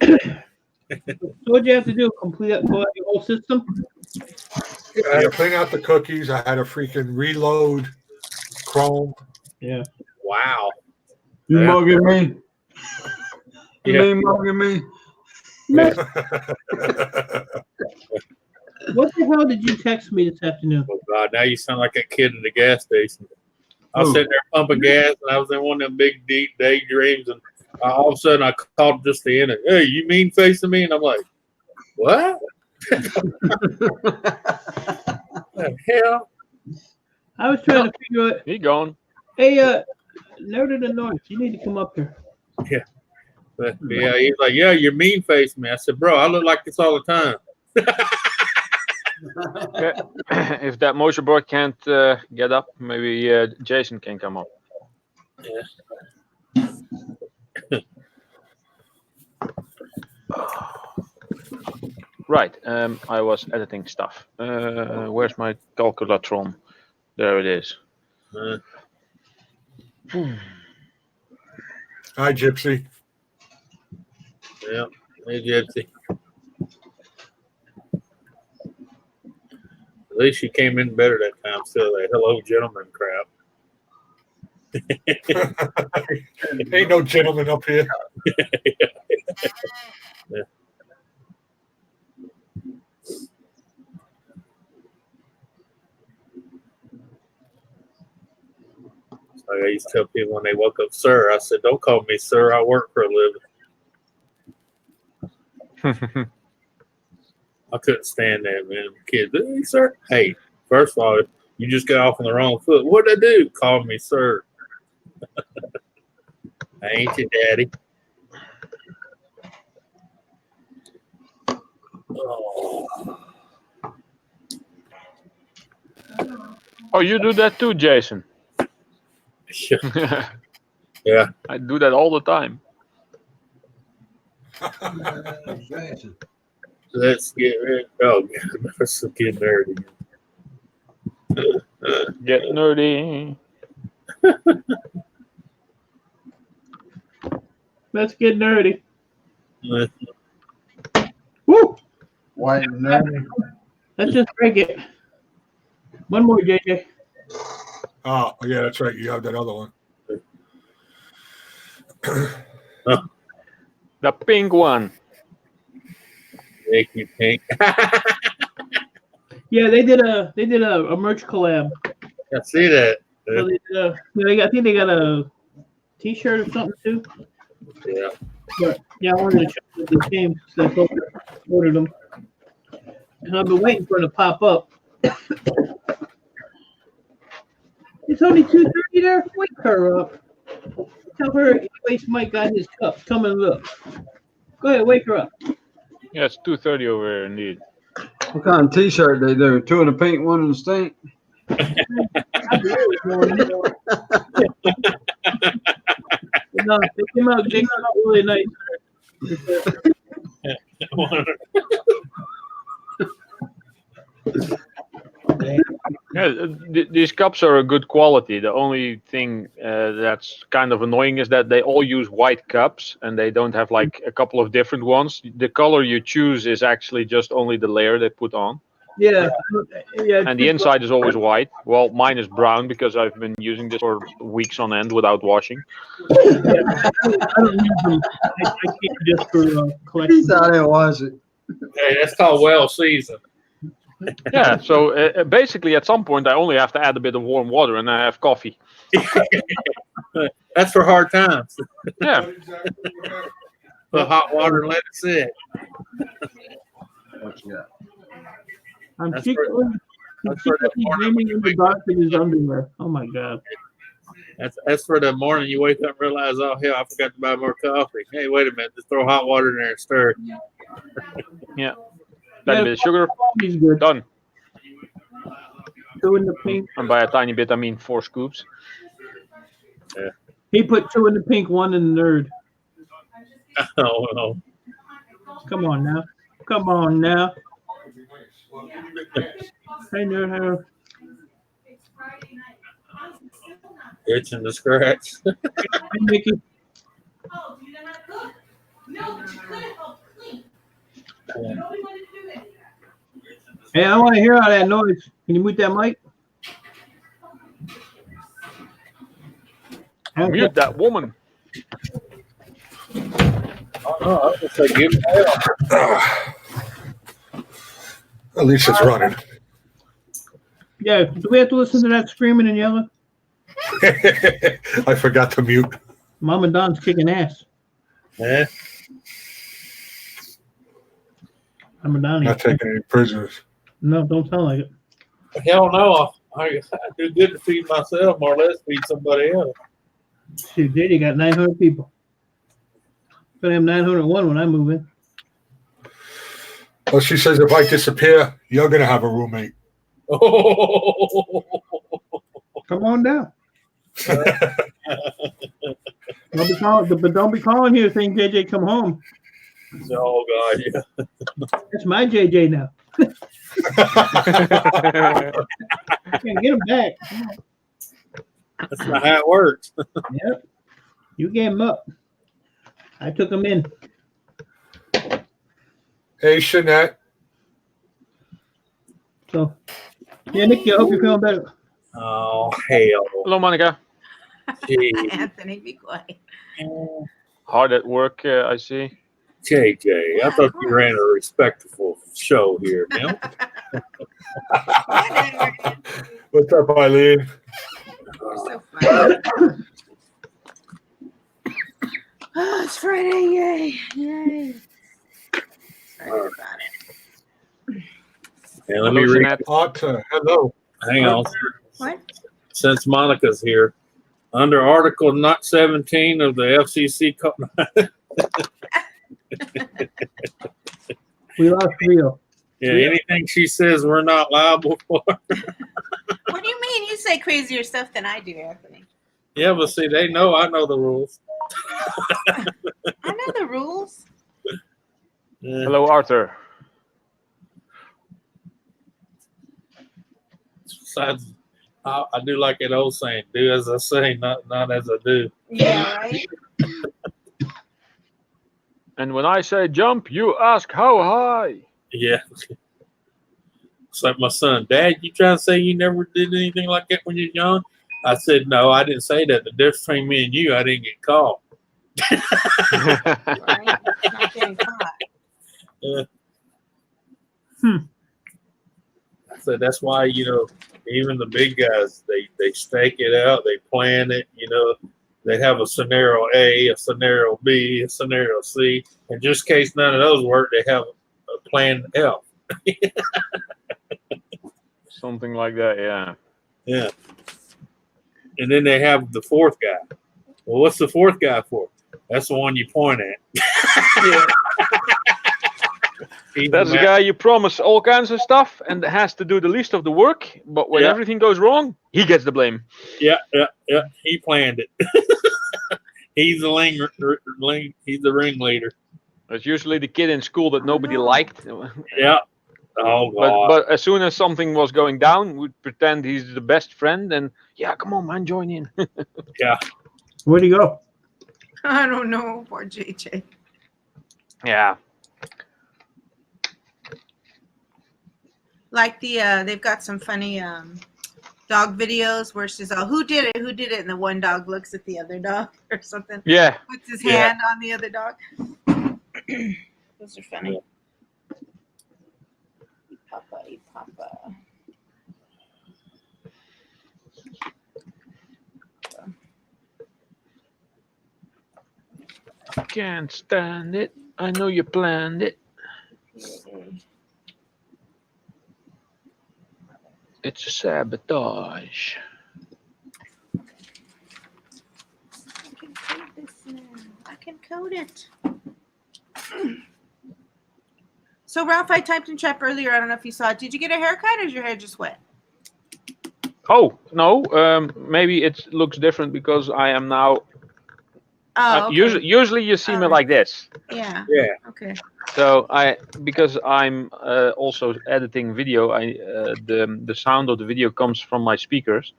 [SPEAKER 4] So what'd you have to do? Complete out your whole system?
[SPEAKER 1] I had to clean out the cookies. I had to freaking reload Chrome.
[SPEAKER 4] Yeah.
[SPEAKER 3] Wow.
[SPEAKER 8] You
[SPEAKER 3] Yeah.
[SPEAKER 8] mugging me? You
[SPEAKER 3] Yeah.
[SPEAKER 8] mean mugging me?
[SPEAKER 4] What the hell did you text me this afternoon?
[SPEAKER 3] Oh God, now you sound like a kid at the gas station. I was
[SPEAKER 8] Who?
[SPEAKER 3] sitting there pumping gas, and I was in one of them big, deep daydreams, and all of a sudden I called just the end. Hey, you mean facing me? And I'm like, what? The hell?
[SPEAKER 4] I was trying to figure out.
[SPEAKER 2] He gone.
[SPEAKER 4] Hey, Nerd of the North, you need to come up here.
[SPEAKER 3] But, yeah, he's like, yeah, you're mean facing me. I said, bro, I look like this all the time.
[SPEAKER 2] If that Moser boy can't get up, maybe Jason can come up. Right. I was editing stuff. Where's my calculatron? There it is.
[SPEAKER 1] Hi, Gypsy.
[SPEAKER 3] Yeah, hey, Gypsy. At least she came in better that time. Still, that hello, gentleman crap.
[SPEAKER 1] Ain't no gentleman up here.
[SPEAKER 3] Yeah. Like I used to tell people when they woke up, sir, I said, don't call me sir. I work for a living. I couldn't stand that, man. Kids, hey, sir. Hey, first of all, you just got off on the wrong foot. What'd I do? Call me sir. I ain't your daddy.
[SPEAKER 2] Oh, you do that too, Jason.
[SPEAKER 3] Yeah.
[SPEAKER 2] I do that all the time.
[SPEAKER 3] Let's get rid. Oh, God, let's get nerdy.
[SPEAKER 2] Get nerdy.
[SPEAKER 4] Let's get nerdy.
[SPEAKER 3] Uh,
[SPEAKER 4] Woo!
[SPEAKER 8] White and nerdy.
[SPEAKER 4] Let's just break it. One more, JJ.
[SPEAKER 1] Oh, yeah, that's right. You have that other one.
[SPEAKER 2] The pink one.
[SPEAKER 3] Make you pink.
[SPEAKER 4] Yeah, they did a merch collab.
[SPEAKER 3] I see that.
[SPEAKER 4] So I think they got a T-shirt or something too.
[SPEAKER 3] Yeah.
[SPEAKER 4] But yeah, I wanted to check if they came because I ordered them, and I've been waiting for it to pop up. It's only 2:30 there. Wake her up. Tell her Waste Mike got his cup. Come and look. Go ahead, wake her up.
[SPEAKER 2] Yeah, it's 2:30 over here indeed.
[SPEAKER 8] What kind of t-shirt they do? Two of the pink, one of the stink?
[SPEAKER 4] No, they came out really nice.
[SPEAKER 2] Yeah, these cups are a good quality. The only thing that's kind of annoying is that they all use white cups and they don't have like a couple of different ones. The color you choose is actually just only the layer they put on.
[SPEAKER 4] Yeah.
[SPEAKER 2] And the inside is always white. Well, mine is brown because I've been using this for weeks on end without washing.
[SPEAKER 4] I don't use them. I keep it just for collection.
[SPEAKER 8] He's out there watching.
[SPEAKER 3] Hey, that's called well seasoned.
[SPEAKER 2] Yeah, so basically at some point I only have to add a bit of warm water and I have coffee.
[SPEAKER 3] That's for hard times.
[SPEAKER 2] Yeah.
[SPEAKER 3] Put hot water and let it sit.
[SPEAKER 4] I'm
[SPEAKER 3] That's
[SPEAKER 4] secretly dreaming in the dark in his underwear. Oh my god.
[SPEAKER 3] That's for the morning you wake up and realize, oh hell, I forgot to buy more coffee. Hey, wait a minute, just throw hot water in there and stir.
[SPEAKER 2] Yeah. Tiny bit of sugar.
[SPEAKER 4] He's good.
[SPEAKER 2] Done.
[SPEAKER 4] Two in the pink.
[SPEAKER 2] And by a tiny bit I mean 4 scoops.
[SPEAKER 4] He put 2 in the pink, 1 in the nerd.
[SPEAKER 3] Oh no.
[SPEAKER 4] Come on now. Come on now. Hey nerd.
[SPEAKER 3] Itching to scratch.
[SPEAKER 4] Hey Mickey. Hey, I want to hear all that noise. Can you mute that mic?
[SPEAKER 2] Mute that woman.
[SPEAKER 3] Oh, I was gonna say, give me hell.
[SPEAKER 1] At least it's running.
[SPEAKER 4] Yeah, do we have to listen to that screaming and yelling?
[SPEAKER 1] I forgot to mute.
[SPEAKER 4] Mom and Don's kicking ass.
[SPEAKER 3] Yeah.
[SPEAKER 4] Mom and Don.
[SPEAKER 1] Not taking any prisoners.
[SPEAKER 4] No, don't sound like it.
[SPEAKER 3] Hell no. I do good to feed myself, more or less feed somebody else.
[SPEAKER 4] Shoot, Daddy got 900 people. Gonna have 901 when I move in.
[SPEAKER 1] Well, she says if I disappear, you're going to have a roommate.
[SPEAKER 4] Come on down. Don't be calling here saying JJ come home.
[SPEAKER 3] Oh God, yeah.
[SPEAKER 4] That's my JJ now. I can't get him back.
[SPEAKER 3] That's not how it works.
[SPEAKER 4] Yep. You gave him up. I took him in.
[SPEAKER 1] Hey, Shanette.
[SPEAKER 4] So, yeah, Nicky, I hope you're feeling better.
[SPEAKER 3] Oh hell.
[SPEAKER 2] Hello, Monica.
[SPEAKER 3] Gee.
[SPEAKER 5] Anthony, be quiet.
[SPEAKER 2] Hard at work, I see.
[SPEAKER 3] JJ, I thought you ran a respectful show here, man.
[SPEAKER 1] What's up, Eileen?
[SPEAKER 5] You're so funny. Oh, it's Friday, yay, yay. Excited about it.
[SPEAKER 3] And let me
[SPEAKER 2] Hello,
[SPEAKER 3] read.
[SPEAKER 2] Jeanette.
[SPEAKER 1] Otta, hello.
[SPEAKER 3] Hang on.
[SPEAKER 5] What?
[SPEAKER 3] Since Monica's here, under Article Not 17 of the FCC.
[SPEAKER 4] We lost Rio.
[SPEAKER 3] Yeah, anything she says, we're not liable for.
[SPEAKER 5] What do you mean? You say crazier stuff than I do, Anthony.
[SPEAKER 3] Yeah, but see, they know I know the rules.
[SPEAKER 5] I know the rules.
[SPEAKER 3] Yeah.
[SPEAKER 2] Hello, Arthur.
[SPEAKER 3] Besides, I do like that old saying: "Do as I say, not as I do."
[SPEAKER 5] Yeah, right?
[SPEAKER 2] And when I say jump, you ask how high.
[SPEAKER 3] Yeah. It's like my son, Dad, you trying to say you never did anything like that when you were young? I said, no, I didn't say that. The difference between me and you, I didn't get caught.
[SPEAKER 5] Right? Not getting caught.
[SPEAKER 3] I said, that's why, even the big guys, they stake it out, they plan it, they have a scenario A, a scenario B, a scenario C. And just in case none of those work, they have a plan F.
[SPEAKER 2] Something like that, yeah.
[SPEAKER 3] Yeah. And then they have the fourth guy. Well, what's the fourth guy for? That's the one you point at. He's
[SPEAKER 2] That's the
[SPEAKER 3] man.
[SPEAKER 2] guy you promise all kinds of stuff and has to do the least of the work. But when
[SPEAKER 3] Yeah.
[SPEAKER 2] everything goes wrong, he gets the blame.
[SPEAKER 3] Yeah. He planned it. He's the he's the ringleader.
[SPEAKER 2] It's usually the kid in school that nobody liked.
[SPEAKER 3] Yeah. Oh God.
[SPEAKER 2] But as soon as something was going down, we'd pretend he's the best friend and yeah, come on, man, join in.
[SPEAKER 3] Yeah.
[SPEAKER 4] Where'd he go?
[SPEAKER 5] I don't know. Poor JJ.
[SPEAKER 2] Yeah.
[SPEAKER 5] Like they've got some funny dog videos where she's all, who did it? Who did it? And the one dog looks at the other dog or something.
[SPEAKER 2] Yeah.
[SPEAKER 5] Puts his
[SPEAKER 3] Yeah.
[SPEAKER 5] hand on the other dog. Those are funny. Eat Papa, eat Papa.
[SPEAKER 2] Can't stand it. I know you planned it. It's a sabotage.
[SPEAKER 5] I can code this now. I can code it. So Ralph, I typed in chat earlier. I don't know if you saw it. Did you get a haircut or is your hair just wet?
[SPEAKER 2] Oh no, maybe it looks different because I am now.
[SPEAKER 5] Oh, okay.
[SPEAKER 2] Usually you see me like this.
[SPEAKER 5] Yeah.
[SPEAKER 3] Yeah.
[SPEAKER 5] Okay.
[SPEAKER 2] So because I'm also editing video, the sound of the video comes from my speakers,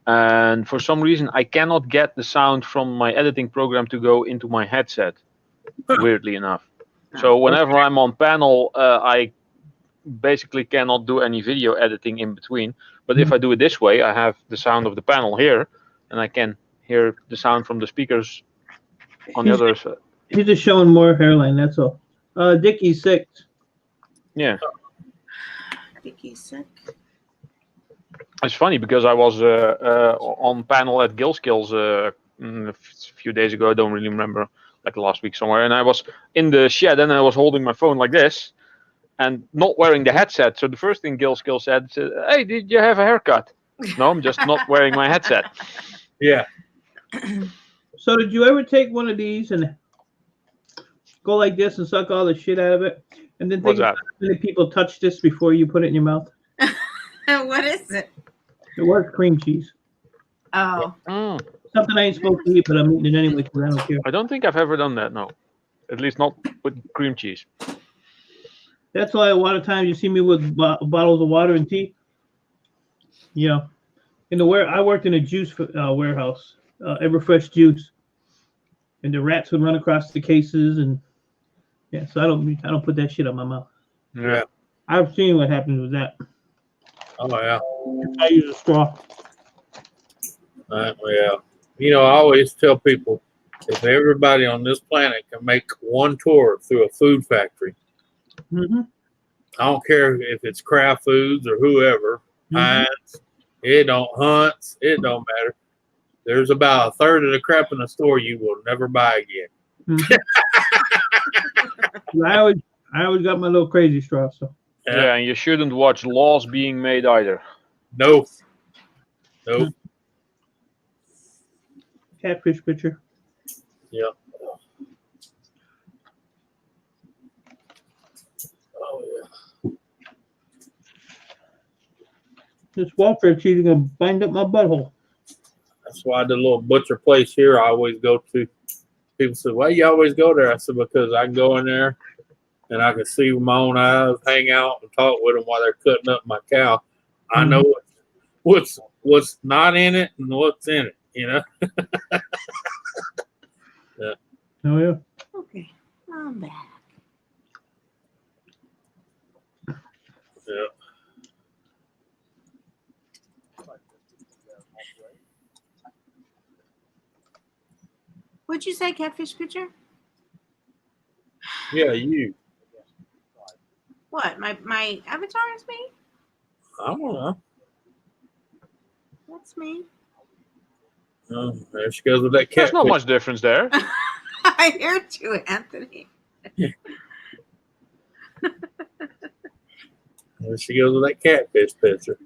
[SPEAKER 2] and for some reason I cannot get the sound from my editing program to go into my headset. Weirdly enough, so whenever I'm on panel, I basically cannot do any video editing in between. But if I do it this way, I have the sound of the panel here, and I can hear the sound from the speakers on the other side.
[SPEAKER 4] He's just showing more hairline. That's all. Dickie's sick.
[SPEAKER 2] Yeah.
[SPEAKER 5] Dickie's sick.
[SPEAKER 2] It's funny because I was on panel at GillSkills a few days ago. I don't really remember, like last week somewhere. And I was in the shed and I was holding my phone like this and not wearing the headset. So the first thing GillSkills said, "Hey, did you have a haircut?" No, I'm just not wearing my headset.
[SPEAKER 3] Yeah.
[SPEAKER 4] So did you ever take one of these and go like this and suck all the shit out of it? And then
[SPEAKER 2] What's
[SPEAKER 4] think
[SPEAKER 2] that?
[SPEAKER 4] how many people touch this before you put it in your mouth?
[SPEAKER 5] What is it?
[SPEAKER 4] It was cream cheese.
[SPEAKER 5] Oh.
[SPEAKER 2] Mm,
[SPEAKER 4] Something I ain't supposed to eat, but I'm eating it anyway because I don't care.
[SPEAKER 2] I don't think I've ever done that. No, at least not with cream cheese.
[SPEAKER 4] That's why a lot of times you see me with bottles of water and tea. You know, I worked in a juice warehouse, Everfresh juice, and the rats would run across the cases, and yeah, so I don't put that shit on my mouth.
[SPEAKER 2] Yeah.
[SPEAKER 4] I've seen what happens with that.
[SPEAKER 3] Oh yeah.
[SPEAKER 4] I use a straw.
[SPEAKER 3] Yeah. You know, I always tell people, if everybody on this planet can make one tour through a food factory,
[SPEAKER 4] Mm-hmm.
[SPEAKER 3] I don't care if it's Kraft Foods or whoever, Heinz, it don't Hunts, it don't matter. There's about a third of the crap in the store you will never buy again.
[SPEAKER 4] I always got my little crazy straw. So
[SPEAKER 2] Yeah, and you shouldn't watch laws being made either.
[SPEAKER 3] Nope. Nope.
[SPEAKER 4] catfish picture.
[SPEAKER 3] Yep. Oh yeah.
[SPEAKER 4] This welfare cheese is gonna bind up my butthole.
[SPEAKER 3] That's why the little butcher place here I always go to. People say, "Why you always go there?" I said, "Because I can go in there and I can see with my own eyes, hang out and talk with them while they're cutting up my cow. I know what's not in it and what's in it. You know." Yeah.
[SPEAKER 4] Oh yeah.
[SPEAKER 5] Okay, I'm back.
[SPEAKER 3] Yeah.
[SPEAKER 5] What'd you say, catfish picture?
[SPEAKER 3] Yeah, you.
[SPEAKER 5] What? My avatar is me?
[SPEAKER 3] I don't know.
[SPEAKER 5] That's me.
[SPEAKER 3] There she goes with that cat.
[SPEAKER 2] There's not much difference there.
[SPEAKER 5] I heard you, Anthony.
[SPEAKER 3] There she goes with that catfish picture.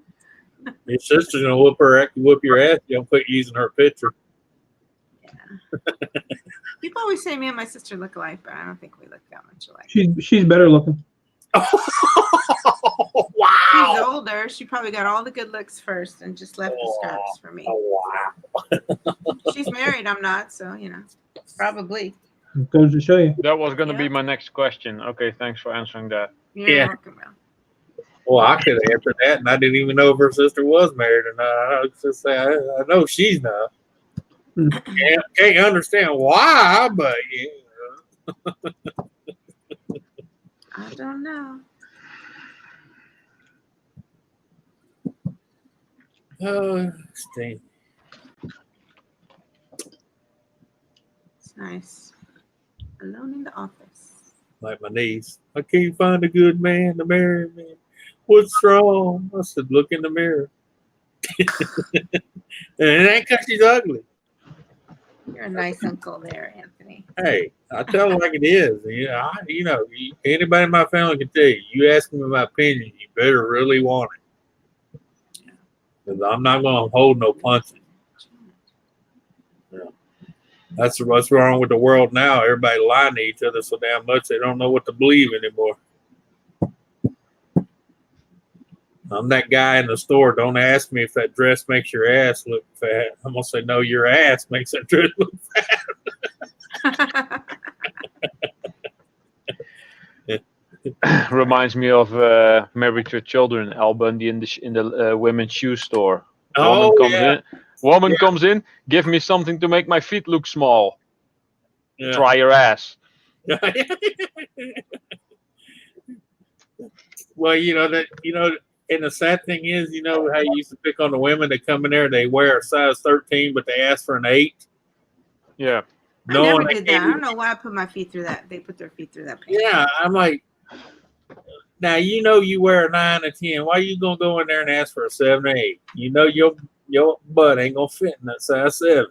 [SPEAKER 3] Your sister's gonna whoop your ass. You don't quit using her picture.
[SPEAKER 5] People always say me and my sister look alike, but I don't think we look that much alike.
[SPEAKER 4] She's better looking.
[SPEAKER 3] Wow.
[SPEAKER 5] She's older. She probably got all the good looks first and just left the scraps for me.
[SPEAKER 3] Oh, wow.
[SPEAKER 5] She's married. I'm not, so you know, probably.
[SPEAKER 4] It goes to show you.
[SPEAKER 2] That was going to
[SPEAKER 5] Yeah.
[SPEAKER 2] be my next question. Okay, thanks for answering that.
[SPEAKER 5] You're
[SPEAKER 3] Yeah.
[SPEAKER 5] welcome, Mel.
[SPEAKER 3] Well, I could have answered that, and I didn't even know if her sister was married or not. I was just saying, I know she's not.
[SPEAKER 4] Hmm.
[SPEAKER 3] Can't understand why, but yeah.
[SPEAKER 5] I don't know.
[SPEAKER 3] Oh, Steve.
[SPEAKER 5] It's nice. Alone in the office.
[SPEAKER 3] Like my niece. I can't find a good man to marry me. What's wrong? I said, look in the mirror. And it ain't because she's ugly.
[SPEAKER 5] You're a nice uncle there, Anthony.
[SPEAKER 3] Hey, I tell it like it is. Anybody in my family can tell you. You ask me my opinion, you better really want it. Because I'm not going to hold no punches. Yeah. That's what's wrong with the world now. Everybody lying to each other so damn much they don't know what to believe anymore. I'm that guy in the store. Don't ask me if that dress makes your ass look fat. I'm going to say, no, your ass makes that dress look fat.
[SPEAKER 2] Reminds me of Married to Children, Al Bundy in the women's shoe store.
[SPEAKER 3] Oh,
[SPEAKER 2] Woman comes in, give me something to make my feet look small.
[SPEAKER 3] Yeah.
[SPEAKER 2] Try your ass.
[SPEAKER 3] Well, and the sad thing is, how you used to pick on the women that come in there, they wear a size 13, but they ask for an 8.
[SPEAKER 2] Yeah.
[SPEAKER 5] I never
[SPEAKER 3] Knowing they
[SPEAKER 5] did that.
[SPEAKER 3] can't
[SPEAKER 5] I don't know why I put my feet through that. They put their feet through that. Pants.
[SPEAKER 3] Yeah, I'm like, now you wear a 9 or 10. Why are you gonna go in there and ask for a 7 or 8? You know your butt ain't gonna fit in that size 7.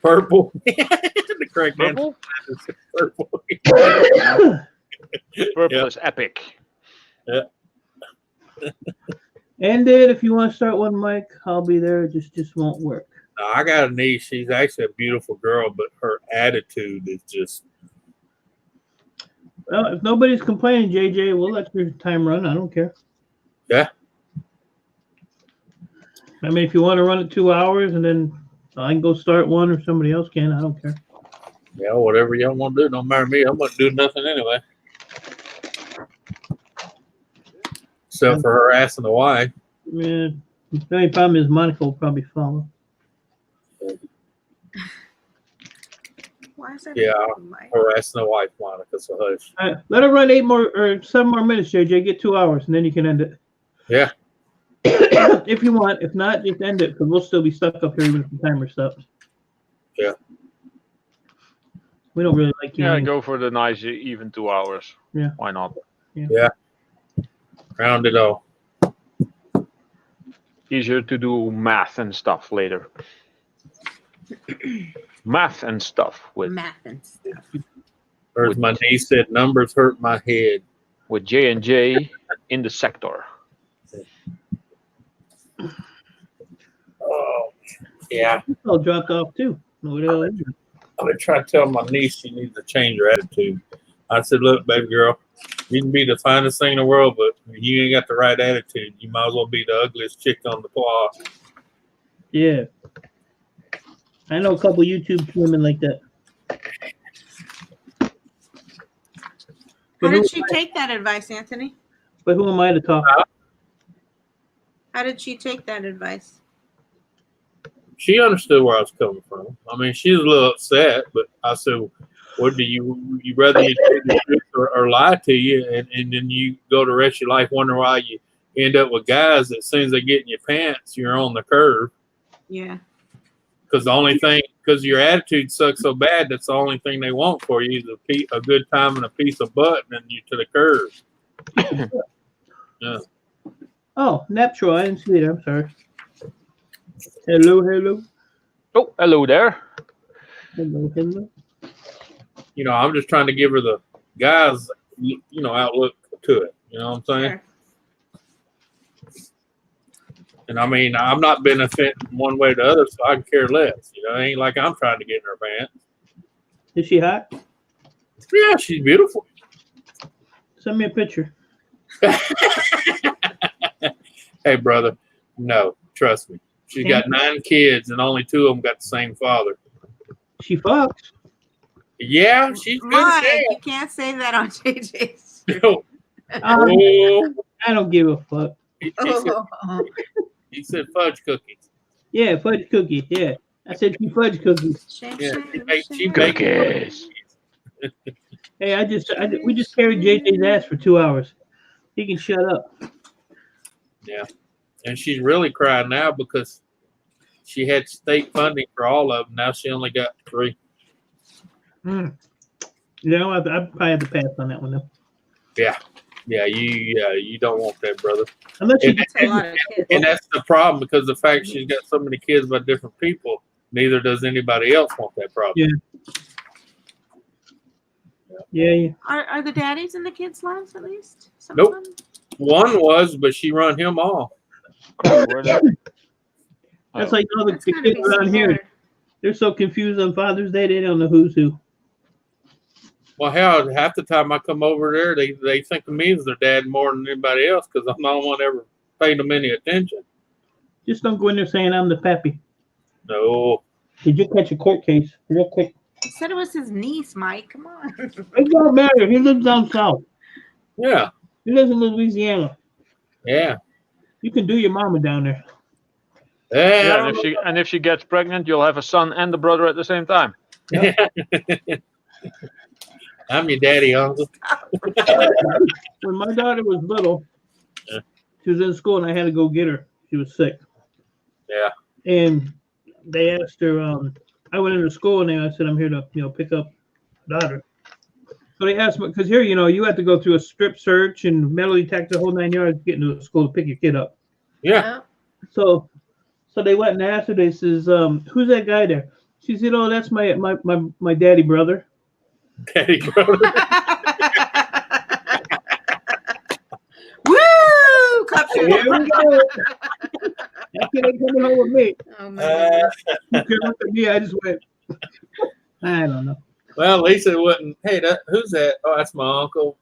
[SPEAKER 3] Purple. The correct answer
[SPEAKER 2] Purple?
[SPEAKER 3] is purple.
[SPEAKER 2] Purple is epic.
[SPEAKER 4] And then if you want to start one, Mike, I'll be there. It just won't work.
[SPEAKER 3] Now, I got a niece. She's actually a beautiful girl, but her attitude is just.
[SPEAKER 4] Well, if nobody's complaining, JJ, we'll let your time run. I don't care.
[SPEAKER 3] Yeah.
[SPEAKER 4] I mean, if you want to run it 2 hours and then I can go start one or somebody else can, I don't care.
[SPEAKER 3] Yeah, whatever y'all want to do, don't matter me. I'm not doing nothing anyway. Except for her asking the why.
[SPEAKER 4] Yeah. The only problem is Monica will probably follow.
[SPEAKER 5] Why is that?
[SPEAKER 3] Yeah.
[SPEAKER 5] Like,
[SPEAKER 3] Her asking the wife, Monica, so hush.
[SPEAKER 4] All right, let her run 8 more or 7 more minutes, JJ. Get 2 hours and then you can end it.
[SPEAKER 3] Yeah.
[SPEAKER 4] If you want. If not, just end it because we'll still be stuck up here even if the timer stops.
[SPEAKER 3] Yeah.
[SPEAKER 4] We don't really like you.
[SPEAKER 2] Yeah,
[SPEAKER 4] anyway.
[SPEAKER 2] go for the nice even 2 hours.
[SPEAKER 4] Yeah.
[SPEAKER 2] Why not?
[SPEAKER 3] Round it all.
[SPEAKER 2] Easier to do math and stuff later. Math and stuff with
[SPEAKER 5] math and stuff.
[SPEAKER 3] Or as my niece said, numbers hurt my head.
[SPEAKER 2] J&J in the sector.
[SPEAKER 3] Oh, yeah.
[SPEAKER 4] All dropped off too. No, the hell is it?
[SPEAKER 3] I've been trying to tell my niece she needs to change her attitude. I said, look, baby girl, you can be the finest thing in the world, but if you ain't got the right attitude, you might as well be the ugliest chick on the block.
[SPEAKER 4] Yeah. I know a couple YouTube women like that.
[SPEAKER 5] How did she take that advice, Anthony?
[SPEAKER 4] But who am I to talk?
[SPEAKER 5] How did she take that advice?
[SPEAKER 3] She understood where I was coming from. I mean, she was a little upset, but I said, what do you rather you tell the truth or lie to you, and then you go the rest of your life wondering why you end up with guys that as soon as they get in your pants, you're on the curve.
[SPEAKER 5] Yeah.
[SPEAKER 3] Because your attitude sucks so bad, that's the only thing they want for you is a good time and a piece of butt, and then you to the curve. Yeah.
[SPEAKER 4] Oh, Naptro. I didn't see it. I'm sorry. Hello.
[SPEAKER 2] Oh, hello there.
[SPEAKER 4] Hello.
[SPEAKER 3] I'm just trying to give her the guys, outlook to it. You know what I'm saying?
[SPEAKER 5] Sure.
[SPEAKER 3] And I mean, I'm not benefiting one way or the other, so I can care less. It ain't like I'm trying to get in her pants.
[SPEAKER 4] Is she hot?
[SPEAKER 3] Yeah, she's beautiful.
[SPEAKER 4] Send me a picture.
[SPEAKER 3] Hey, brother. No, trust me. She's got 9 kids, and only 2 of them got the same father.
[SPEAKER 4] She fucks.
[SPEAKER 3] Yeah, she's good
[SPEAKER 5] Mike,
[SPEAKER 3] as
[SPEAKER 5] you can't say that on JJ's.
[SPEAKER 3] hell.
[SPEAKER 4] Um,
[SPEAKER 3] Oh,
[SPEAKER 4] I don't give a fuck.
[SPEAKER 3] he said fudge cookies.
[SPEAKER 4] Yeah, fudge cookies. Yeah, I said she fudge cookies.
[SPEAKER 5] Shame,
[SPEAKER 3] Yeah,
[SPEAKER 5] shame,
[SPEAKER 3] she
[SPEAKER 5] shame.
[SPEAKER 3] baked
[SPEAKER 2] Cookies.
[SPEAKER 4] Hey, we just carried JJ's ass for 2 hours. He can shut up.
[SPEAKER 3] Yeah, and she's really crying now because she had state funding for all of them. Now she only got 3.
[SPEAKER 4] Mm. You know, I probably have to pass on that one though.
[SPEAKER 3] Yeah, you don't want that, brother.
[SPEAKER 4] Unless you
[SPEAKER 5] That's a lot of kids.
[SPEAKER 3] And that's the problem because the fact she's got so many kids by different people, neither does anybody else want that problem.
[SPEAKER 4] yeah.
[SPEAKER 5] Are the daddies in the kids' lives at least? Some
[SPEAKER 3] Nope.
[SPEAKER 5] of them?
[SPEAKER 3] One was, but she run him off.
[SPEAKER 2] Where the-
[SPEAKER 4] That's like all the
[SPEAKER 5] That's gotta
[SPEAKER 4] kids
[SPEAKER 5] be
[SPEAKER 4] around here.
[SPEAKER 5] hard.
[SPEAKER 4] They're so confused on Father's Day. They don't know who's who.
[SPEAKER 3] Well, hell, half the time I come over there, they think of me as their dad more than anybody else because I'm not the one ever paid them any attention.
[SPEAKER 4] Just don't go in there saying I'm the pappy.
[SPEAKER 3] No.
[SPEAKER 4] Did you catch a court case real quick?
[SPEAKER 5] He said it was his niece, Mike. Come on.
[SPEAKER 4] It don't matter. He lives down south.
[SPEAKER 3] Yeah.
[SPEAKER 4] He lives in Louisiana.
[SPEAKER 3] Yeah.
[SPEAKER 4] You can do your mama down there.
[SPEAKER 3] Yeah.
[SPEAKER 2] Yeah, and if she gets pregnant, you'll have a son and a brother at the same time.
[SPEAKER 3] I'm your daddy, uncle.
[SPEAKER 4] When my daughter was little, she was in school and I had to go get her. She was sick.
[SPEAKER 3] Yeah.
[SPEAKER 4] And they asked her, I went into school and I said, I'm here to, pick up daughter. So they asked me, because here, you have to go through a strip search and metal detector, the whole 9 yards, to get into school to pick your kid up.
[SPEAKER 3] Yeah.
[SPEAKER 4] So they went and asked her, they says, who's that guy there? She said, oh, that's my daddy brother.
[SPEAKER 3] Daddy brother.
[SPEAKER 5] Woo! Clap your
[SPEAKER 4] Here we go. That kid ain't coming home with me.
[SPEAKER 5] Oh my
[SPEAKER 4] You can look at me, I just went, I don't know.
[SPEAKER 3] Well, at least it wasn't. Hey, who's that? Oh, that's my uncle.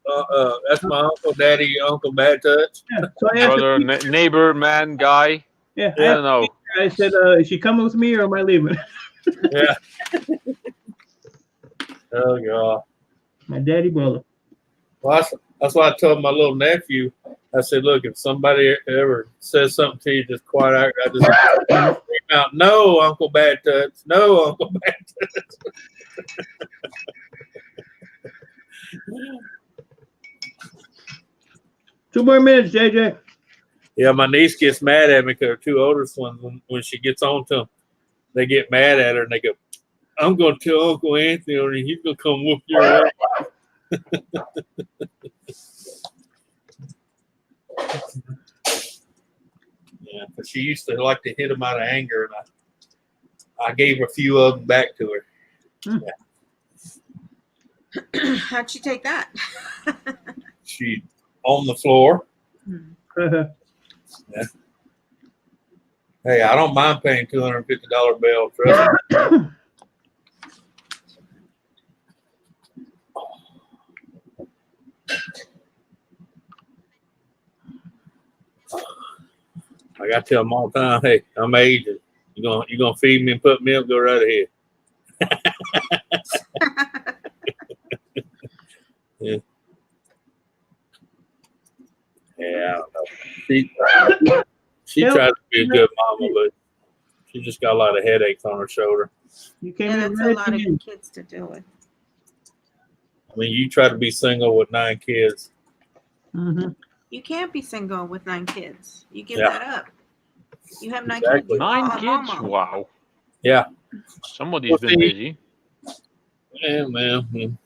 [SPEAKER 3] That's my uncle, daddy, Uncle Bad Touch.
[SPEAKER 4] Yeah. So I asked
[SPEAKER 2] Brother,
[SPEAKER 4] her,
[SPEAKER 2] neighbor, man, guy.
[SPEAKER 4] I
[SPEAKER 2] I don't know.
[SPEAKER 4] said, is she coming with me or am I leaving?
[SPEAKER 3] Yeah. Oh God.
[SPEAKER 4] My daddy brother.
[SPEAKER 3] Well, that's why I told my little nephew. I said, look, if somebody ever says something to you, just quiet out. I just scream out, no, Uncle Bad Touch. No, Uncle Bad Touch.
[SPEAKER 4] Two more minutes, JJ.
[SPEAKER 3] Yeah, my niece gets mad at me because her 2 oldest ones, when she gets on to them, they get mad at her and they go, I'm going to tell Uncle Anthony or he's going to come whoop your ass. Yeah, but she used to like to hit him out of anger, and I gave a few of them back to her.
[SPEAKER 5] God. How'd she take that?
[SPEAKER 3] She on the floor. Yeah. Hey, I don't mind paying $250 bail. Trust me. I got to tell them all the time, hey, I'm aging. You gonna feed me and put milk? Go right ahead. Yeah. Yeah, I don't know. She tried to be a good mama, but she just got a lot of headaches on her shoulder.
[SPEAKER 4] You came
[SPEAKER 5] Yeah,
[SPEAKER 4] in
[SPEAKER 5] that's a
[SPEAKER 4] red
[SPEAKER 5] lot of
[SPEAKER 4] again.
[SPEAKER 5] kids to deal with.
[SPEAKER 3] I mean, you try to be single with 9 kids.
[SPEAKER 4] Mm-hmm.
[SPEAKER 5] You can't be single with 9 kids. You give
[SPEAKER 3] Yeah.
[SPEAKER 5] that up. You have 9
[SPEAKER 3] Exactly.
[SPEAKER 5] kids. you
[SPEAKER 2] 9
[SPEAKER 5] call a
[SPEAKER 2] kids?
[SPEAKER 5] mama.
[SPEAKER 2] Wow.
[SPEAKER 3] Yeah.
[SPEAKER 2] Somebody's
[SPEAKER 3] Well,
[SPEAKER 2] been
[SPEAKER 3] see-
[SPEAKER 2] busy.
[SPEAKER 3] Yeah, man.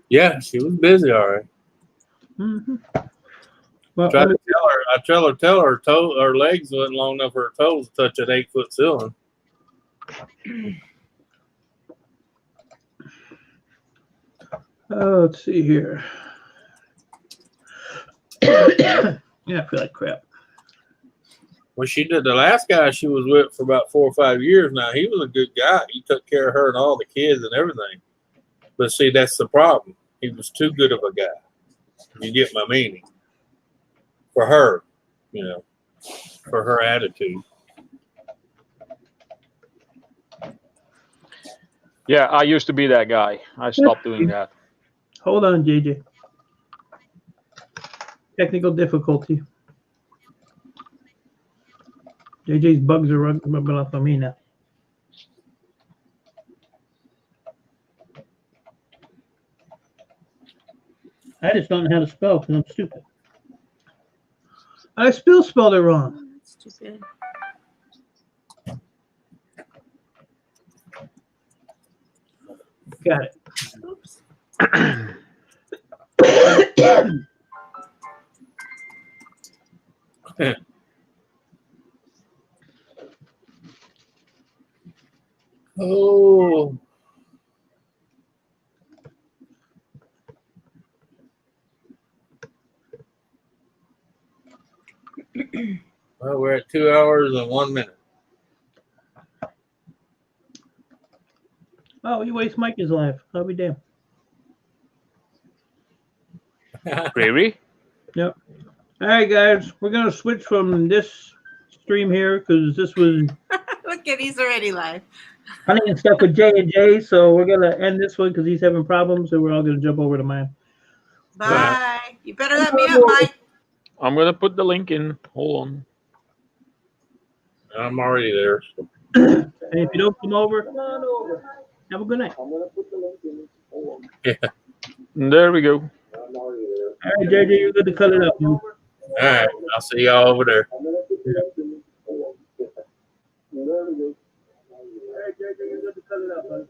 [SPEAKER 3] Yeah, she was busy, all right.
[SPEAKER 4] Mm-hmm. Well,
[SPEAKER 3] Tried to tell her her legs wasn't long enough for her toes to touch that 8-foot ceiling.
[SPEAKER 4] let's see here. Yeah, I feel like crap.
[SPEAKER 3] When she did the last guy she was with for about 4 or 5 years now, he was a good guy. He took care of her and all the kids and everything. But see, that's the problem. He was too good of a guy. You get my meaning? For her, you know, for her attitude.
[SPEAKER 2] Yeah, I used to be that guy. I stopped doing that.
[SPEAKER 4] Hold on, JJ. Technical difficulty. JJ's bugs are rubbing off on me now. I just don't know how to spell because I'm stupid. I still spelled it wrong.
[SPEAKER 5] That's too good.
[SPEAKER 4] Got it.
[SPEAKER 5] Oops.
[SPEAKER 3] Oh. Well, we're at 2 hours and 1 minute.
[SPEAKER 4] Oh, you waste Mike is live. I'll be damned.
[SPEAKER 2] Really?
[SPEAKER 4] Yep. All right, guys. We're going to switch from this stream here because this was
[SPEAKER 5] Look at he's already live.
[SPEAKER 4] Honey and stuff with J&J. So we're going to end this one because he's having problems. So we're all going to jump over to mine.
[SPEAKER 5] Bye. You better let me up, Mike.
[SPEAKER 2] I'm gonna put the link in. Hold on.
[SPEAKER 3] I'm already there.
[SPEAKER 4] And if you don't come over, come on over. Have a good night.
[SPEAKER 3] Yeah.
[SPEAKER 2] There we go.
[SPEAKER 4] All right, JJ, you're good to cut it up. Man.
[SPEAKER 3] All right. I'll see y'all over there.
[SPEAKER 4] All right, JJ, you're good to cut it up. Man.